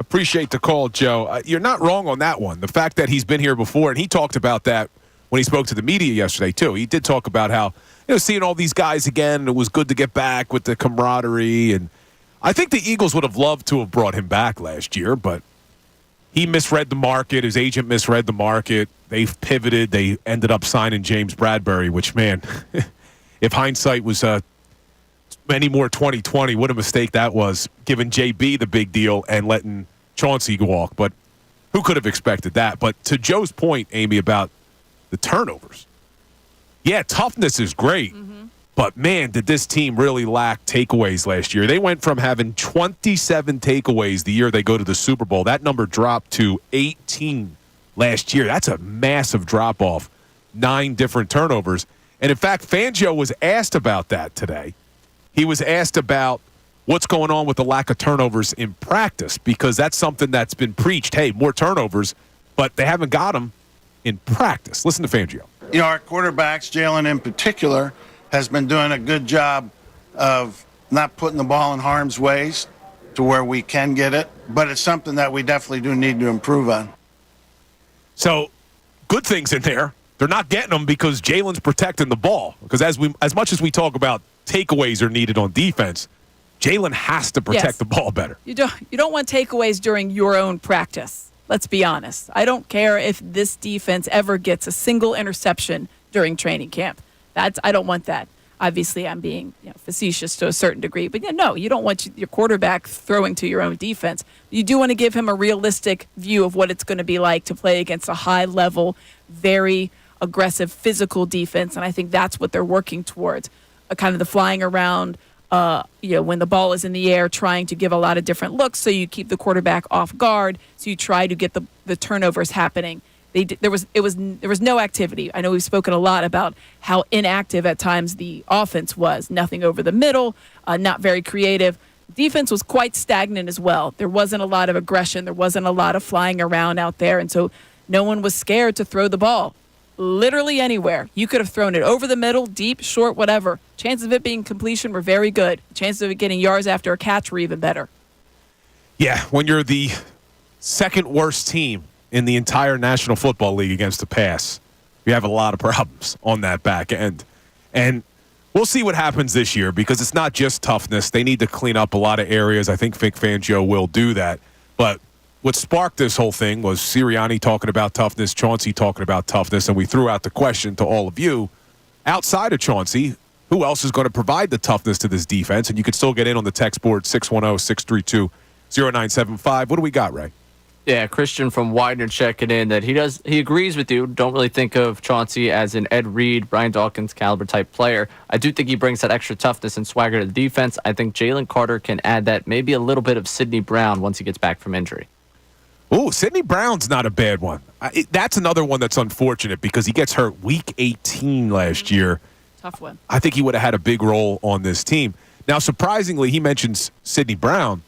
Appreciate the call, Joe. You're not wrong on that one. The fact that he's been here before, and he talked about that when he spoke to the media yesterday, too. He did talk about how, seeing all these guys again, it was good to get back with the camaraderie. And I think the Eagles would have loved to have brought him back last year, but he misread the market. His agent misread the market. They've pivoted. They ended up signing James Bradbury, which, man, if hindsight was any more 2020, what a mistake that was, giving JB the big deal and letting Chauncey walk. But who could have expected that? But to Joe's point, Amy, about the turnovers. Yeah, toughness is great. But, man, did this team really lack takeaways last year. They went from having 27 takeaways the year they go to the Super Bowl. That number dropped to 18 last year. That's a massive drop-off. 9 different turnovers. And, in fact, Fangio was asked about that today. He was asked about what's going on with the lack of turnovers in practice, because that's something that's been preached. Hey, more turnovers, but they haven't got them in practice. Listen to Fangio. Our quarterbacks, Jalen in particular, has been doing a good job of not putting the ball in harm's way to where we can get it, but it's something that we definitely do need to improve on. So, good things in there. They're not getting them because Jalen's protecting the ball. Because as much as we talk about takeaways are needed on defense, Jalen has to protect the ball better. You don't want takeaways during your own practice. Let's be honest. I don't care if this defense ever gets a single interception during training camp. I don't want that. Obviously, I'm being facetious to a certain degree. But, no, you don't want your quarterback throwing to your own defense. You do want to give him a realistic view of what it's going to be like to play against a high-level, very aggressive, physical defense. And I think that's what they're working towards, kind of the flying around, when the ball is in the air, trying to give a lot of different looks so you keep the quarterback off guard, so you try to get the turnovers happening. There was no activity. I know we've spoken a lot about how inactive at times the offense was. Nothing over the middle, not very creative. Defense was quite stagnant as well. There wasn't a lot of aggression. There wasn't a lot of flying around out there, and so no one was scared to throw the ball. Literally anywhere. You could have thrown it over the middle, deep, short, whatever. Chances of it being completion were very good. Chances of it getting yards after a catch were even better. Yeah, when you're the second worst team in the entire National Football League against the pass, you have a lot of problems on that back end. And we'll see what happens this year, because it's not just toughness. They need to clean up a lot of areas. I think Vic Fangio will do that. But what sparked this whole thing was Sirianni talking about toughness, Chauncey talking about toughness, and we threw out the question to all of you, outside of Chauncey, who else is going to provide the toughness to this defense? And you can still get in on the text board, 610-632-0975. What do we got, Ray? Yeah, Christian from Widener checking in that he agrees with you. Don't really think of Chauncey as an Ed Reed, Brian Dawkins caliber type player. I do think he brings that extra toughness and swagger to the defense. I think Jalen Carter can add that, maybe a little bit of Sidney Brown once he gets back from injury. Oh, Sidney Brown's not a bad one. That's another one that's unfortunate because he gets hurt week 18 last year. Tough one. I think he would have had a big role on this team. Now, surprisingly, he mentions Sidney Brown.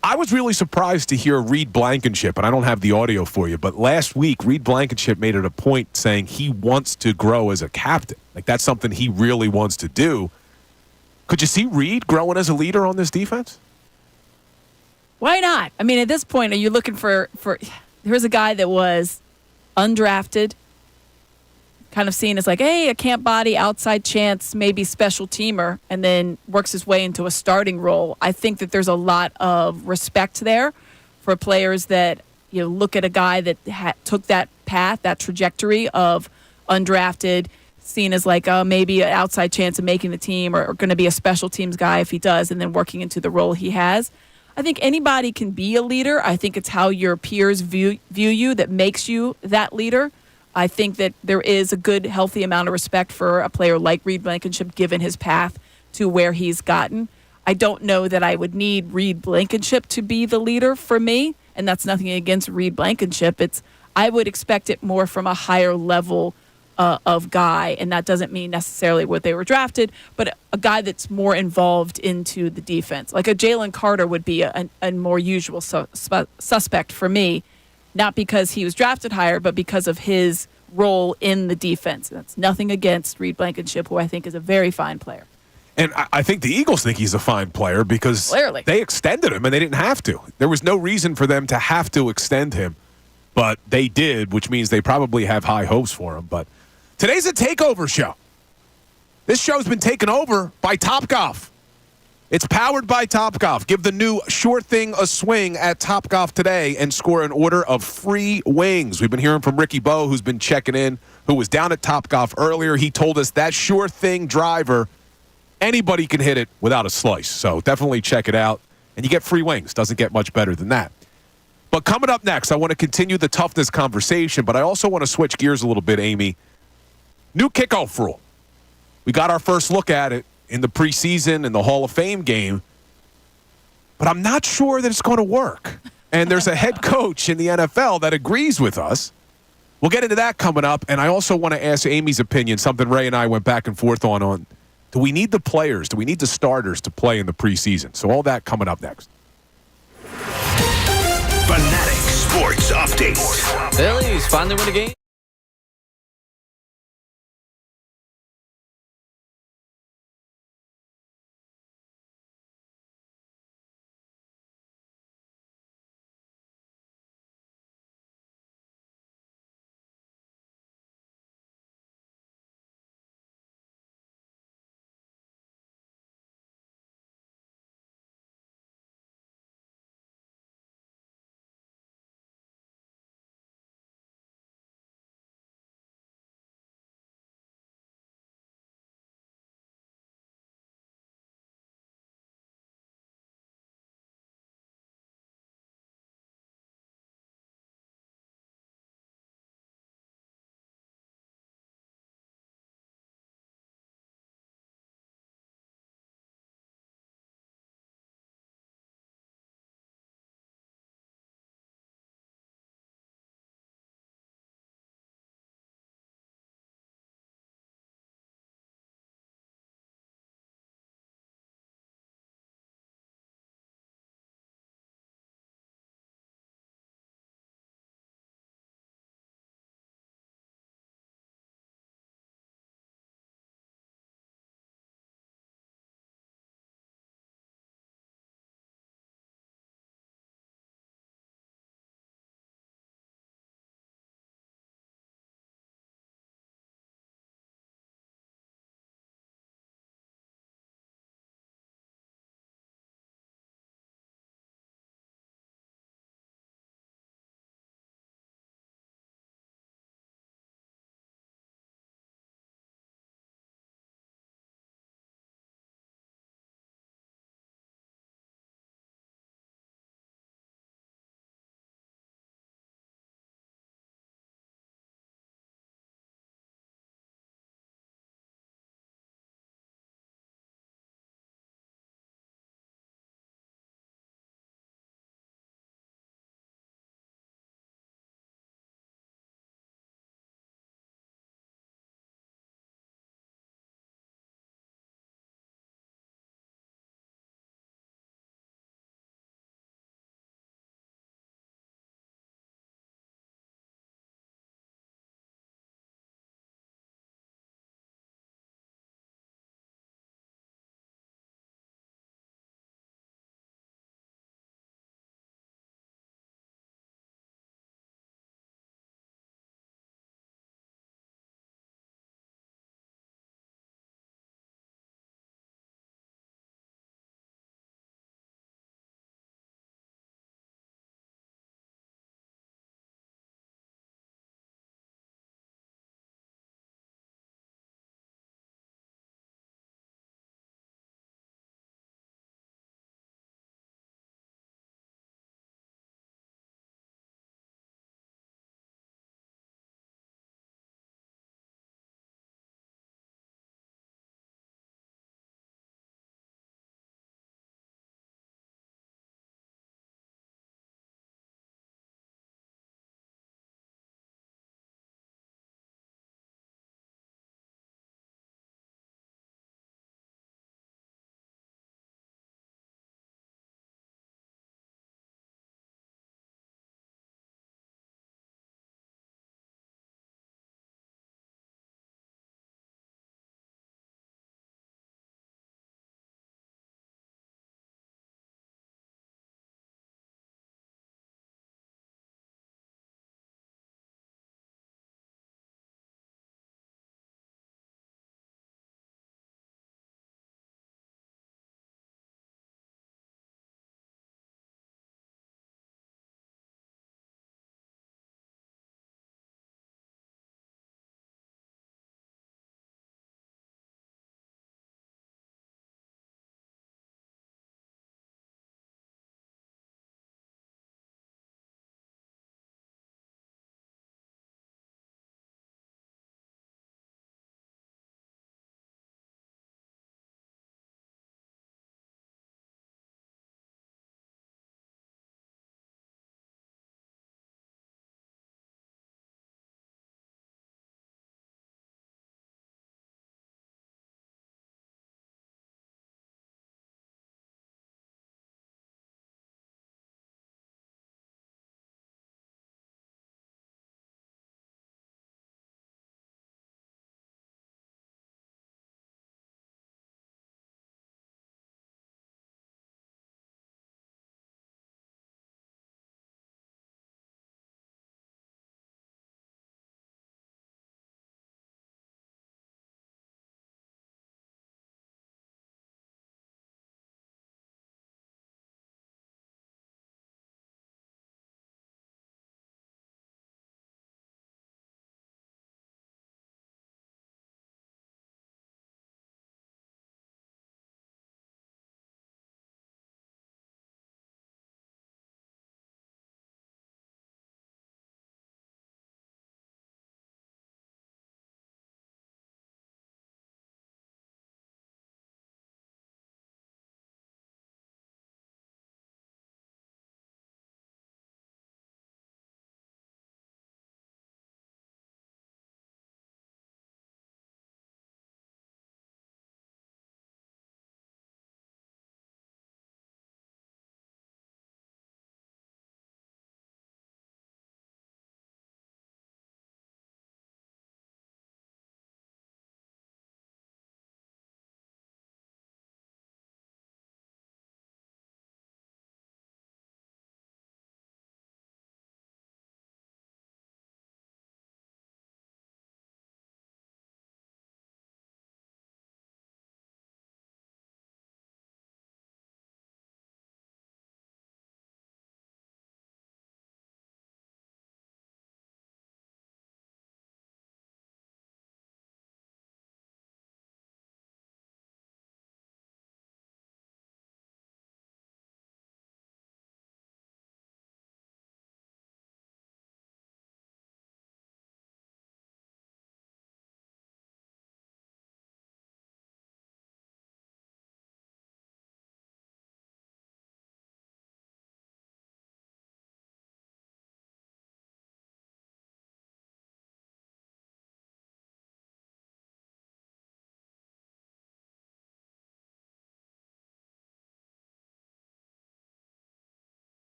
I was really surprised to hear Reed Blankenship, and I don't have the audio for you, but last week, Reed Blankenship made it a point saying he wants to grow as a captain. Like, that's something he really wants to do. Could you see Reed growing as a leader on this defense? Why not? I mean, at this point, are you looking for here's a guy that was undrafted, kind of seen as like, hey, a camp body, outside chance, maybe special teamer, and then works his way into a starting role. I think that there's a lot of respect there for players that look at a guy that took that path, that trajectory of undrafted, seen as like maybe an outside chance of making the team or going to be a special teams guy if he does, and then working into the role he has. I think anybody can be a leader. I think it's how your peers view you that makes you that leader. I think that there is a good, healthy amount of respect for a player like Reed Blankenship, given his path to where he's gotten. I don't know that I would need Reed Blankenship to be the leader for me, and that's nothing against Reed Blankenship. I would expect it more from a higher level of guy, and that doesn't mean necessarily what they were drafted, but a guy that's more involved into the defense. Like a Jalen Carter would be a more usual suspect for me, not because he was drafted higher, but because of his role in the defense. That's nothing against Reed Blankenship, who I think is a very fine player. And I think the Eagles think he's a fine player because Clearly. they extended him and they didn't have to. There was no reason for them to have to extend him, but they did, which means they probably have high hopes for him. But today's a takeover show. This show's been taken over by Topgolf. It's powered by Topgolf. Give the new Sure Thing a swing at Topgolf today and score an order of free wings. We've been hearing from Ricky Bowe, who's been checking in, who was down at Topgolf earlier. He told us that Sure Thing driver, anybody can hit it without a slice. So definitely check it out. And you get free wings. Doesn't get much better than that. But coming up next, I want to continue the toughness conversation, but I also want to switch gears a little bit, Amy. New kickoff rule. We got our first look at it in the preseason and the Hall of Fame game, but I'm not sure that it's going to work. And there's a head coach in the NFL that agrees with us. We'll get into that coming up, and I also want to ask Amy's opinion, something Ray and I went back and forth on do we need the players, do we need the starters to play in the preseason? So all that coming up next. Fanatic Sports Update. Phillies finally win a game.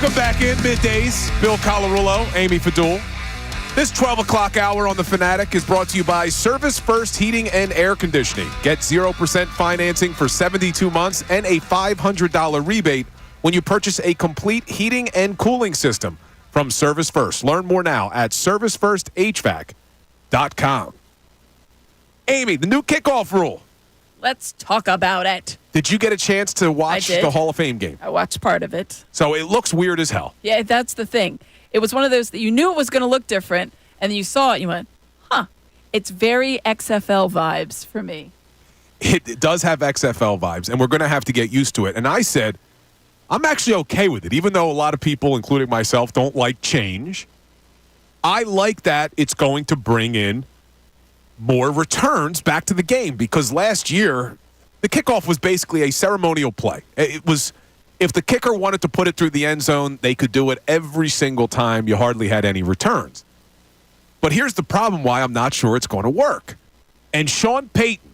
Welcome back in Middays. Bill Colarulo, Amy Fadul. This 12 o'clock hour on the Fanatic is brought to you by Service First Heating and Air Conditioning. Get 0% financing for 72 months and a $500 rebate when you purchase a complete heating and cooling system from Service First. Learn more now at servicefirsthvac.com. Amy, the new kickoff rule. Let's talk about it. Did you get a chance to watch the Hall of Fame game? I watched part of it. So it looks weird as hell. Yeah, that's the thing. It was one of those that you knew it was going to look different, and then you saw it and you went, huh. It's very XFL vibes for me. It does have XFL vibes, and we're going to have to get used to it. And I said, I'm actually okay with it, even though a lot of people, including myself, don't like change. I like that it's going to bring in more returns back to the game, because last year, the kickoff was basically a ceremonial play. It was, if the kicker wanted to put it through the end zone, they could do it every single time. You hardly had any returns. But here's the problem why I'm not sure it's going to work. And Sean Payton,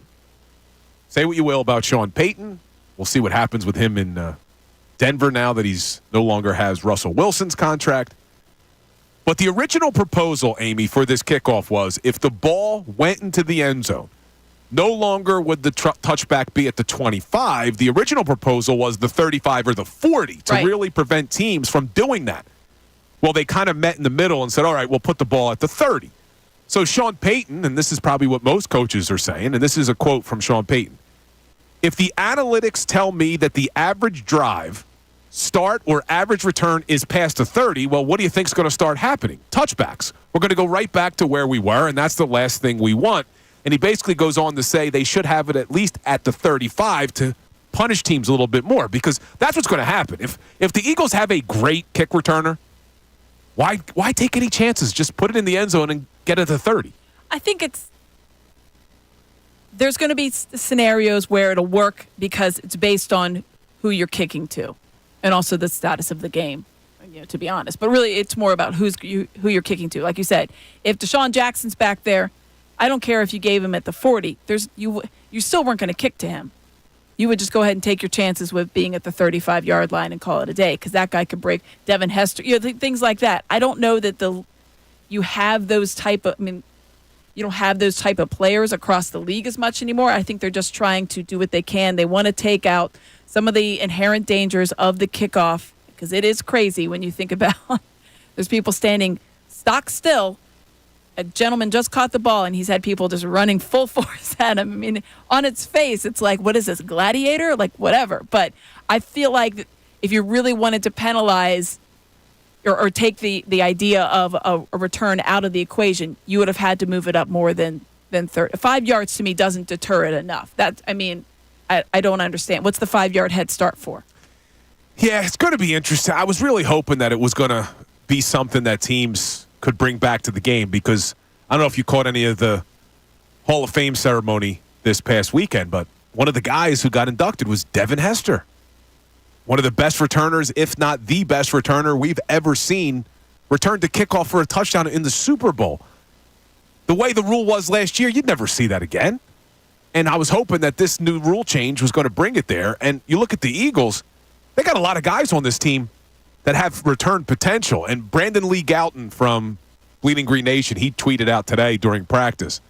say what you will about Sean Payton. We'll see what happens with him in Denver now that he's no longer has Russell Wilson's contract. But the original proposal, Amy, for this kickoff was if the ball went into the end zone, no longer would the touchback be at the 25. The original proposal was the 35 or the 40 to really prevent teams from doing that. Well, they kind of met in the middle and said, all right, we'll put the ball at the 30. So Sean Payton, and this is probably what most coaches are saying, and this is a quote from Sean Payton, if the analytics tell me that the average drive, start, or average return is past the 30, well, what do you think is going to start happening? Touchbacks. We're going to go right back to where we were, and that's the last thing we want. And he basically goes on to say they should have it at least at the 35 to punish teams a little bit more, because that's what's going to happen. If the Eagles have a great kick returner, why take any chances? Just put it in the end zone and get it to 30. I think there's going to be scenarios where it'll work because it's based on who you're kicking to and also the status of the game, to be honest. But really, it's more about who you're kicking to. Like you said, if Deshaun Jackson's back there, I don't care if you gave him at the 40. You still weren't going to kick to him. You would just go ahead and take your chances with being at the 35-yard line and call it a day, because that guy could break. Devin Hester, things like that. I don't know that you have those type of. You don't have those type of players across the league as much anymore. I think they're just trying to do what they can. They want to take out some of the inherent dangers of the kickoff, because it is crazy when you think about there's people standing stock still. A gentleman just caught the ball, and he's had people just running full force at him. On its face, it's like, what is this, gladiator? Like, whatever. But I feel like if you really wanted to penalize or take the idea of a return out of the equation, you would have had to move it up more than 30. 5 yards to me doesn't deter it enough. I don't understand. What's the 5-yard head start for? Yeah, it's going to be interesting. I was really hoping that it was going to be something that teams could bring back to the game, because I don't know if you caught any of the Hall of Fame ceremony this past weekend, but one of the guys who got inducted was Devin Hester. One of the best returners, if not the best returner we've ever seen, returned to kickoff for a touchdown in the Super Bowl. The way the rule was last year, you'd never see that again. And I was hoping that this new rule change was going to bring it there. And you look at the Eagles, they got a lot of guys on this team that have return potential. And Brandon Lee Gouton from Bleeding Green Nation, he tweeted out today during practice,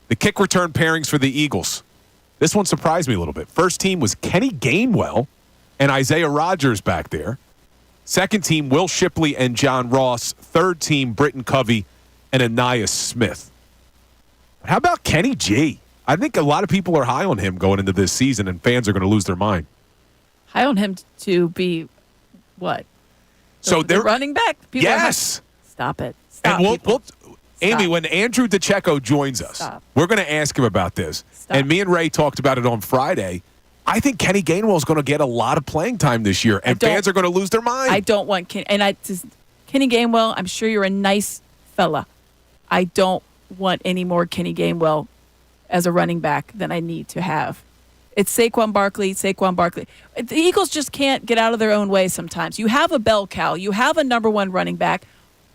the kick return pairings for the Eagles. This one surprised me a little bit. First team was Kenny Gainwell and Isaiah Rodgers back there. Second team, Will Shipley and John Ross. Third team, Britton Covey and Anais Smith. How about Kenny G? I think a lot of people are high on him going into this season, and fans are going to lose their mind. High on him to be what? So they're running back. People yes. Stop it. Stop. And Amy, when Andrew DiCecco joins us, we're going to ask him about this. And me and Ray talked about it on Friday. I think Kenny Gainwell is going to get a lot of playing time this year, and fans are going to lose their mind. I don't want Kenny Gainwell. I'm sure you're a nice fella. I don't want any more Kenny Gainwell as a running back than I need to have. It's Saquon Barkley. The Eagles just can't get out of their own way sometimes. You have a bell cow. You have a number one running back.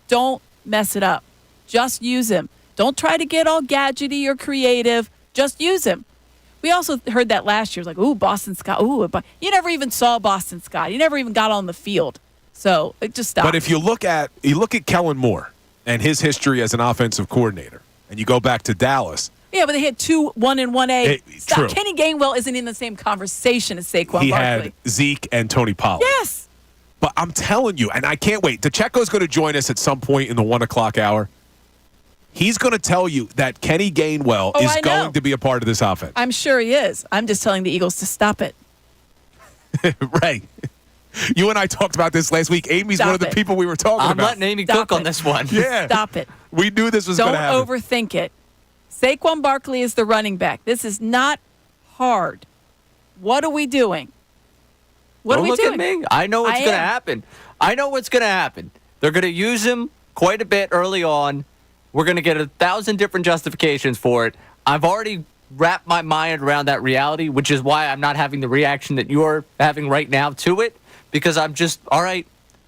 Don't mess it up. Just use him. Don't try to get all gadgety or creative. Just use him. We also heard that last year. It was like, ooh, Boston Scott. Ooh, you never even saw Boston Scott. You never even got on the field. So just stop. But if you look at Kellen Moore and his history as an offensive coordinator, and you go back to Dallas. Yeah, but they had 2 1 and 1A. True. Kenny Gainwell isn't in the same conversation as Saquon He Barkley. had Zeke and Tony Pollard. Yes. But I'm telling you, and I can't wait. DiCecco's going to join us at some point in the 1 o'clock hour. He's going to tell you that Kenny Gainwell is going to be a part of this offense. I'm sure he is. I'm just telling the Eagles to stop it. Right. You and I talked about this last week. Amy's one of the people we were talking about. I'm letting Amy cook on this one. Yeah. Stop it. We knew this was going to happen. Don't overthink it. Saquon Barkley is the running back. This is not hard. What are we doing? What are we doing? Look at me. I know what's going to happen. I know what's going to happen. They're going to use him quite a bit early on. We're going to get 1,000 different justifications for it. I've already wrapped my mind around that reality, which is why I'm not having the reaction that you're having right now to it, because I'm just, all right,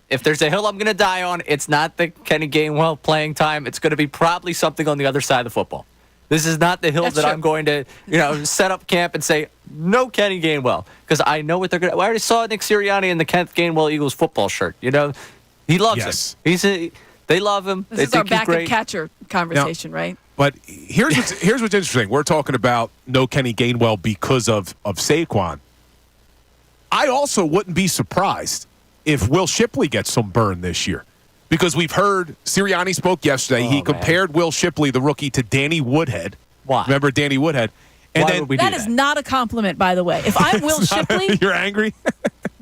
if there's a hill I'm going to die on, it's not the Kenny Gainwell playing time. It's going to be probably something on the other side of the football. This is not the hill that I'm going to, set up camp and say, no Kenny Gainwell, because I know what they're going to. I already saw Nick Sirianni in the Kenneth Gainwell Eagles football shirt. He loves him. They love him. This is our backup catcher conversation, right? But here's what's interesting. We're talking about no Kenny Gainwell because of Saquon. I also wouldn't be surprised if Will Shipley gets some burn this year. Because we've heard Sirianni spoke yesterday. He compared Will Shipley, the rookie, to Danny Woodhead. Why? Remember Danny Woodhead? And Why would we do that? That is not a compliment, by the way. If I'm Will Shipley, you're angry?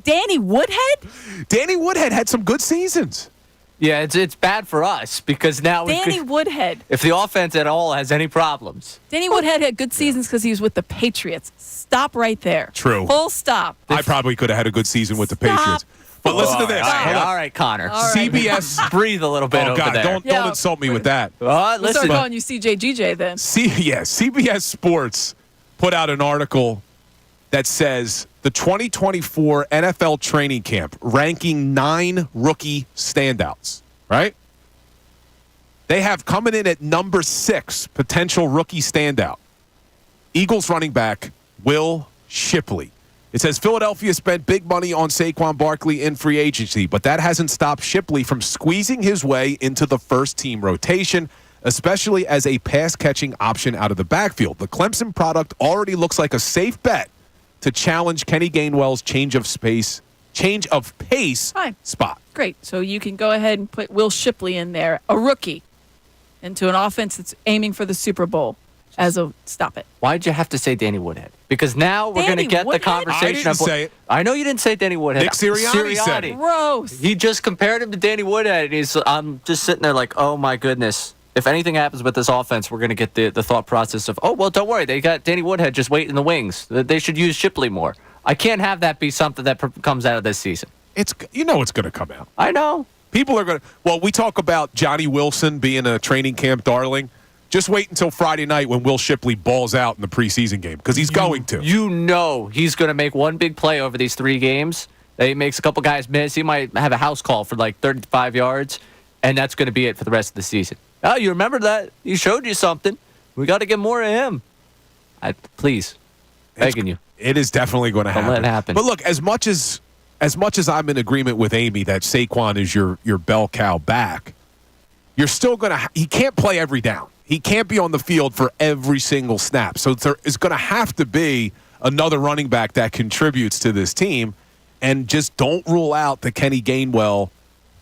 Danny Woodhead? Danny Woodhead had some good seasons. Yeah, it's bad for us because now Danny Woodhead. If the offense at all has any problems. Danny Woodhead had good seasons because he was with the Patriots. Stop right there. True. Full stop. I probably could have had a good season with the Patriots. But listen to this. All right, Connor. All right. CBS. Breathe a little bit over there. Don't insult me with that. We'll start calling you CJGJ then. CBS Sports put out an article that says the 2024 NFL training camp ranking 9 rookie standouts, right? They have coming in at number 6 potential rookie standout. Eagles running back Will Shipley. It says Philadelphia spent big money on Saquon Barkley in free agency, but that hasn't stopped Shipley from squeezing his way into the first-team rotation, especially as a pass-catching option out of the backfield. The Clemson product already looks like a safe bet to challenge Kenny Gainwell's change of pace spot. Great. So you can go ahead and put Will Shipley in there, a rookie, into an offense that's aiming for the Super Bowl. Stop it. Why'd you have to say Danny Woodhead? Because now we're going to get the conversation. I didn't say it. I know you didn't say Danny Woodhead. Nick Sirianni said it. Gross. He just compared him to Danny Woodhead. And I'm just sitting there like, oh my goodness. If anything happens with this offense, we're going to get the thought process of, oh, well, don't worry. They got Danny Woodhead just waiting in the wings. They should use Shipley more. I can't have that be something that comes out of this season. It's going to come out. I know. People are going to. Well, we talk about Johnny Wilson being a training camp darling. Just wait until Friday night when Will Shipley balls out in the preseason game, because he's going to. You know he's going to make one big play over these 3 games. He makes a couple guys miss. He might have a house call for like 35 yards, and that's going to be it for the rest of the season. Oh, you remember that? He showed you something. We got to get more of him. Please, begging you. It is definitely going to happen. Let it happen. But look, as much as I'm in agreement with Amy that Saquon is your bell cow back, you're still going to. He can't play every down. He can't be on the field for every single snap. So there is going to have to be another running back that contributes to this team. And just don't rule out the Kenny Gainwell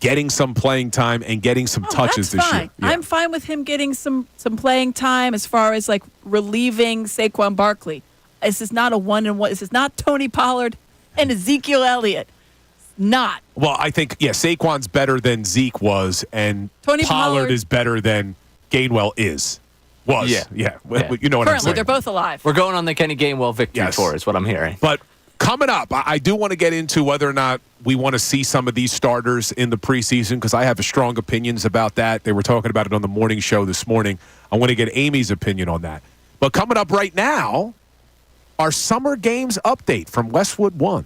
getting some playing time and getting some touches this year. Yeah. I'm fine with him getting some playing time as far as like relieving Saquon Barkley. This is not a 1-on-1. This is not Tony Pollard and Ezekiel Elliott. Not. Well, I think, Saquon's better than Zeke was, and Tony Pollard is better than Gainwell was. Yeah. You know what I'm saying. Currently, they're both alive. We're going on the Kenny Gainwell victory tour is what I'm hearing. But coming up, I do want to get into whether or not we want to see some of these starters in the preseason, because I have strong opinions about that. They were talking about it on the morning show this morning. I want to get Amy's opinion on that. But coming up right now, our Summer Games update from Westwood One.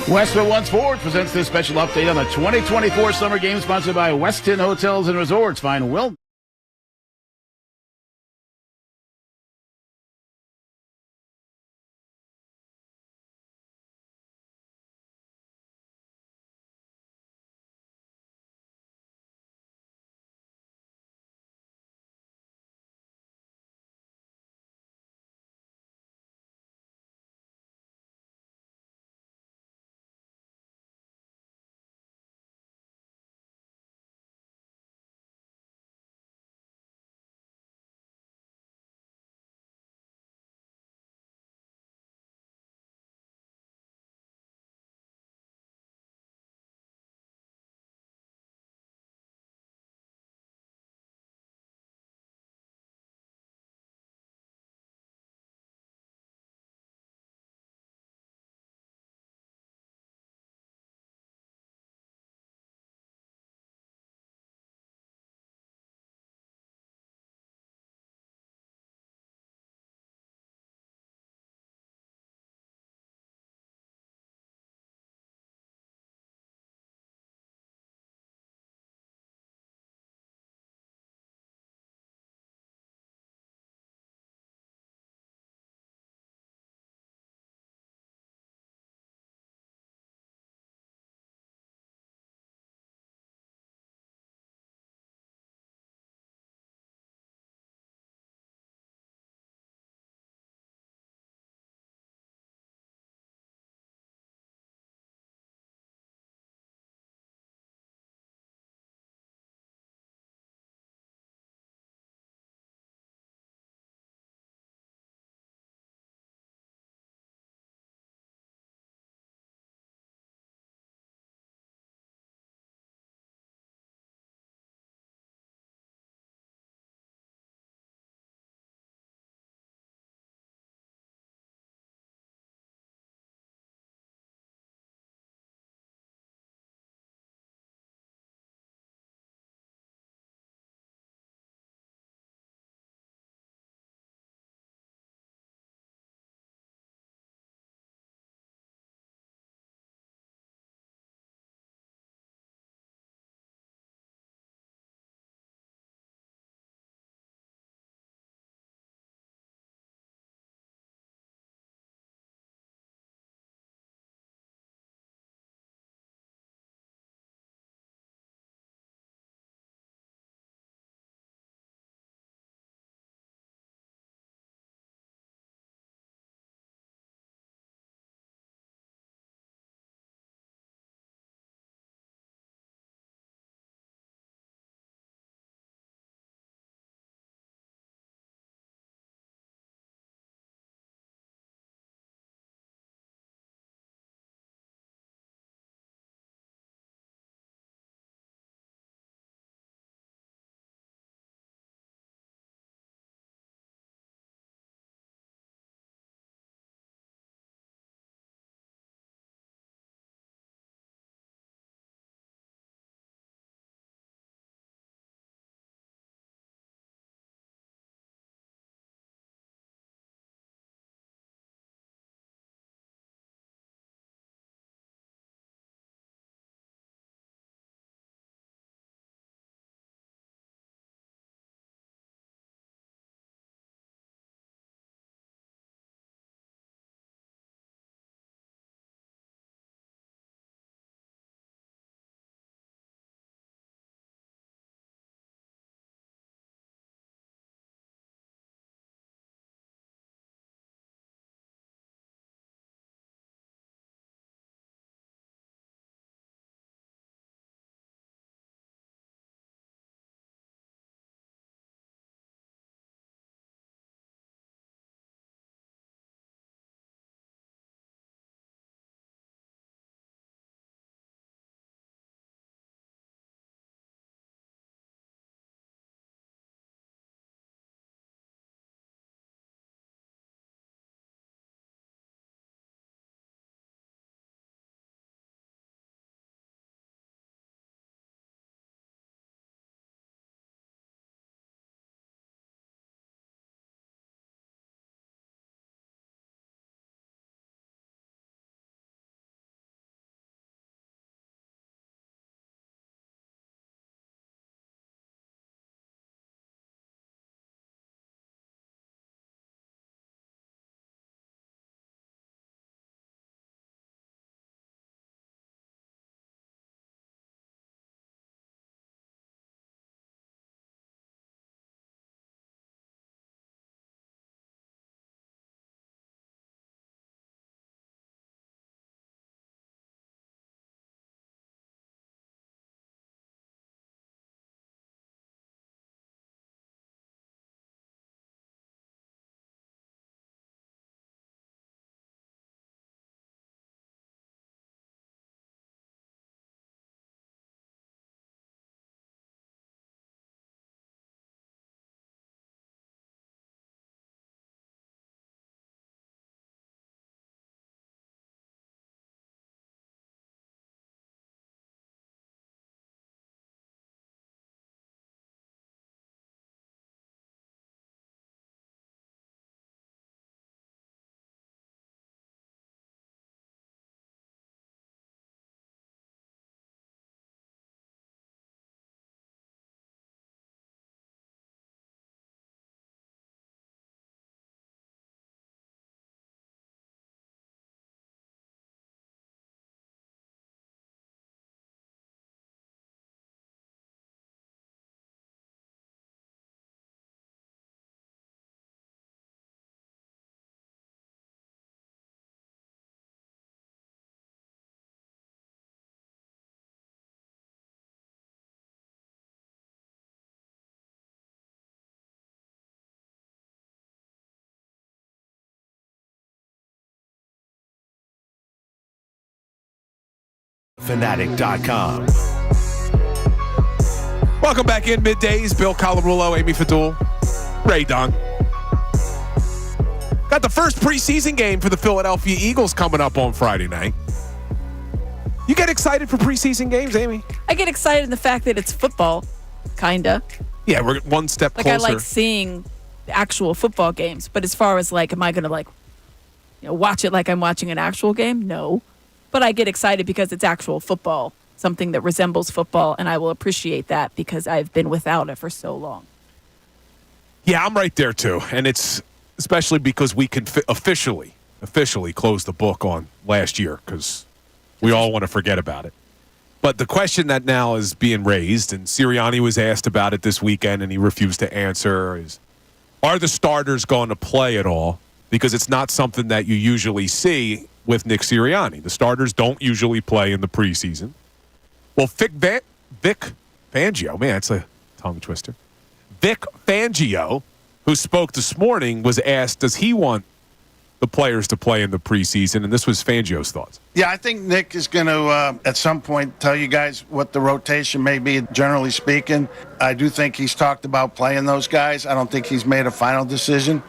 Westwood One Sports presents this special update on the 2024 Summer Games, sponsored by Westin Hotels and Resorts. Find Will Fanatic.com. Welcome back in middays. Bill Colarulo, Amy Fadul, Ray Dunn. Got the first preseason game for the Philadelphia Eagles coming up on Friday night. You get excited for preseason games, Amy? I get excited in the fact that it's football, kinda. Yeah, we're one step closer. I like seeing the actual football games, but as far as am I gonna watch it like I'm watching an actual game? No. But I get excited because it's actual football, something that resembles football, and I will appreciate that because I've been without it for so long. Yeah, I'm right there too, and it's especially because we can officially close the book on last year because we all want to forget about it. But the question that now is being raised, and Sirianni was asked about it this weekend, and he refused to answer, is are the starters going to play at all? Because it's not something that you usually see with Nick Sirianni. The starters don't usually play in the preseason. Well, Vic Fangio, man, it's a tongue twister. Vic Fangio, who spoke this morning, was asked, does he want the players to play in the preseason? And this was Fangio's thoughts. Yeah, I think Nick is going to, at some point, tell you guys what the rotation may be, generally speaking. I do think he's talked about playing those guys. I don't think he's made a final decision.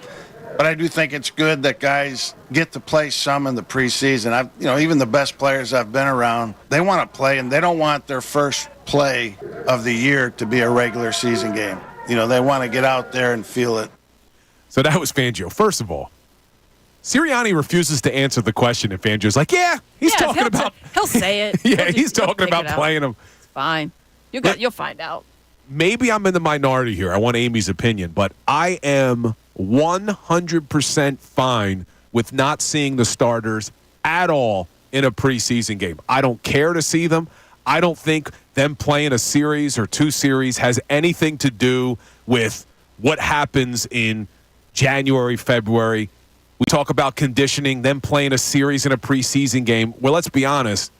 But I do think it's good that guys get to play some in the preseason. Even the best players I've been around, they want to play, and they don't want their first play of the year to be a regular season game. They want to get out there and feel it. So that was Fangio. First of all, Sirianni refuses to answer the question, and Fangio's like, he's talking about... He'll say it. He's talking about playing them. It's fine. You'll find out. Maybe I'm in the minority here. I want Amy's opinion, but I am 100% fine with not seeing the starters at all in a preseason game. I don't care to see them. I don't think them playing a series or two series has anything to do with what happens in January, February. We talk about conditioning, them playing a series in a preseason game. Well, let's be honest.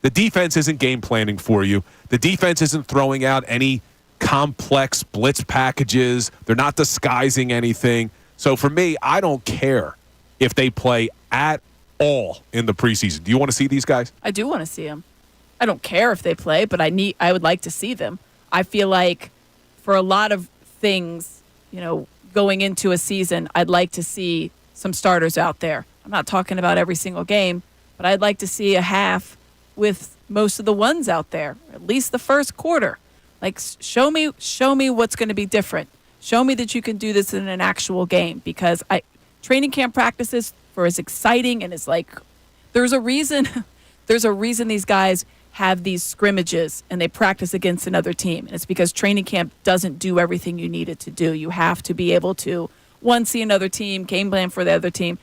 The defense isn't game planning for you. The defense isn't throwing out any complex blitz packages. They're not disguising anything. So for me, I don't care if they play at all in the preseason. Do you want to see these guys? I do want to see them. I don't care if they play, but I would like to see them. I feel like for a lot of things, going into a season, I'd like to see some starters out there. I'm not talking about every single game, but I'd like to see a half with most of the ones out there, or at least the first quarter. Show me what's going to be different. Show me that you can do this in an actual game, because training camp practices, for as exciting and as there's a reason these guys have these scrimmages and they practice against another team. And it's because training camp doesn't do everything you need it to do. You have to be able to, see another team, game plan for the other team.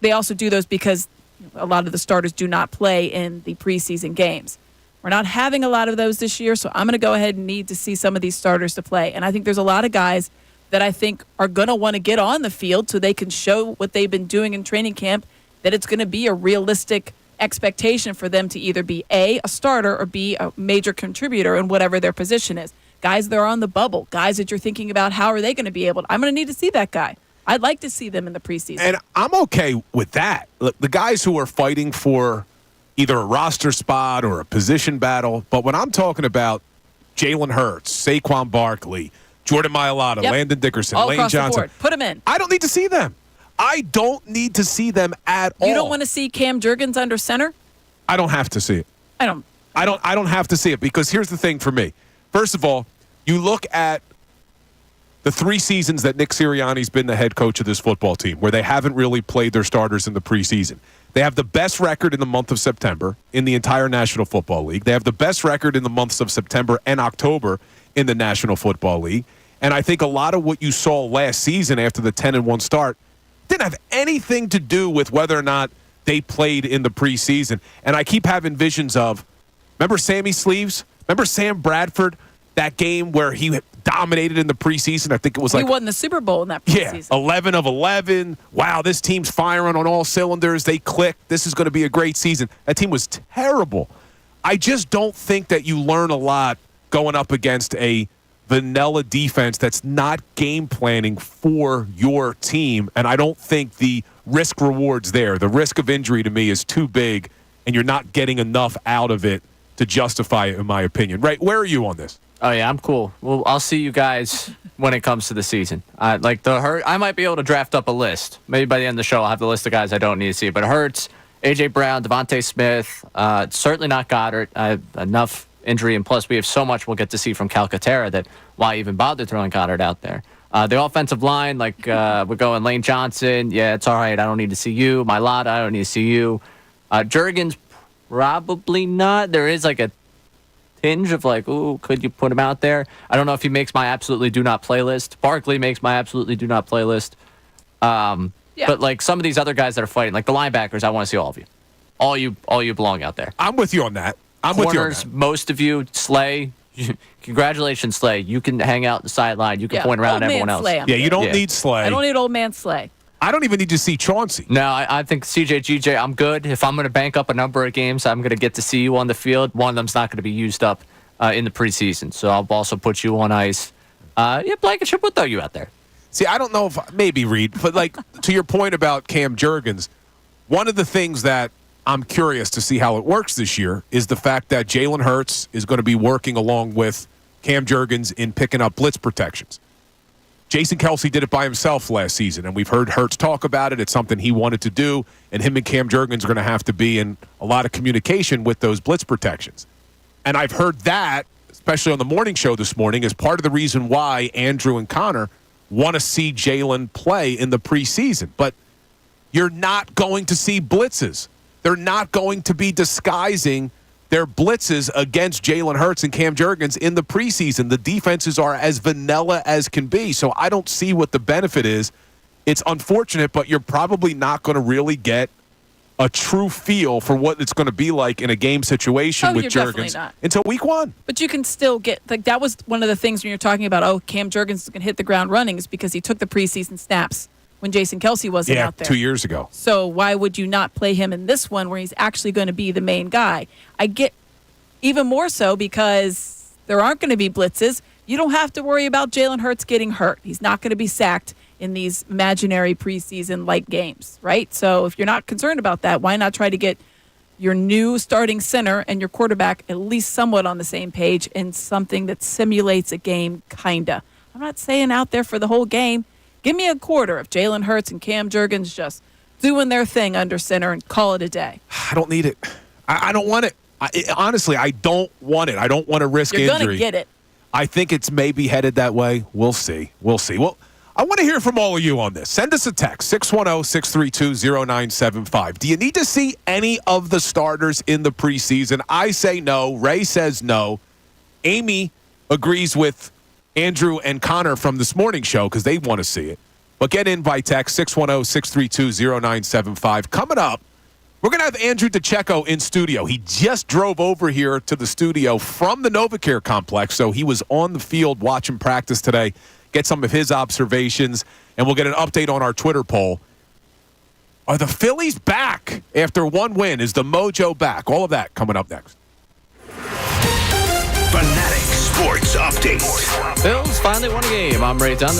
They also do those because a lot of the starters do not play in the preseason games. We're not having a lot of those this year, so I'm going to go ahead and need to see some of these starters to play. And I think there's a lot of guys that I think are going to want to get on the field so they can show what they've been doing in training camp, that it's going to be a realistic expectation for them to either be A, a starter, or B, a major contributor in whatever their position is. Guys that are on the bubble, guys that you're thinking about, how are they going to be able to, I'm going to need to see that guy. I'd like to see them in the preseason. And I'm okay with that. Look, the guys who are fighting for either a roster spot or a position battle, but when I'm talking about Jalen Hurts, Saquon Barkley, Jordan Mailata, Landon Dickerson, all Lane across Johnson, the board. Put them in. I don't need to see them. I don't need to see them at all. You don't want to see Cam Jurgens under center? I don't have to see it. I don't have to see it, because here's the thing for me. First of all, you look at the 3 seasons that Nick Sirianni's been the head coach of this football team, where they haven't really played their starters in the preseason. They have the best record in the month of September in the entire National Football League. They have the best record in the months of September and October in the National Football League. And I think a lot of what you saw last season after the 10-1 start didn't have anything to do with whether or not they played in the preseason. And I keep having visions of, remember Sammy Sleeves? Remember Sam Bradford? That game where he dominated in the preseason. I think it was he won the Super Bowl in that preseason. 11 of 11. Wow, this team's firing on all cylinders. They click. This is going to be a great season. That team was terrible. I just don't think that you learn a lot going up against a vanilla defense that's not game planning for your team. And I don't think the risk rewards there. The risk of injury to me is too big and you're not getting enough out of it to justify it, in my opinion. Right? Where are you on this? Oh yeah, I'm cool. Well, I'll see you guys when it comes to the season. Like the Hurt, I might be able to draft up a list. Maybe by the end of the show, I'll have the list of guys I don't need to see. But Hurts, AJ Brown, Devontae Smith, certainly not Goddard. Enough injury, and plus we have so much we'll get to see from Calcaterra that why even bother throwing Goddard out there? The offensive line, like we're going Lane Johnson. Yeah, it's all right. I don't need to see you. Mailata, I don't need to see you. Juergens, probably not. There is like a tinge of like, ooh, could you put him out there? I don't know if he makes my absolutely do not play list. Barkley makes my absolutely do not play list. But like some of these other guys that are fighting, like the linebackers, I want to see all of you. All you belong out there. I'm with you on that. Corners, most of you, Slay. Congratulations, Slay. You can hang out the sideline. You can point around everyone else. Slay, you don't need Slay. I don't need old man Slay. I don't even need to see Chauncey. No, I think CJGJ, I'm good. If I'm going to bank up a number of games, I'm going to get to see you on the field. One of them's not going to be used up in the preseason. So I'll also put you on ice. Blankenship will throw you out there. See, I don't know if maybe Reed, but like to your point about Cam Juergens, one of the things that I'm curious to see how it works this year is the fact that Jalen Hurts is going to be working along with Cam Juergens in picking up blitz protections. Jason Kelce did it by himself last season, and we've heard Hurts talk about it. It's something he wanted to do, and him and Cam Juergens are going to have to be in a lot of communication with those blitz protections. And I've heard that, especially on the morning show this morning, as part of the reason why Andrew and Connor want to see Jalen play in the preseason. But you're not going to see blitzes. They're not going to be disguising their blitzes against Jalen Hurts and Cam Juergens in the preseason. The defenses are as vanilla as can be, so I don't see what the benefit is. It's unfortunate, but you're probably not going to really get a true feel for what it's going to be like in a game situation with Juergens until week 1. But you can still get, like, that was one of the things when you're talking about, Cam Juergens is going to hit the ground running, is because he took the preseason snaps when Jason Kelce wasn't out there. 2 years ago. So why would you not play him in this one where he's actually going to be the main guy? I get even more so because there aren't going to be blitzes. You don't have to worry about Jalen Hurts getting hurt. He's not going to be sacked in these imaginary preseason-like games, right? So if you're not concerned about that, why not try to get your new starting center and your quarterback at least somewhat on the same page in something that simulates a game, kinda. I'm not saying out there for the whole game. Give me a quarter of Jalen Hurts and Cam Juergens just doing their thing under center and call it a day. I don't need it. I don't want it. Honestly, I don't want it. I don't want to risk injury. You're going to get it. I think it's maybe headed that way. We'll see. Well, I want to hear from all of you on this. Send us a text, 610-632-0975. Do you need to see any of the starters in the preseason? I say no. Ray says no. Amy agrees with Andrew and Connor from this morning show because they want to see it. But get in by text, 610-632-0975. Coming up, we're going to have Andrew DiCecco in studio. He just drove over here to the studio from the NovaCare complex, so he was on the field watching practice today. Get some of his observations, and we'll get an update on our Twitter poll. Are the Phillies back after one win? Is the mojo back? All of that coming up next. Fanatic Sports Update. Bills finally won a game. I'm Ray Dunn.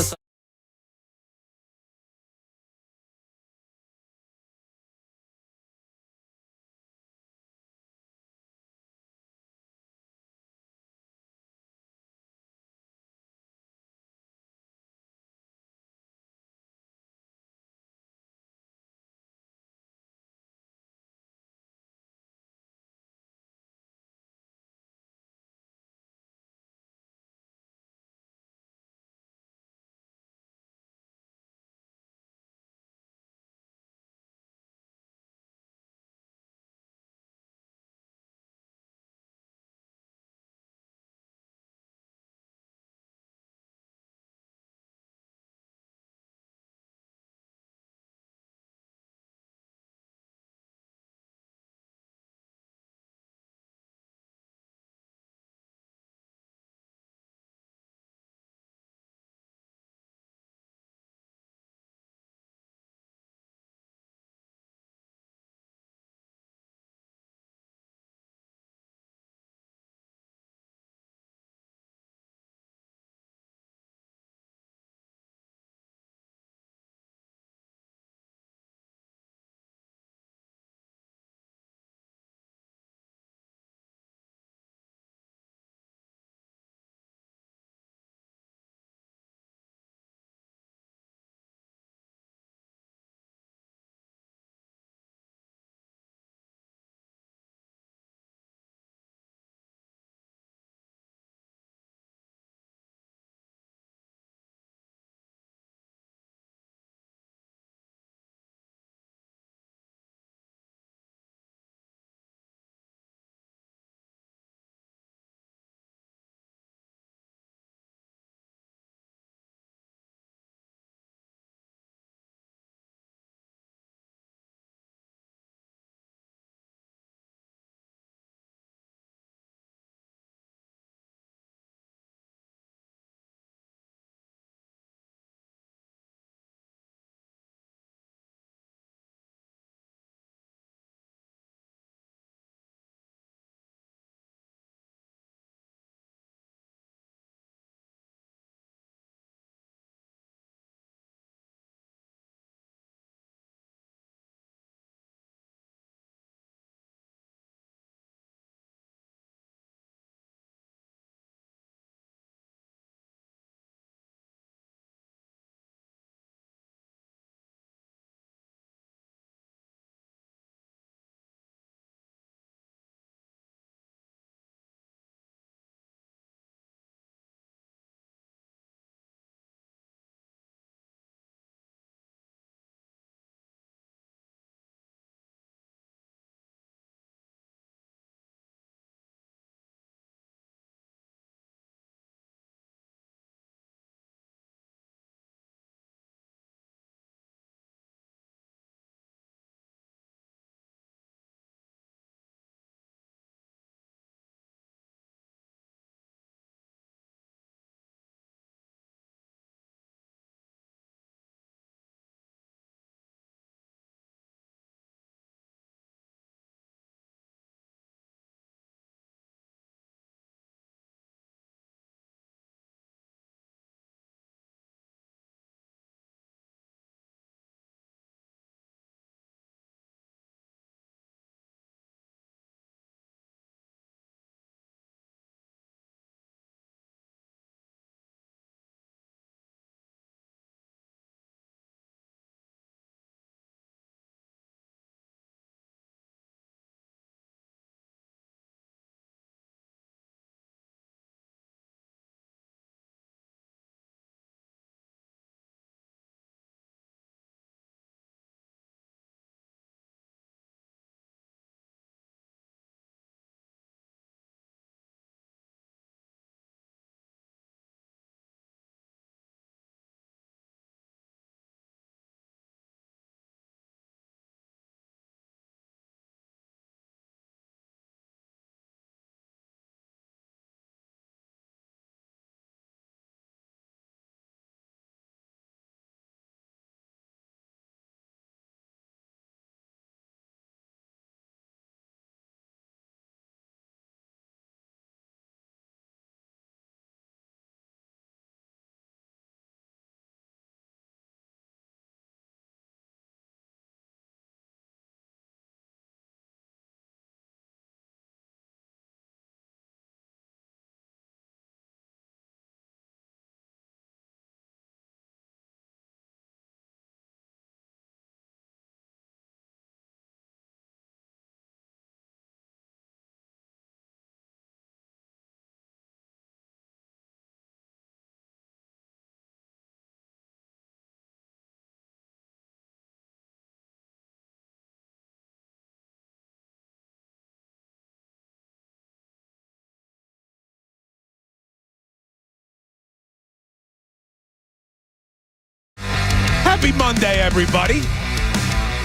Happy Monday, everybody.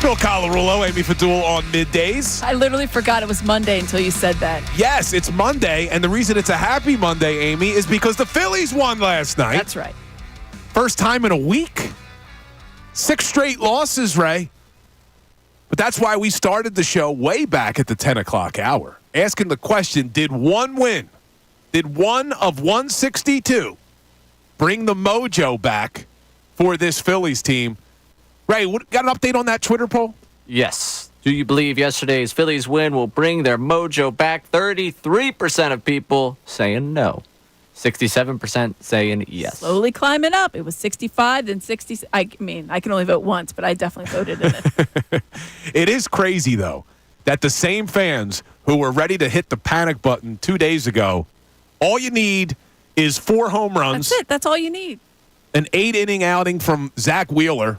Phil Colarulo, Amy Fadul on middays. I literally forgot it was Monday until you said that. Yes, it's Monday, and the reason it's a happy Monday, Amy, is because the Phillies won last night. That's right. First time in a week. 6 straight losses, Ray. But that's why we started the show way back at the 10 o'clock hour, asking the question, did one win, did one of 162 bring the mojo back for this Phillies team? Ray, got an update on that Twitter poll? Yes. Do you believe yesterday's Phillies win will bring their mojo back? 33% of people saying no. 67% saying yes. Slowly climbing up. It was 65, then 60. I mean, I can only vote once, but I definitely voted in it. It is crazy, though, that the same fans who were ready to hit the panic button 2 days ago, all you need is 4 home runs. That's it. That's all you need. An 8-inning outing from Zach Wheeler.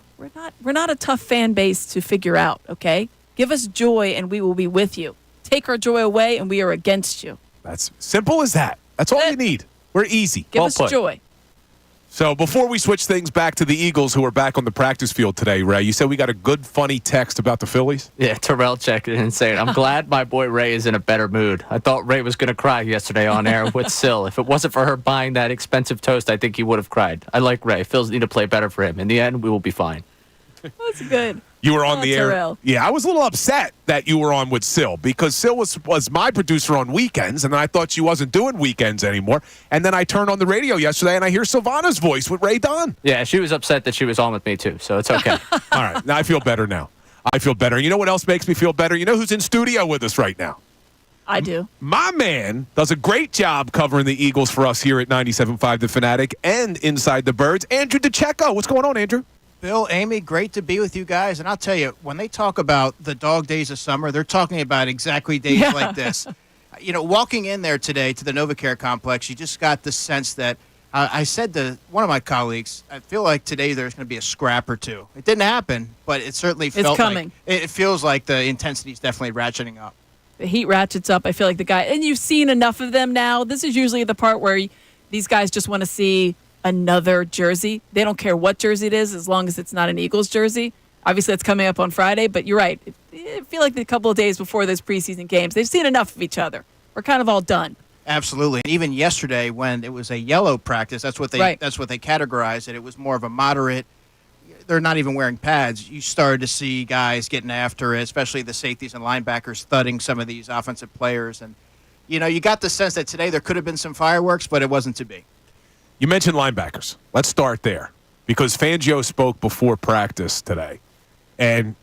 We're not a tough fan base to figure out, okay? Give us joy and we will be with you. Take our joy away and we are against you. That's simple as that. That's all you need. We're easy. Give us joy. So before we switch things back to the Eagles, who are back on the practice field today, Ray, you said we got a good, funny text about the Phillies? Yeah, Terrell checked in and saying, I'm glad my boy Ray is in a better mood. I thought Ray was going to cry yesterday on air with Sil. If it wasn't for her buying that expensive toast, I think he would have cried. I like Ray. Phil's need to play better for him. In the end, we will be fine. That's good. You were on the air. Terrell. Yeah, I was a little upset that you were on with Sil because Sil was my producer on weekends, and then I thought she wasn't doing weekends anymore. And then I turned on the radio yesterday, and I hear Silvana's voice with Ray Dunn. Yeah, she was upset that she was on with me, too, so it's okay. All right, now I feel better now. I feel better. You know what else makes me feel better? You know who's in studio with us right now? I do. My man does a great job covering the Eagles for us here at 97.5 The Fanatic and Inside the Birds. Andrew DiCecco. What's going on, Andrew? Bill, Amy, great to be with you guys. And I'll tell you, when they talk about the dog days of summer, they're talking about exactly days like this. You know, walking in there today to the NovaCare complex, you just got the sense that I said to one of my colleagues, I feel like today there's going to be a scrap or two. It didn't happen, but it certainly felt coming. Like it feels like the intensity is definitely ratcheting up. The heat ratchets up. I feel like the guy, and you've seen enough of them now. This is usually the part where these guys just want to see another jersey. They don't care what jersey it is as long as it's not an Eagles jersey. Obviously, it's coming up on Friday, but you're right. I feel like a couple of days before those preseason games, they've seen enough of each other. We're kind of all done. Absolutely. And even yesterday when it was a yellow practice, that's what they categorized it. It was more of a moderate. They're not even wearing pads. You started to see guys getting after it, especially the safeties and linebackers thudding some of these offensive players. And, you know, you got the sense that today there could have been some fireworks, but it wasn't to be. You mentioned linebackers. Let's start there because Fangio spoke before practice today. And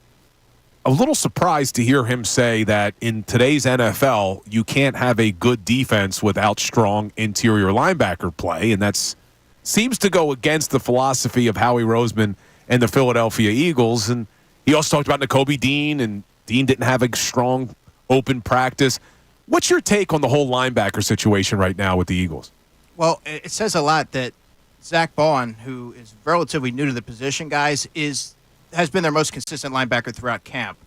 a little surprised to hear him say that in today's NFL, you can't have a good defense without strong interior linebacker play. And that seems to go against the philosophy of Howie Roseman and the Philadelphia Eagles. And he also talked about Nakobe Dean, and Dean didn't have a strong open practice. What's your take on the whole linebacker situation right now with the Eagles? Well, it says a lot that Zack Baun, who is relatively new to the position, guys, has been their most consistent linebacker throughout camp.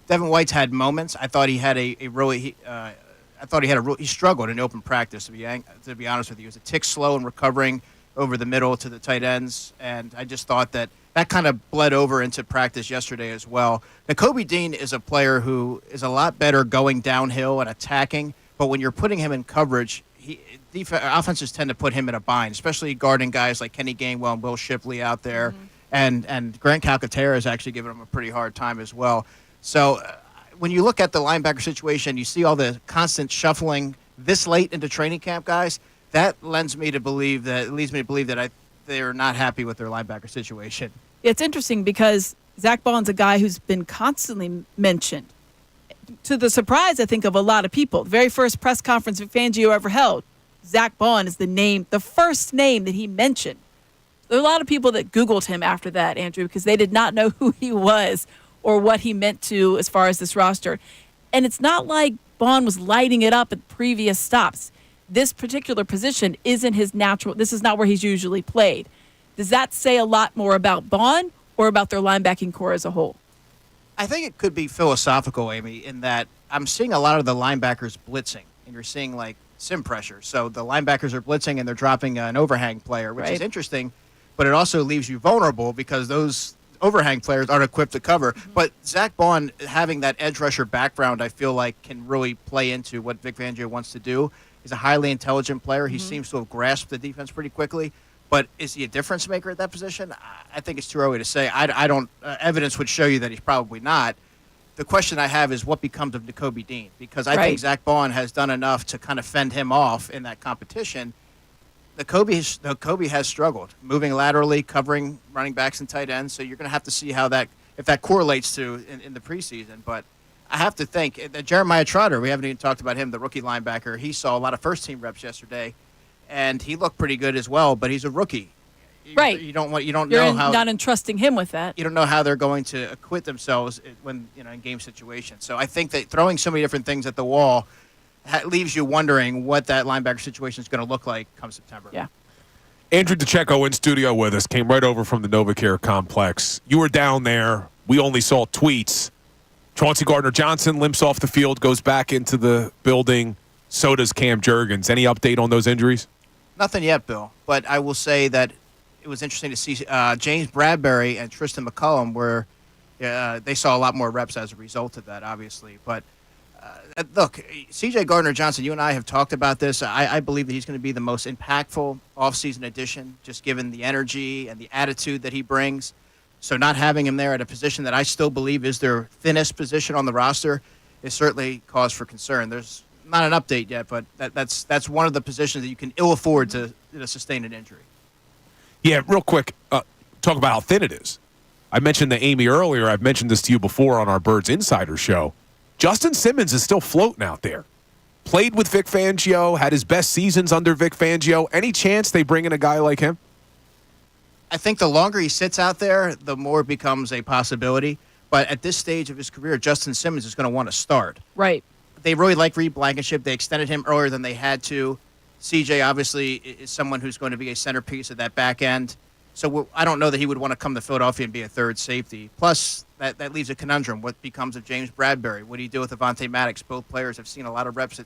Devin White's had moments. I thought he had he struggled in open practice, to be honest with you. He was a tick slow in recovering over the middle to the tight ends, and I just thought that kind of bled over into practice yesterday as well. Nakobe Dean is a player who is a lot better going downhill and attacking, but when you're putting him in coverage, offenses tend to put him in a bind, especially guarding guys like Kenny Gainwell and Will Shipley out there. Mm-hmm. And Grant Calcaterra is actually giving him a pretty hard time as well. So when you look at the linebacker situation, you see all the constant shuffling this late into training camp, guys, that leads me to believe that they're not happy with their linebacker situation. It's interesting because Zack Baun's a guy who's been constantly mentioned. To the surprise, I think, of a lot of people. The very first press conference that Fangio ever held, Zack Baun is the first name that he mentioned. There are a lot of people that Googled him after that, Andrew, because they did not know who he was or what he meant to as far as this roster. And it's not like Baun was lighting it up at previous stops. This particular position isn't his natural. This is not where he's usually played. Does that say a lot more about Baun or about their linebacking core as a whole? I think it could be philosophical, Amy, in that I'm seeing a lot of the linebackers blitzing, and you're seeing like sim pressure. So the linebackers are blitzing and they're dropping an overhang player, which is interesting, but it also leaves you vulnerable because those overhang players aren't equipped to cover. But Zack Baun, having that edge rusher background, I feel like can really play into what Vic Fangio wants to do. He's a highly intelligent player. He seems to have grasped the defense pretty quickly. But is he a difference maker at that position? I think it's too early to say. I don't. Evidence would show you that he's probably not. The question I have is what becomes of Nakobe Dean, because I think Zack Baun has done enough to kind of fend him off in that competition. Nakobe has struggled moving laterally, covering running backs and tight ends. So you're going to have to see how if that correlates to in the preseason. But I have to think that Jeremiah Trotter, we haven't even talked about him, the rookie linebacker. He saw a lot of first-team reps yesterday, and he looked pretty good as well. But he's a rookie. Right. You don't You're know how not entrusting him with that. you don't know how they're going to acquit themselves when in game situations. So I think that throwing so many different things at the wall leaves you wondering what that linebacker situation is going to look like come September. Yeah. Andrew DiCecco in studio with us, came right over from the NovaCare complex. You were down there. We only saw tweets. Chauncey Gardner-Johnson limps off the field, goes back into the building. So does Cam Jurgens. Any update on those injuries? Nothing yet, Bill. But I will say that it was interesting to see James Bradbury and Tristan McCullum where they saw a lot more reps as a result of that, obviously. But look, CJ Gardner-Johnson, you and I have talked about this. I believe that he's going to be the most impactful offseason addition, just given the energy and the attitude that he brings. So not having him there at a position that I still believe is their thinnest position on the roster is certainly cause for concern. There's not an update yet, but that's one of the positions that you can ill afford to sustain an injury. Yeah, real quick, talk about how thin it is. I mentioned to Amy earlier. I've mentioned this to you before on our Birds Insider show. Justin Simmons is still floating out there. Played with Vic Fangio, had his best seasons under Vic Fangio. Any chance they bring in a guy like him? I think the longer he sits out there, the more it becomes a possibility. But at this stage of his career, Justin Simmons is going to want to start. Right. They really like Reed Blankenship. They extended him earlier than they had to. CJ obviously is someone who's going to be a centerpiece of that back end. So I don't know that he would want to come to Philadelphia and be a third safety. Plus, that leaves a conundrum. What becomes of James Bradbury? What do you do with Avonte Maddox? Both players have seen a lot of reps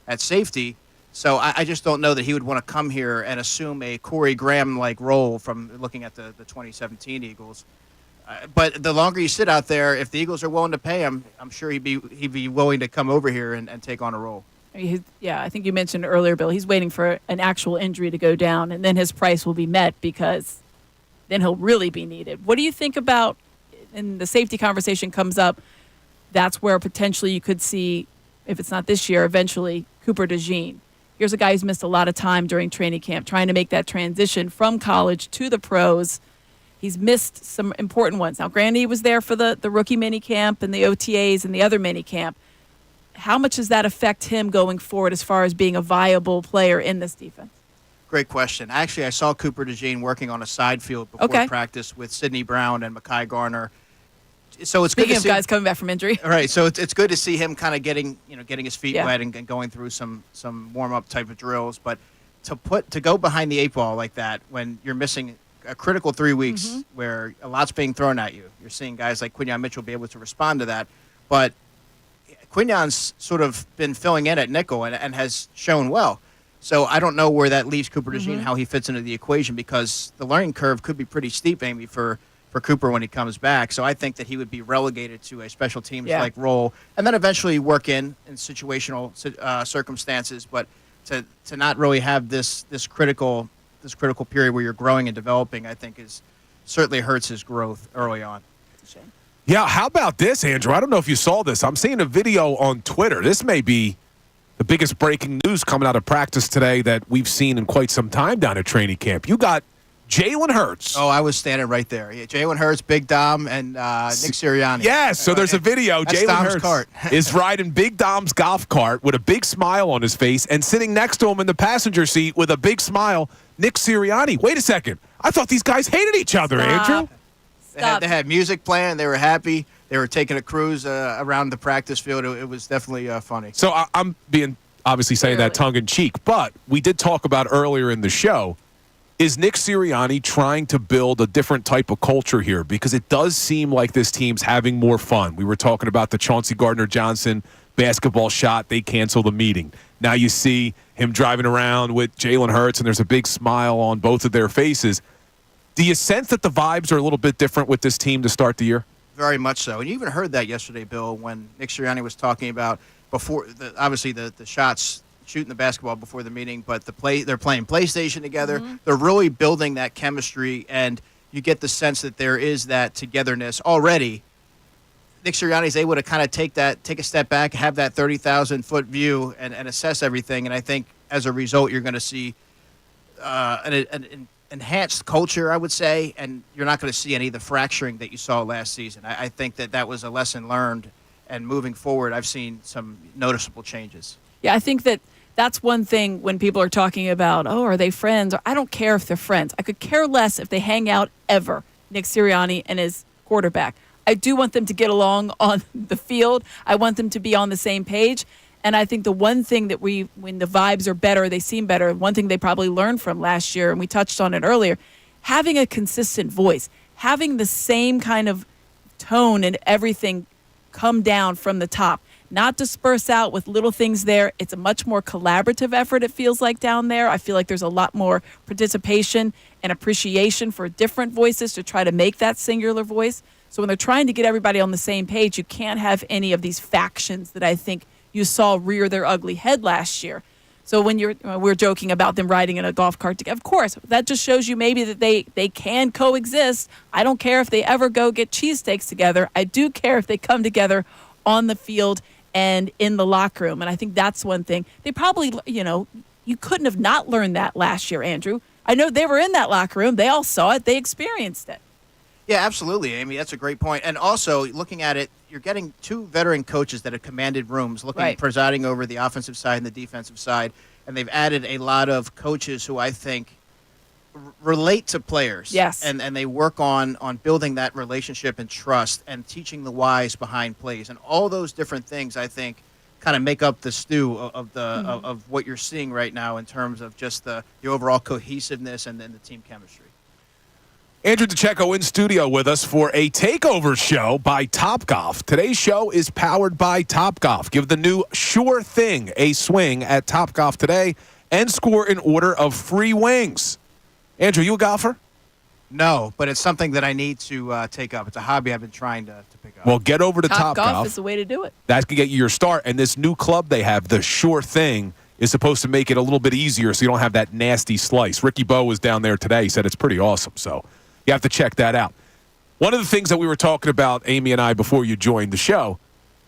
at safety. So I just don't know that he would want to come here and assume a Corey Graham-like role from looking at the 2017 Eagles. But the longer you sit out there, if the Eagles are willing to pay him, I'm sure he'd be willing to come over here and take on a role. Yeah, I think you mentioned earlier, Bill, he's waiting for an actual injury to go down, and then his price will be met because then he'll really be needed. What do you think about, and the safety conversation comes up, that's where potentially you could see, if it's not this year, eventually Cooper DeJean. Here's a guy who's missed a lot of time during training camp, trying to make that transition from college to the pros. He's missed some important ones. Now, granted, he was there for the rookie mini camp and the OTAs and the other mini camp. How much does that affect him going forward as far as being a viable player in this defense? Great question. Actually, I saw Cooper DeJean working on a side field before practice with Sidney Brown and Mekhi Garner. So it's Speaking good to of see guys coming back from injury. All right, so it's good to see him kind of getting his feet wet and going through some warm up type of drills. But to go behind the eight ball like that when you're missing a critical 3 weeks where a lot's being thrown at you, you're seeing guys like Quinyon Mitchell be able to respond to that. But Quinyon's sort of been filling in at nickel and has shown well. So I don't know where that leaves Cooper DeJean, how he fits into the equation, because the learning curve could be pretty steep, Amy, for Cooper when he comes back. So I think that he would be relegated to a special teams-like role and then eventually work in situational circumstances. But to not really have this critical period where you're growing and developing, I think is certainly hurts his growth early on. Yeah, how about this, Andrew? I don't know if you saw this. I'm seeing a video on Twitter. This may be the biggest breaking news coming out of practice today that we've seen in quite some time down at training camp. You got Jalen Hurts. Oh, I was standing right there. Yeah, Jalen Hurts, Big Dom, and Nick Sirianni. Yes, so there's a video. Jalen Hurts cart. is riding Big Dom's golf cart with a big smile on his face, and sitting next to him in the passenger seat with a big smile, Nick Sirianni. Wait a second. I thought these guys hated each other, Andrew. They had music playing. They were happy. They were taking a cruise around the practice field. It was definitely funny. So I'm being obviously saying that tongue in cheek, but we did talk about earlier in the show, is Nick Sirianni trying to build a different type of culture here? Because it does seem like this team's having more fun. We were talking about the Chauncey Gardner-Johnson basketball shot. They canceled the meeting. Now you see him driving around with Jalen Hurts, and there's a big smile on both of their faces. Do you sense that the vibes are a little bit different with this team to start the year? Very much so. And you even heard that yesterday, Bill, when Nick Sirianni was talking about obviously the shots, shooting the basketball before the meeting, but they're playing PlayStation together. Mm-hmm. They're really building that chemistry, and you get the sense that there is that togetherness already. Nick Sirianni is able to kind of take a step back, have that 30,000-foot view, and assess everything. And I think as a result, you're going to see an enhanced culture, I would say, and you're not going to see any of the fracturing that you saw last season. I think that was a lesson learned, and moving forward, I've seen some noticeable changes. Yeah, I think that's one thing when people are talking about, are they friends? Or I don't care if they're friends. I could care less if they hang out ever, Nick Sirianni and his quarterback. I do want them to get along on the field. I want them to be on the same page. And I think the one thing that when the vibes are better, they seem better, one thing they probably learned from last year, and we touched on it earlier, having a consistent voice, having the same kind of tone and everything come down from the top, not disperse out with little things there. It's a much more collaborative effort, it feels like, down there. I feel like there's a lot more participation and appreciation for different voices to try to make that singular voice. So when they're trying to get everybody on the same page, you can't have any of these factions that I think you saw rear their ugly head last year. So when we're joking about them riding in a golf cart together, of course, that just shows you maybe that they can coexist. I don't care if they ever go get cheesesteaks together. I do care if they come together on the field and in the locker room. And I think that's one thing. They probably, you couldn't have not learned that last year, Andrew. I know they were in that locker room. They all saw it. They experienced it. Yeah, absolutely, Amy. That's a great point. And also, looking at it, you're getting two veteran coaches that have commanded rooms, presiding over the offensive side and the defensive side. And they've added a lot of coaches who I think relate to players. Yes. And they work on building that relationship and trust and teaching the whys behind plays. And all those different things, I think, kind of make up the stew of what you're seeing right now in terms of just the overall cohesiveness and then the team chemistry. Andrew DiCecco in studio with us for a takeover show by Topgolf. Today's show is powered by Topgolf. Give the new Sure Thing a swing at Topgolf today and score an order of free wings. Andrew, you a golfer? No, but it's something that I need to take up. It's a hobby I've been trying to pick up. Well, get over to Topgolf. Topgolf is the way to do it. That can get you your start. And this new club they have, the Sure Thing, is supposed to make it a little bit easier so you don't have that nasty slice. Ricky Bowe was down there today. He said it's pretty awesome. So you have to check that out. One of the things that we were talking about, Amy and I, before you joined the show,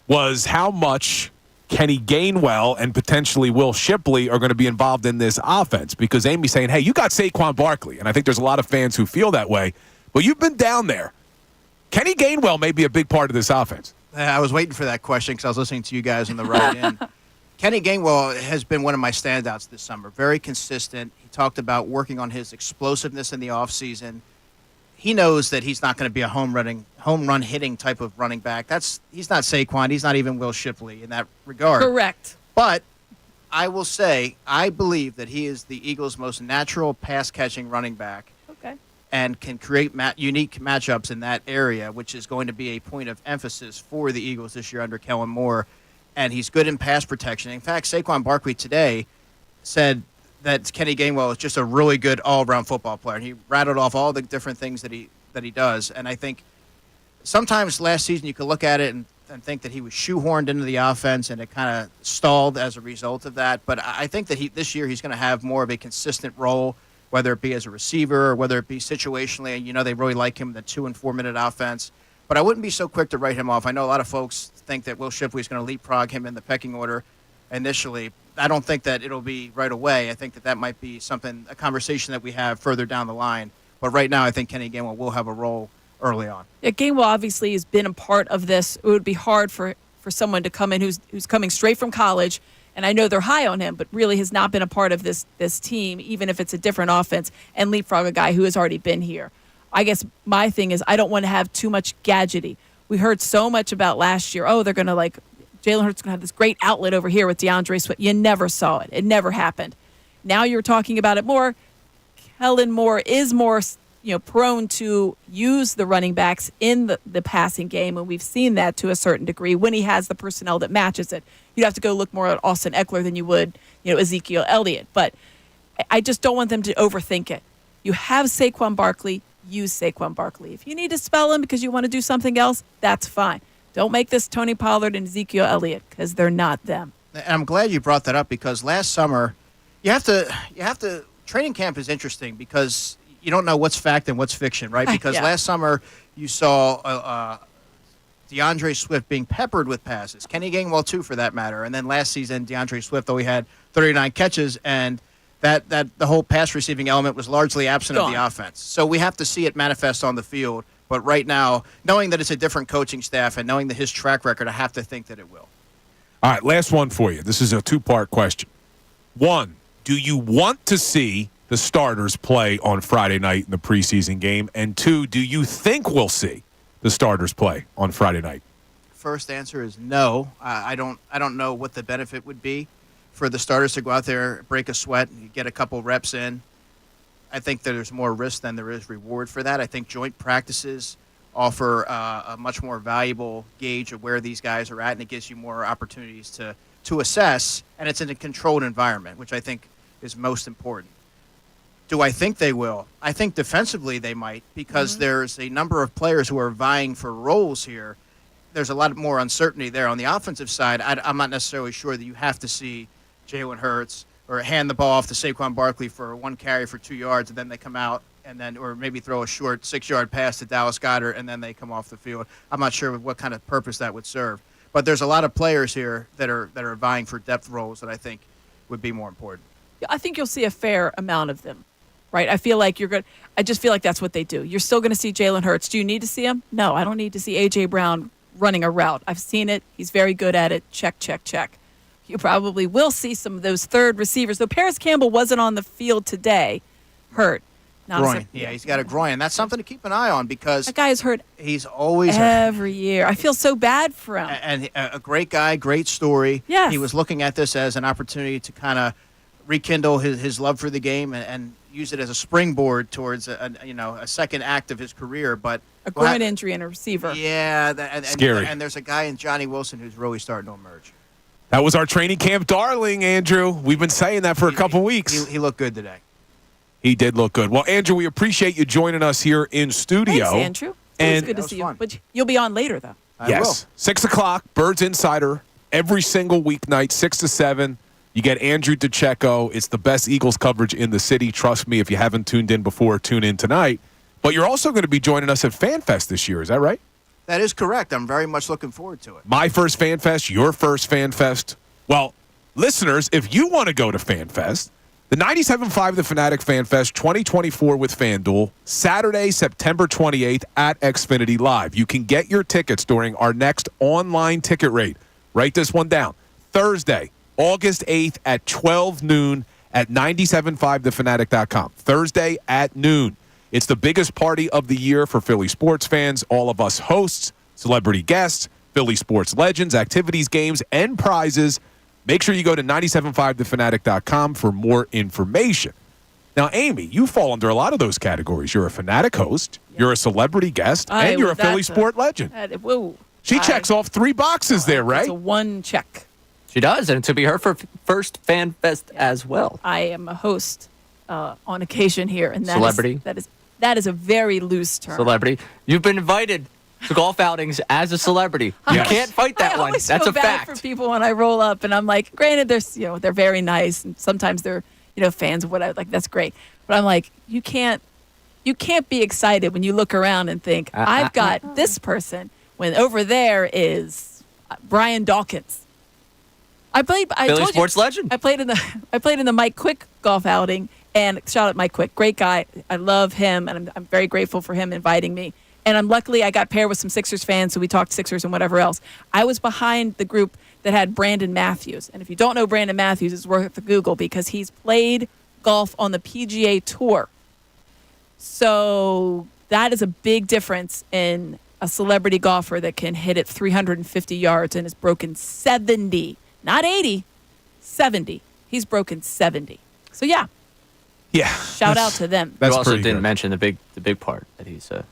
was how much Kenny Gainwell and potentially Will Shipley are going to be involved in this offense. Because Amy's saying, hey, you got Saquon Barkley. And I think there's a lot of fans who feel that way. But you've been down there. Kenny Gainwell may be a big part of this offense. I was waiting for that question because I was listening to you guys on the ride in. Kenny Gainwell has been one of my standouts this summer. Very consistent. He talked about working on his explosiveness in the offseason. He knows that he's not going to be a home run hitting type of running back. He's not Saquon. He's not even Will Shipley in that regard. Correct. But I will say I believe that he is the Eagles' most natural pass-catching running back. Okay. And can create unique matchups in that area, which is going to be a point of emphasis for the Eagles this year under Kellen Moore. And he's good in pass protection. In fact, Saquon Barkley today said that Kenny Gainwell is just a really good all-around football player. And he rattled off all the different things that he does. And I think sometimes last season you could look at it and think that he was shoehorned into the offense and it kind of stalled as a result of that. But I think that this year he's going to have more of a consistent role, whether it be as a receiver or whether it be situationally. You know, they really like him in the 2- and 4-minute offense. But I wouldn't be so quick to write him off. I know a lot of folks think that Will Shipley is going to leapfrog him in the pecking order initially. I don't think that it'll be right away. I think that might be a conversation that we have further down the line. But right now, I think Kenny Gainwell will have a role early on. Yeah, Gainwell obviously has been a part of this. It would be hard for someone to come in who's coming straight from college, and I know they're high on him, but really has not been a part of this team, even if it's a different offense, and leapfrog a guy who has already been here. I guess my thing is I don't want to have too much gadgety. We heard so much about last year. Oh, they're going to Jalen Hurts is going to have this great outlet over here with DeAndre Swift. You never saw it. It never happened. Now you're talking about it more. Kellen Moore is more, prone to use the running backs in the passing game, and we've seen that to a certain degree when he has the personnel that matches it. You'd have to go look more at Austin Eckler than you would, Ezekiel Elliott. But I just don't want them to overthink it. You have Saquon Barkley. use Saquon Barkley. If you need to spell him because you want to do something else, that's fine. Don't make this Tony Pollard and Ezekiel Elliott because they're not them. And I'm glad you brought that up because last summer, you have to. Training camp is interesting because you don't know what's fact and what's fiction, right? Because last summer you saw DeAndre Swift being peppered with passes. Kenny Gainwell too, for that matter. And then last season, DeAndre Swift only had 39 catches, and that the whole pass receiving element was largely absent of the offense. So we have to see it manifest on the field. But right now, knowing that it's a different coaching staff and knowing his track record, I have to think that it will. All right, last one for you. This is a two-part question. One, do you want to see the starters play on Friday night in the preseason game? And two, do you think we'll see the starters play on Friday night? First answer is no. I don't know what the benefit would be for the starters to go out there, break a sweat, and get a couple reps in. I think that there's more risk than there is reward for that. I think joint practices offer a much more valuable gauge of where these guys are at, and it gives you more opportunities to assess, and it's in a controlled environment, which I think is most important. Do I think they will? I think defensively they might because there's a number of players who are vying for roles here. There's a lot more uncertainty there. On the offensive side, I'm not necessarily sure that you have to see Jalen Hurts or hand the ball off to Saquon Barkley for one carry for 2 yards, and then they come out, or maybe throw a short 6-yard pass to Dallas Goedert, and then they come off the field. I'm not sure what kind of purpose that would serve. But there's a lot of players here that are vying for depth roles that I think would be more important. I think you'll see a fair amount of them, right? I feel like I just feel like that's what they do. You're still going to see Jalen Hurts. Do you need to see him? No, I don't need to see A.J. Brown running a route. I've seen it. He's very good at it. Check, check, check. You probably will see some of those third receivers. Though Paris Campbell wasn't on the field today, hurt. Groin. Yeah, he's got a groin. And that's something to keep an eye on because that guy is hurt. He's always every year. I feel so bad for him. And a great guy, great story. Yes. He was looking at this as an opportunity to kind of rekindle his love for the game and use it as a springboard towards a second act of his career. But a groin injury and a receiver. Yeah, scary. And there's a guy in Johnny Wilson who's really starting to emerge. That was our training camp darling, Andrew. We've been saying that for a couple weeks. He looked good today. He did look good. Well, Andrew, we appreciate you joining us here in studio. Thanks, Andrew. It's good to see you. But you'll be on later, though. I will. 6 o'clock, Birds Insider, every single weeknight, 6 to 7. You get Andrew DiCecco. It's the best Eagles coverage in the city. Trust me, if you haven't tuned in before, tune in tonight. But you're also going to be joining us at FanFest this year. Is that right? That is correct. I'm very much looking forward to it. My first FanFest, your first FanFest. Well, listeners, if you want to go to FanFest, the 97.5 The Fanatic FanFest 2024 with FanDuel, Saturday, September 28th at Xfinity Live. You can get your tickets during our next online ticket rate. Write this one down. Thursday, August 8th at 12 noon at 975thefanatic.com. Thursday at noon. It's the biggest party of the year for Philly sports fans. All of us hosts, celebrity guests, Philly sports legends, activities, games, and prizes. Make sure you go to 975thefanatic.com for more information. Now, Amy, you fall under a lot of those categories. You're a Fanatic host, you're a celebrity guest, and you're a Philly sport legend. She checks off 3 boxes there, right? It's a one check. She does, and to be her first fan fest as well. I am a host on occasion here, and celebrity. That is a very loose term. Celebrity. You've been invited to golf outings as a celebrity. You can't fight that one. That's a fact. For people when I roll up, and I'm like, granted, they're very nice, and sometimes they're fans of what I like. That's great, but I'm like, you can't be excited when you look around and think I've got this person when over there is Brian Dawkins. Philly sports legend. I played in the Mike Quick golf outing, and shout out Mike Quick, great guy. I love him, and I'm very grateful for him inviting me. And luckily I got paired with some Sixers fans, so we talked Sixers and whatever else. I was behind the group that had Brandon Matthews, and if you don't know Brandon Matthews, it's worth a Google because he's played golf on the PGA Tour. So that is a big difference in a celebrity golfer that can hit it 350 yards and has broken 70. Not 80, 70. He's broken 70. So, yeah. Shout out to them. You also didn't mention the big part that he's an owl.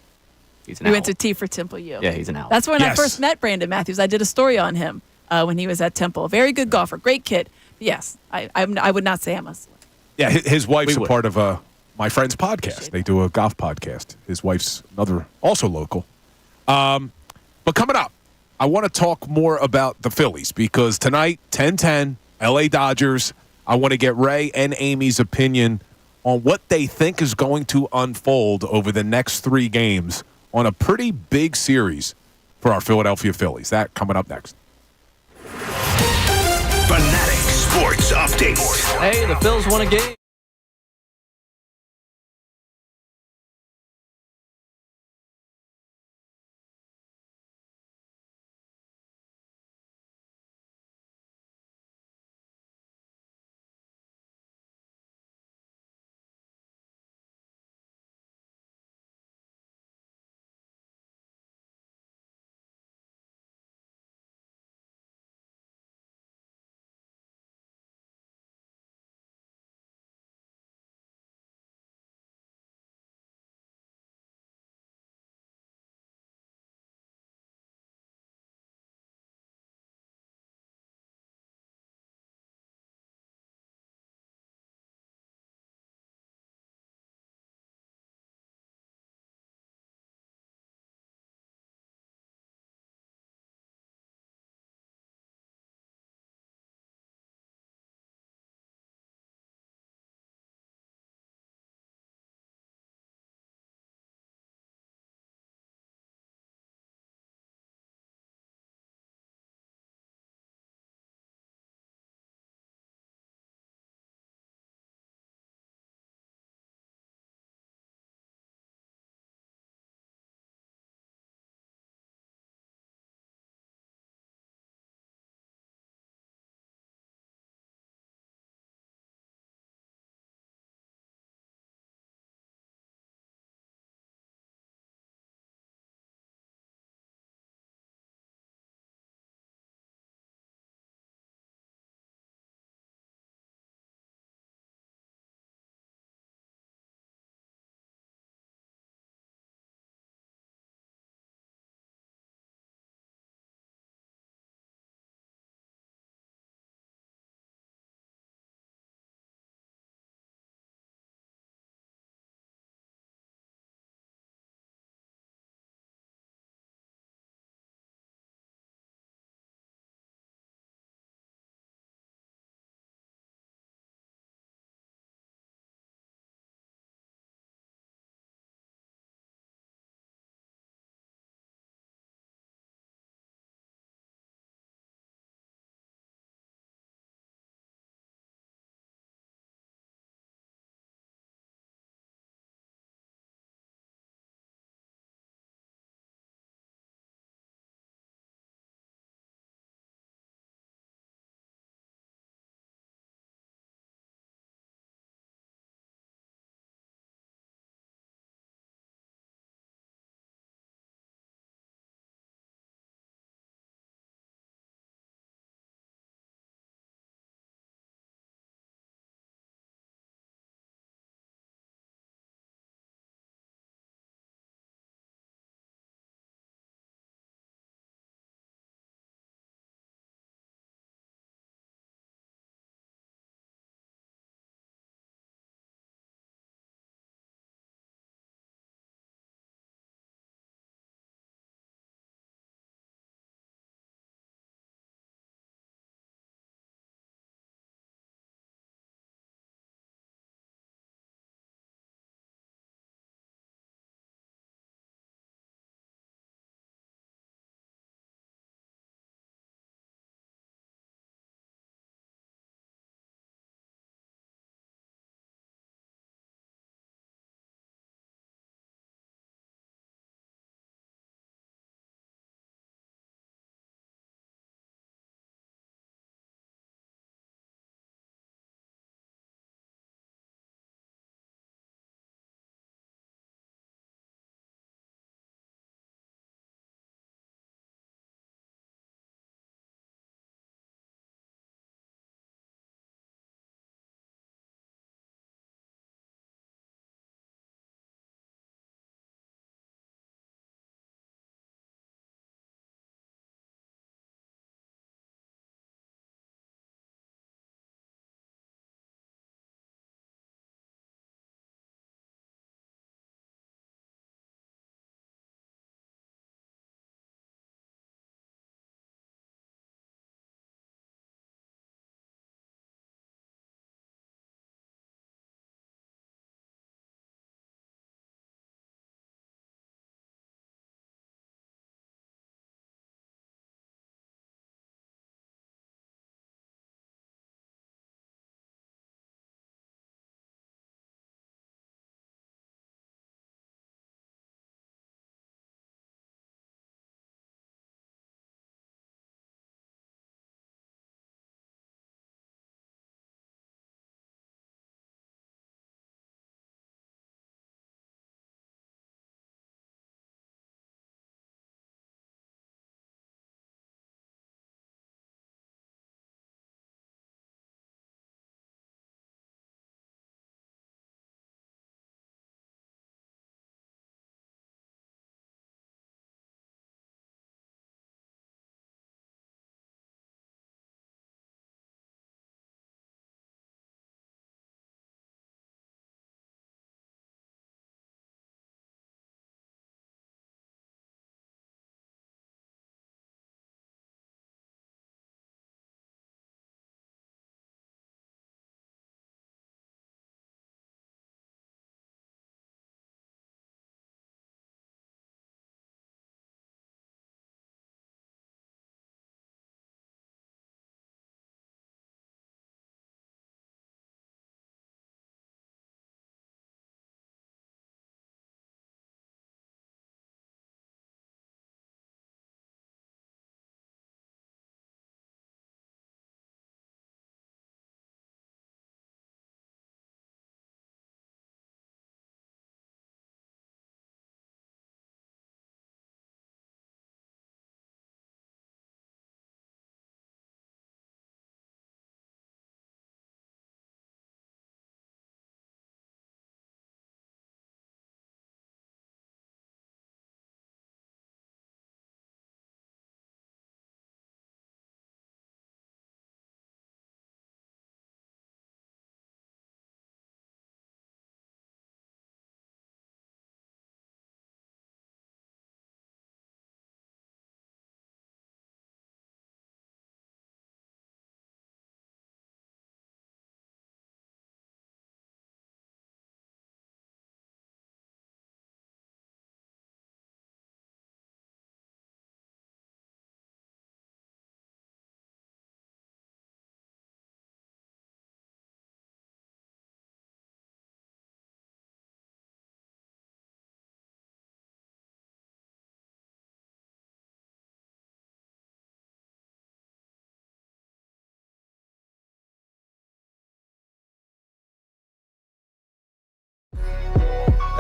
We went to T for Temple U. Yeah, he's an owl. That's when I first met Brandon Matthews. I did a story on him when he was at Temple. A very good golfer, great kid. Yes, I would not say I'm a celebrity. Yeah, his wife's a part of my friend's podcast. They do a golf podcast. His wife's also local. But coming up, I want to talk more about the Phillies because tonight, 10-10, LA Dodgers. I want to get Ray and Amy's opinion on what they think is going to unfold over the next 3 games on a pretty big series for our Philadelphia Phillies. That coming up next. Fanatic Sports Update. Hey, the Phils won a game.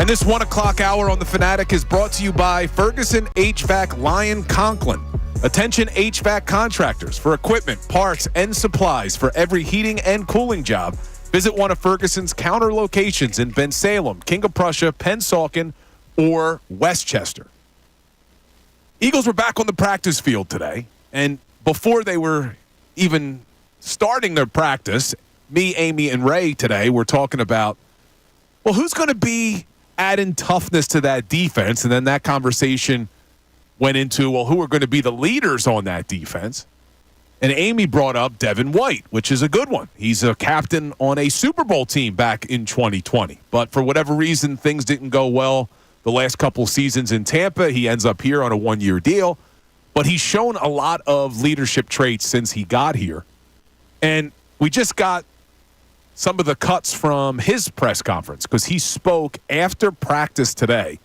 And this 1 o'clock hour on the Fanatic is brought to you by Ferguson HVAC Lyon Conklin. Attention HVAC contractors for equipment, parts, and supplies for every heating and cooling job. Visit one of Ferguson's counter locations in Bensalem, King of Prussia, Pennsauken, or Westchester. Eagles were back on the practice field today, and before they were even starting their practice, me, Amy, and Ray today were talking about, well, who's going to be adding toughness to that defense? And then that conversation went into, well, who are going to be the leaders on that defense? And Amy brought up Devin White, which is a good one. He's a captain on a Super Bowl team back in 2020. But for whatever reason, things didn't go well the last couple seasons in Tampa. He ends up here on a one-year deal. But he's shown a lot of leadership traits since he got here. And we just got some of the cuts from his press conference because he spoke after practice today.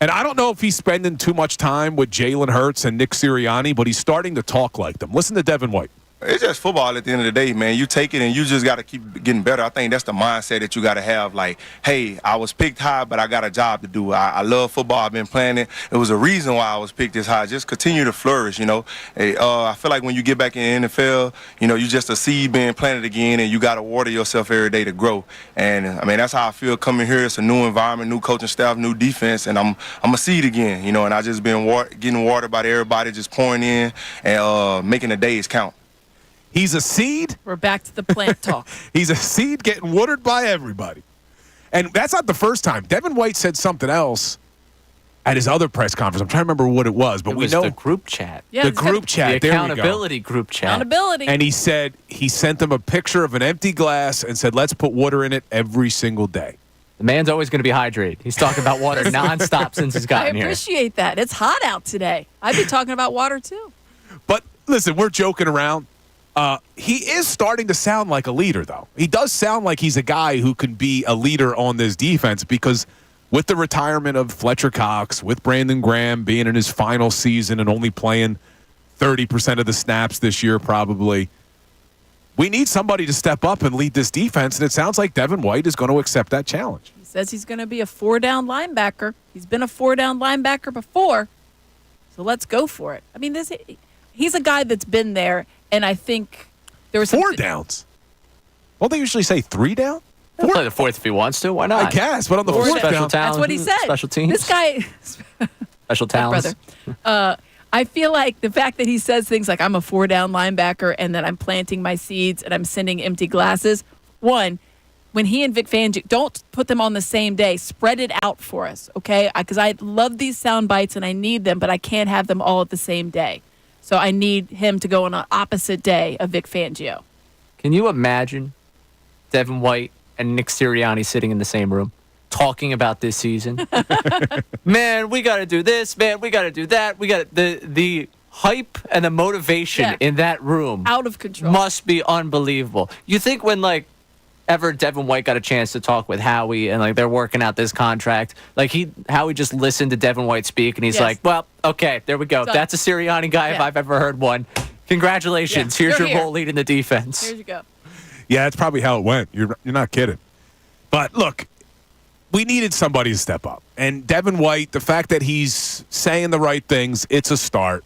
And I don't know if he's spending too much time with Jalen Hurts and Nick Sirianni, but he's starting to talk like them. Listen to Devin White. It's just football at the end of the day, man. You take it and you just got to keep getting better. I think that's the mindset that you got to have. Like, hey, I was picked high, but I got a job to do. I love football. I've been playing it. It was a reason why I was picked this high. Just continue to flourish, you know. I feel like when you get back in the NFL, you know, you just a seed being planted again, and you got to water yourself every day to grow. And, I mean, that's how I feel coming here. It's a new environment, new coaching staff, new defense, and I'm a seed again, you know, and I just been getting watered by everybody, just pouring in and making the days count. He's a seed. We're back to the plant talk. He's a seed getting watered by everybody. And that's not the first time. Devin White said something else at his other press conference. I'm trying to remember what it was, but we know the group chat. Yeah, the group chat. The there accountability group chat. Accountability. And he said he sent them a picture of an empty glass and said, let's put water in it every single day. The man's always going to be hydrated. He's talking about water nonstop since he's gotten here. I appreciate that. It's hot out today. I'd be talking about water too. But listen, we're joking around. He is starting to sound like a leader, though. He does sound like he's a guy who can be a leader on this defense because with the retirement of Fletcher Cox, with Brandon Graham being in his final season and only playing 30% of the snaps this year probably, we need somebody to step up and lead this defense, and it sounds like Devin White is going to accept that challenge. He says he's going to be a 4-down linebacker. He's been a 4-down linebacker before, so let's go for it. I mean, he's a guy that's been there. And I think there was 4 downs. Well, they usually say 3 down. He'll play the fourth if he wants to. Why not? I guess, but on the 4th down, that's what he said. Special teams. This guy, special talents. brother. I feel like the fact that he says things like I'm a 4-down linebacker and that I'm planting my seeds and I'm sending empty glasses. One, when he and Vic Fangio, don't put them on the same day. Spread it out for us, okay? Because I love these sound bites and I need them, but I can't have them all at the same day. So I need him to go on an opposite day of Vic Fangio. Can you imagine Devin White and Nick Sirianni sitting in the same room talking about this season? Man, we got to do this. Man, we got to do that. We got the hype and the motivation in that room. Out of control. Must be unbelievable. You think when ever Devin White got a chance to talk with Howie and they're working out this contract, Howie just listened to Devin White speak and he's like, well, okay, there we go. Done. That's a Sirianni guy if I've ever heard one. Congratulations. Here's your role leading the defense. Here you go. Yeah, that's probably how it went. You're not kidding. But look, we needed somebody to step up. And Devin White, the fact that he's saying the right things, it's a start.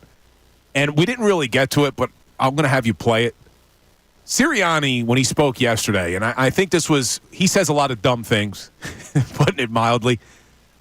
And we didn't really get to it, but I'm going to have you play it. Sirianni, when he spoke yesterday, and I think he says a lot of dumb things, putting it mildly,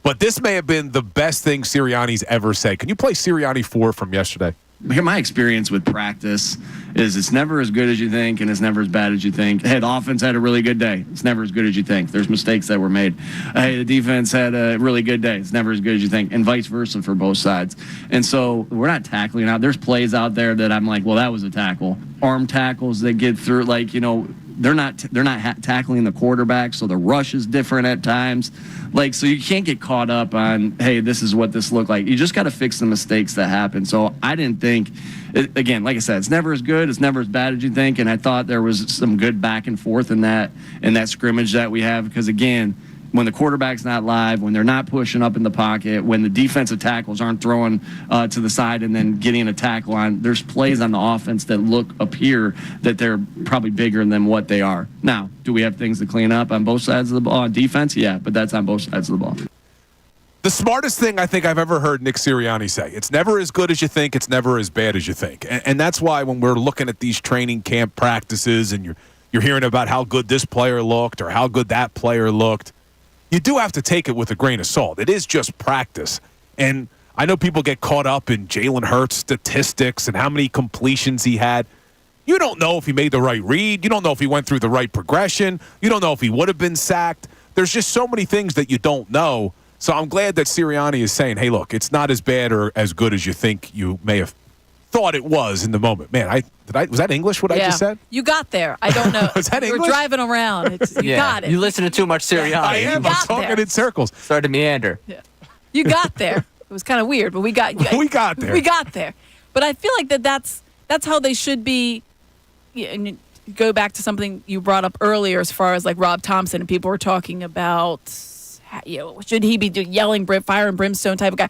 but this may have been the best thing Sirianni's ever said. Can you play Sirianni 4 from yesterday? My experience with practice is it's never as good as you think and it's never as bad as you think. Hey, the offense had a really good day. It's never as good as you think. There's mistakes that were made. Hey, the defense had a really good day. It's never as good as you think, and vice versa for both sides. And so we're not tackling out. There's plays out there that I'm like, well, that was a tackle. Arm tackles that get through, they're not tackling the quarterback, so the rush is different at times. So you can't get caught up on, hey, this is what this looked like. You just got to fix the mistakes that happen. So I didn't think, again, like I said, it's never as good, it's never as bad as you think, and I thought there was some good back and forth in that scrimmage that we have because, again, when the quarterback's not live, when they're not pushing up in the pocket, when the defensive tackles aren't throwing to the side and then getting a tackle on, there's plays on the offense that appear that they're probably bigger than what they are. Now, do we have things to clean up on both sides of the ball on defense? Yeah, but that's on both sides of the ball. The smartest thing I think I've ever heard Nick Sirianni say, it's never as good as you think, it's never as bad as you think. And that's why when we're looking at these training camp practices and you're hearing about how good this player looked or how good that player looked, you do have to take it with a grain of salt. It is just practice. And I know people get caught up in Jalen Hurts statistics and how many completions he had. You don't know if he made the right read. You don't know if he went through the right progression. You don't know if he would have been sacked. There's just so many things that you don't know. So I'm glad that Sirianni is saying, hey, look, it's not as bad or as good as you think you may have thought it was in the moment. Man, was that English what I just said? You got there. I don't know. Was that English? We're driving around. You got it. You listen to too much Sirianni. I am. I'm talking in circles. Started to meander. Yeah. You got there. It was kind of weird, but we got there. We got there. But I feel like that's how they should be. And you go back to something you brought up earlier as far as like Rob Thompson, and people were talking about, should he be yelling fire and brimstone type of guy?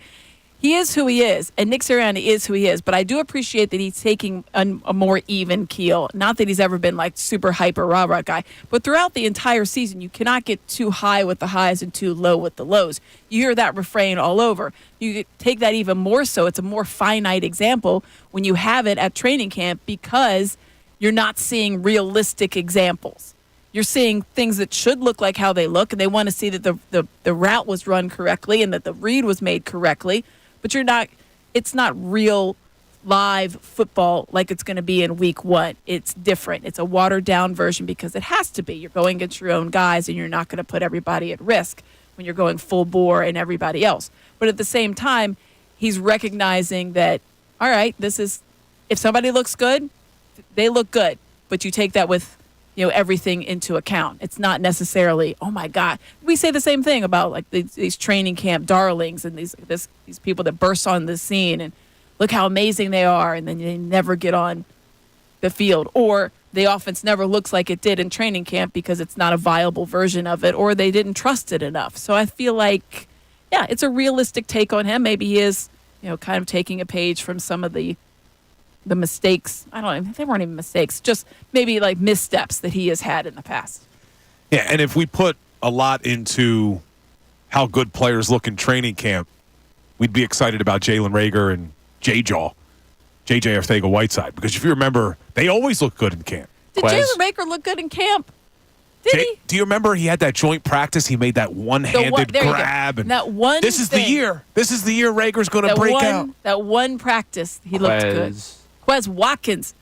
He is who he is, and Nick Sirianni is who he is. But I do appreciate that he's taking a more even keel. Not that he's ever been like super hyper rah-rah guy, but throughout the entire season, you cannot get too high with the highs and too low with the lows. You hear that refrain all over. You take that even more so. It's a more finite example when you have it at training camp because you're not seeing realistic examples. You're seeing things that should look like how they look, and they want to see that the route was run correctly and that the read was made correctly. But it's not real live football like it's going to be in week 1. It's different. It's a watered down version because it has to be. You're going against your own guys, and you're not going to put everybody at risk when you're going full bore and everybody else. But at the same time, he's recognizing that, all right, if somebody looks good, they look good. But you take that with everything into account. It's not necessarily, oh my God. We say the same thing about like these training camp darlings and these people that burst on the scene and look how amazing they are, and then they never get on the field, or the offense never looks like it did in training camp because it's not a viable version of it, or they didn't trust it enough. So I feel like, yeah, it's a realistic take on him. Maybe he is, kind of taking a page from some of the mistakes. I don't know. They weren't even mistakes. Just maybe like missteps that he has had in the past. Yeah, and if we put a lot into how good players look in training camp, we'd be excited about Jalen Reagor and JJ Arcega-Whiteside. Because if you remember, they always look good in camp. Did Jalen Reagor look good in camp? Did he? Do you remember he had that joint practice? He made that one-handed grab. And that one This is the year. This is the year Reagor's going to break out. That one practice, he looked good. Quez Watkins,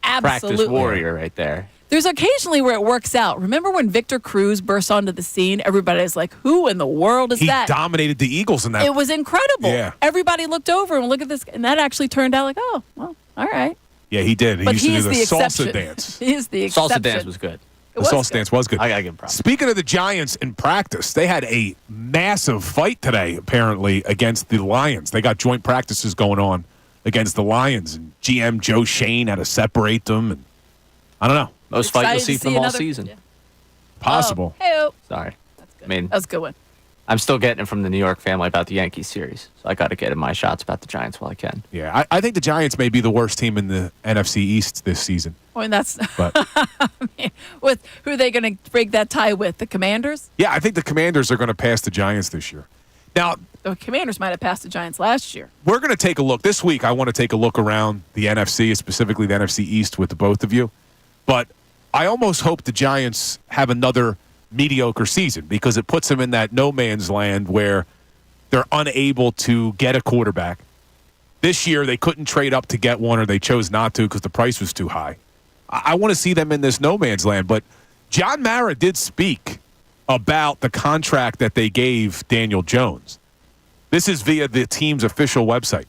absolutely. Practice warrior right there. There's occasionally where it works out. Remember when Victor Cruz burst onto the scene? Everybody's like, who in the world is that? He dominated the Eagles in that. It was incredible. Yeah. Everybody looked over and looked at this, and that actually turned out like, oh, well, all right. Yeah, he did. He used to do the salsa dance. He is the exception. Salsa dance was good. The salsa dance was good. I got to give him props. Speaking of the Giants in practice, they had a massive fight today, apparently, against the Lions. They got joint practices going on against the Lions, and GM Joe Shane had to separate them, and I don't know. Most fight you'll see from them all season. Yeah. Possible. Oh, Sorry. That's good. I mean, that was a good one. I'm still getting it from the New York family about the Yankees series, so I got to get in my shots about the Giants while I can. Yeah, I think the Giants may be the worst team in the NFC East this season. Well, and that's but, I mean, with who are they going to break that tie with? The Commanders? Yeah, I think the Commanders are going to pass the Giants this year. Now, the Commanders might have passed the Giants last year. We're going to take a look. This week, I want to take a look around the NFC, specifically the NFC East with the both of you. But I almost hope the Giants have another mediocre season because it puts them in that no man's land where they're unable to get a quarterback. This year, they couldn't trade up to get one, or they chose not to because the price was too high. I want to see them in this no man's land. But John Mara did speak about the contract that they gave Daniel Jones. This is via the team's official website.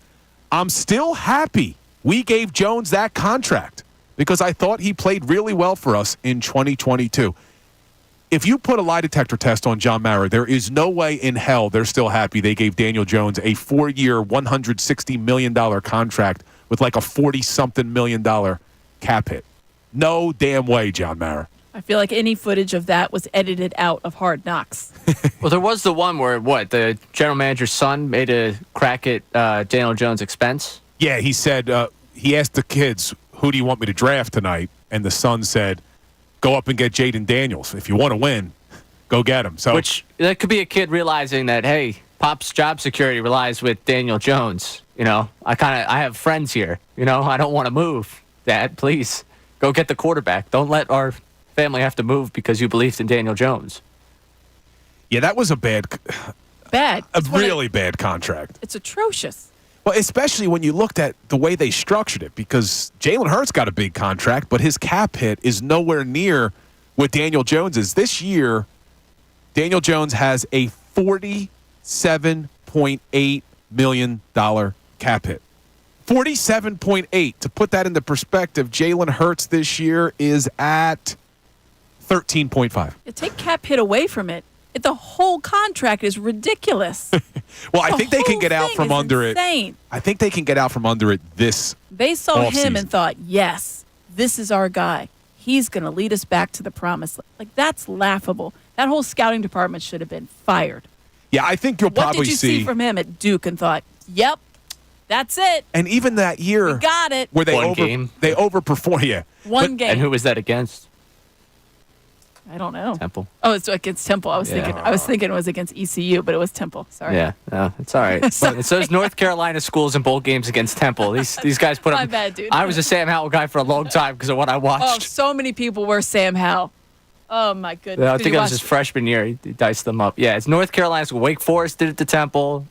I'm still happy we gave Jones that contract because I thought he played really well for us in 2022. If you put a lie detector test on John Mara, there is no way in hell they're still happy they gave Daniel Jones a 4-year, $160 million contract with like a $40-something million cap hit. No damn way, John Mara. I feel like any footage of that was edited out of Hard Knocks. Well, there was the one where, the general manager's son made a crack at Daniel Jones' expense? Yeah, he said, he asked the kids, who do you want me to draft tonight? And the son said, go up and get Jaden Daniels. If you want to win, go get him. So, Which, that could be a kid realizing that, hey, Pop's job security relies with Daniel Jones. I have friends here. I don't want to move. Dad, please, go get the quarterback. Don't let our family have to move because you believed in Daniel Jones. Yeah, that was a Bad. really bad contract. It's atrocious. Well, especially when you looked at the way they structured it, because Jalen Hurts got a big contract, but his cap hit is nowhere near what Daniel Jones is. This year, Daniel Jones has a $47.8 million cap hit. 47.8. To put that into perspective, Jalen Hurts this year is at 13.5. Take cap hit away from it. The whole contract is ridiculous. Well, I think they can get out from under insane. it. I think they can get out from under it this They saw him off-season. and thought, yes, this is our guy. He's going to lead us back to the promised land. Like, that's laughable. That whole scouting department should have been fired. Yeah, I think you'll What probably did you see from him at Duke and thought, yep, that's it. And even that year, We got it. where they They overperform. Yeah, One game. And who was that against? I don't know. Temple. Oh, it's against Temple. I was Yeah. thinking it was against ECU, but it was Temple. Sorry. Yeah, no, it's all right. Sorry. So is North Carolina schools in bowl games against Temple. These guys put up. My bad, dude. I was a Sam Howell guy for a long time because of what I Oh, watched. so many people were Sam Howell. Oh my goodness. I Did think you it was watch- his freshman year. He diced them up. Yeah, it's North Carolina school. Wake Forest did it to Temple.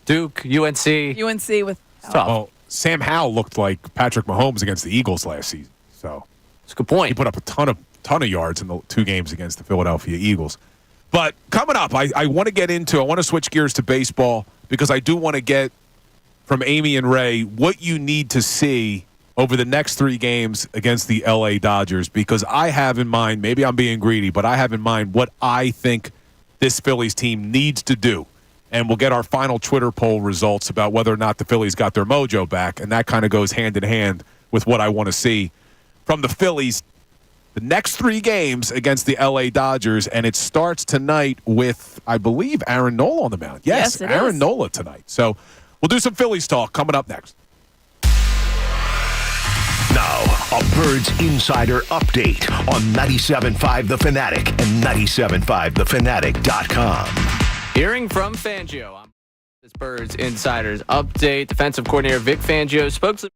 Duke, UNC. UNC with. It's tough. Well, Sam Howell looked like Patrick Mahomes against the Eagles last season. So it's a good point. He put up a ton of yards in the 2 games against the Philadelphia Eagles. But coming up, I want to switch gears to baseball because I do want to get from Amy and Ray what you need to see over the next 3 games against the LA Dodgers, because I have in mind, maybe I'm being greedy, but I have in mind what I think this Phillies team needs to do. And we'll get our final Twitter poll results about whether or not the Phillies got their mojo back. And that kind of goes hand in hand with what I want to see from the Phillies the next 3 games against the LA Dodgers. And it starts tonight with, I believe, Aaron Nola on the mound. Yes, it Aaron is. Nola tonight. So we'll do some Phillies talk coming up next. Now, a Birds Insider update on 97.5 The Fanatic and 97.5thefanatic.com. Hearing from Fangio. This Birds Insiders update. Defensive coordinator Vic Fangio spoke to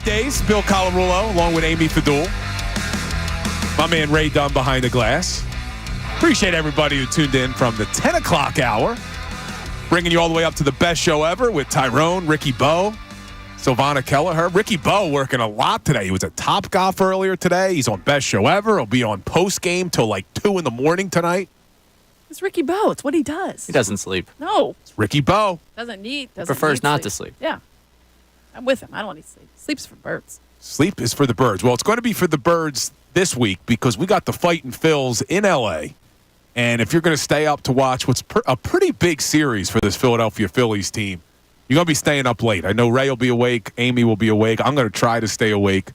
Weekdays, Bill Colarulo, along with Amy Fadul. My man Ray Dunn behind the glass. Appreciate everybody who tuned in from the 10 o'clock hour. Bringing you all the way up to the best show ever with Tyrone, Ricky Bo, Silvana Kelleher. Ricky Bo working a lot today. He was at Topgolf earlier today. He's on Best Show Ever. He'll be on post-game till like 2 in the morning tonight. It's Ricky Bo. It's what he does. He doesn't sleep. No. It's Ricky Bo. Prefers not to sleep. Yeah. I'm with him. I don't need sleep. Sleep's for birds. Sleep is for the birds. Well, it's going to be for the birds this week because we got the Fightin' Phils in L.A., and if you're going to stay up to watch what's a pretty big series for this Philadelphia Phillies team, you're going to be staying up late. I know Ray will be awake. Amy will be awake. I'm going to try to stay awake.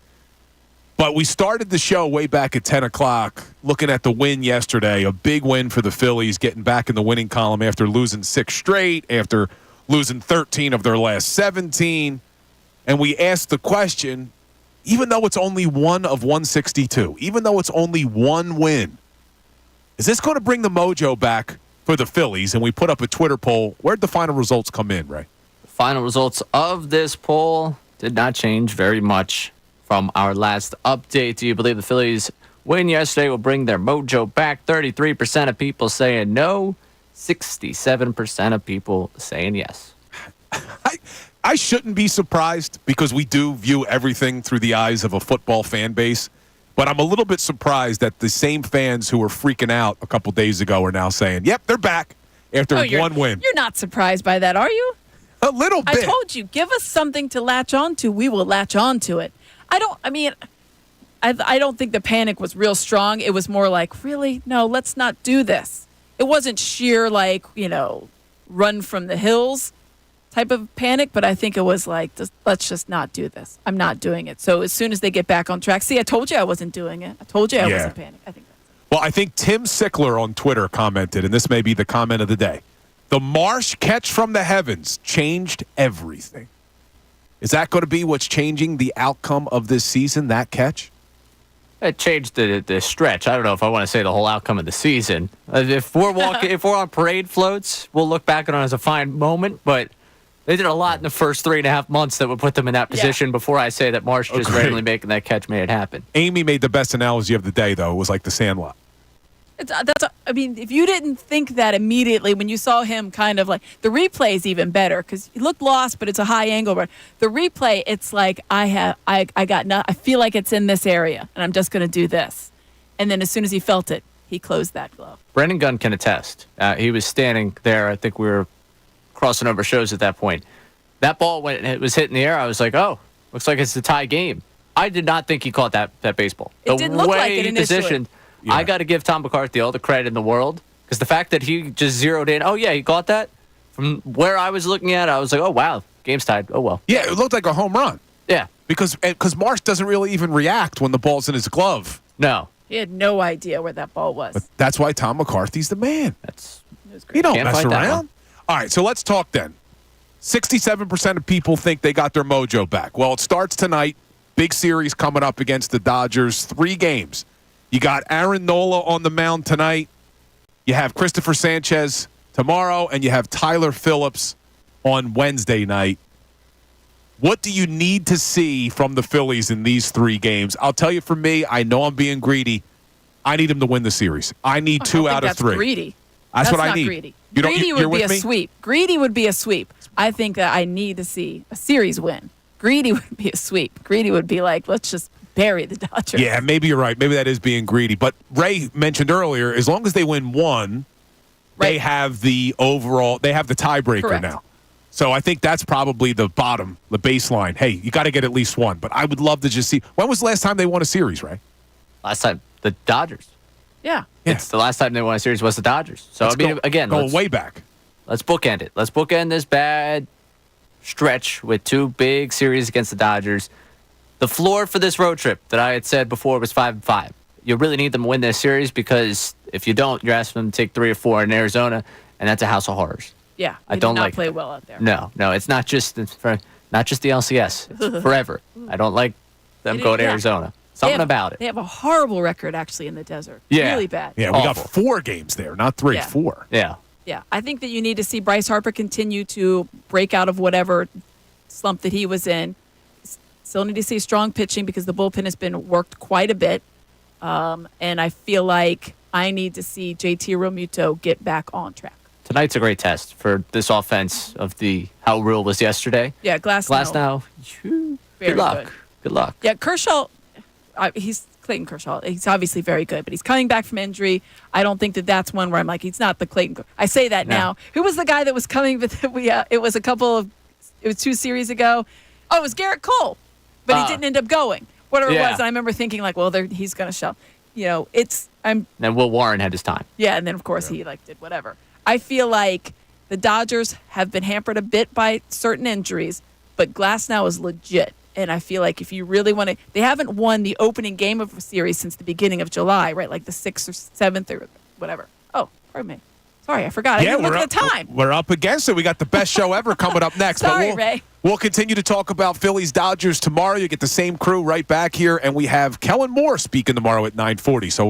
But we started the show way back at 10 o'clock looking at the win yesterday, a big win for the Phillies, getting back in the winning column after losing 6 straight, after losing 13 of their last 17. And we asked the question, even though it's only 1 of 162, even though it's only one win, is this going to bring the mojo back for the Phillies? And we put up a Twitter poll. Where'd the final results come in, Ray? The final results of this poll did not change very much from our last update. Do you believe the Phillies win yesterday will bring their mojo back? 33% of people saying no, 67% of people saying yes. I shouldn't be surprised because we do view everything through the eyes of a football fan base. But I'm a little bit surprised that the same fans who were freaking out a couple days ago are now saying, yep, they're back after one win. You're not surprised by that, are you? A little bit. I told you, give us something to latch on to. We will latch on to it. I don't think the panic was real strong. It was more like, really? No, let's not do this. It wasn't sheer, run from the hills type of panic, but I think it was like, let's just not do this. I'm not doing it. So as soon as they get back on track, see, I told you I wasn't doing it. I told you I wasn't panicking. I think that's it. Well, I think Tim Sickler on Twitter commented, and this may be the comment of the day. The Marsh catch from the heavens changed everything. Is that going to be what's changing the outcome of this season, that catch? It changed the stretch. I don't know if I want to say the whole outcome of the season. If we're on parade floats, we'll look back on it as a fine moment, but they did a lot in the first 3.5 months that would put them in that position before I say that Marsh just randomly making that catch made it happen. Amy made the best analogy of the day, though. It was like the Sandlot. If you didn't think that immediately when you saw him kind of like, the replay is even better because he looked lost, but it's a high angle. But the replay, it's like, I feel like it's in this area and I'm just going to do this. And then as soon as he felt it, he closed that glove. Brendan Gunn can attest. He was standing there. I think we were crossing over shows at that point. That ball, when it was hit in the air, I was like, oh, looks like it's a tie game. I did not think he caught that baseball. It didn't look like it initially. Positioned, I got to give Tom McCarthy all the credit in the world because the fact that he just zeroed in, oh, yeah, he caught that. From where I was looking at it, I was like, oh, wow, game's tied. Oh, well. Yeah, it looked like a home run. Yeah. Because Marsh doesn't really even react when the ball's in his glove. No. He had no idea where that ball was. But that's why Tom McCarthy's the man. Great. You don't mess around. All right, so let's talk then. 67% of people think they got their mojo back. Well, it starts tonight. Big series coming up against the Dodgers. 3 games. You got Aaron Nola on the mound tonight. You have Christopher Sanchez tomorrow, and you have Tyler Phillips on Wednesday night. What do you need to see from the Phillies in these 3 games? I'll tell you, for me, I know I'm being greedy. I need them to win the series. I need 2 out of 3. Greedy. That's what I not need. Greedy. You're Greedy would be a me? sweep. Greedy would be a sweep. I think that I need to see a series win. Greedy would be a sweep. Greedy would be like, let's just bury the Dodgers. Yeah, maybe you're right. Maybe that is being greedy. But Ray mentioned earlier, as long as they win 1, they have the tiebreaker Correct. now. So I think that's probably the bottom, the baseline. Hey, you got to get at least 1. But I would love to just see. When was the last time they won a series, Ray? Last time, the Dodgers. Yeah. It's the last time they won a series was the Dodgers. So, going way back. Let's bookend it. Let's bookend this bad stretch with 2 big series against the Dodgers. The floor for this road trip that I had said before was 5-5. You really need them to win this series because if you don't, you're asking them to take 3 or 4 in Arizona, and that's a house of horrors. Yeah, I don't did not like play well out there. No, it's not just the LCS. It's forever. I don't like them going to Arizona. Something about it. They have a horrible record, actually, in the desert. Yeah. Really bad. Yeah, we got 4 games there, not 3, Yeah. 4. Yeah. Yeah, I think that you need to see Bryce Harper continue to break out of whatever slump that he was in. Still need to see strong pitching because the bullpen has been worked quite a bit. And I feel like I need to see JT Realmuto get back on track. Tonight's a great test for this offense of how real was yesterday. Yeah, Glasnow. Good luck. Good luck. Yeah, Kershaw, he's Clayton Kershaw. He's obviously very good, but he's coming back from injury. I don't think that's one where I'm like, he's not the Clayton. I say that now. Who was the guy that was coming? It was 2 series ago. Oh, it was Garrett Cole, but he didn't end up going. Whatever it was, and I remember thinking like, well, he's going to show. And Will Warren had his time. Yeah, and then of course he did whatever. I feel like the Dodgers have been hampered a bit by certain injuries, but Glasnow is legit. And I feel like if you really want to, they haven't won the opening game of a series since the beginning of July, right? Like the 6th or 7th or whatever. Oh, pardon me. Sorry, I forgot. I didn't look at the time. We're up against it. We got the best show ever coming up next. Sorry, Ray. We'll continue to talk about Phillies Dodgers tomorrow. You get the same crew right back here, and we have Kellen Moore speaking tomorrow at 9:40. So we'll be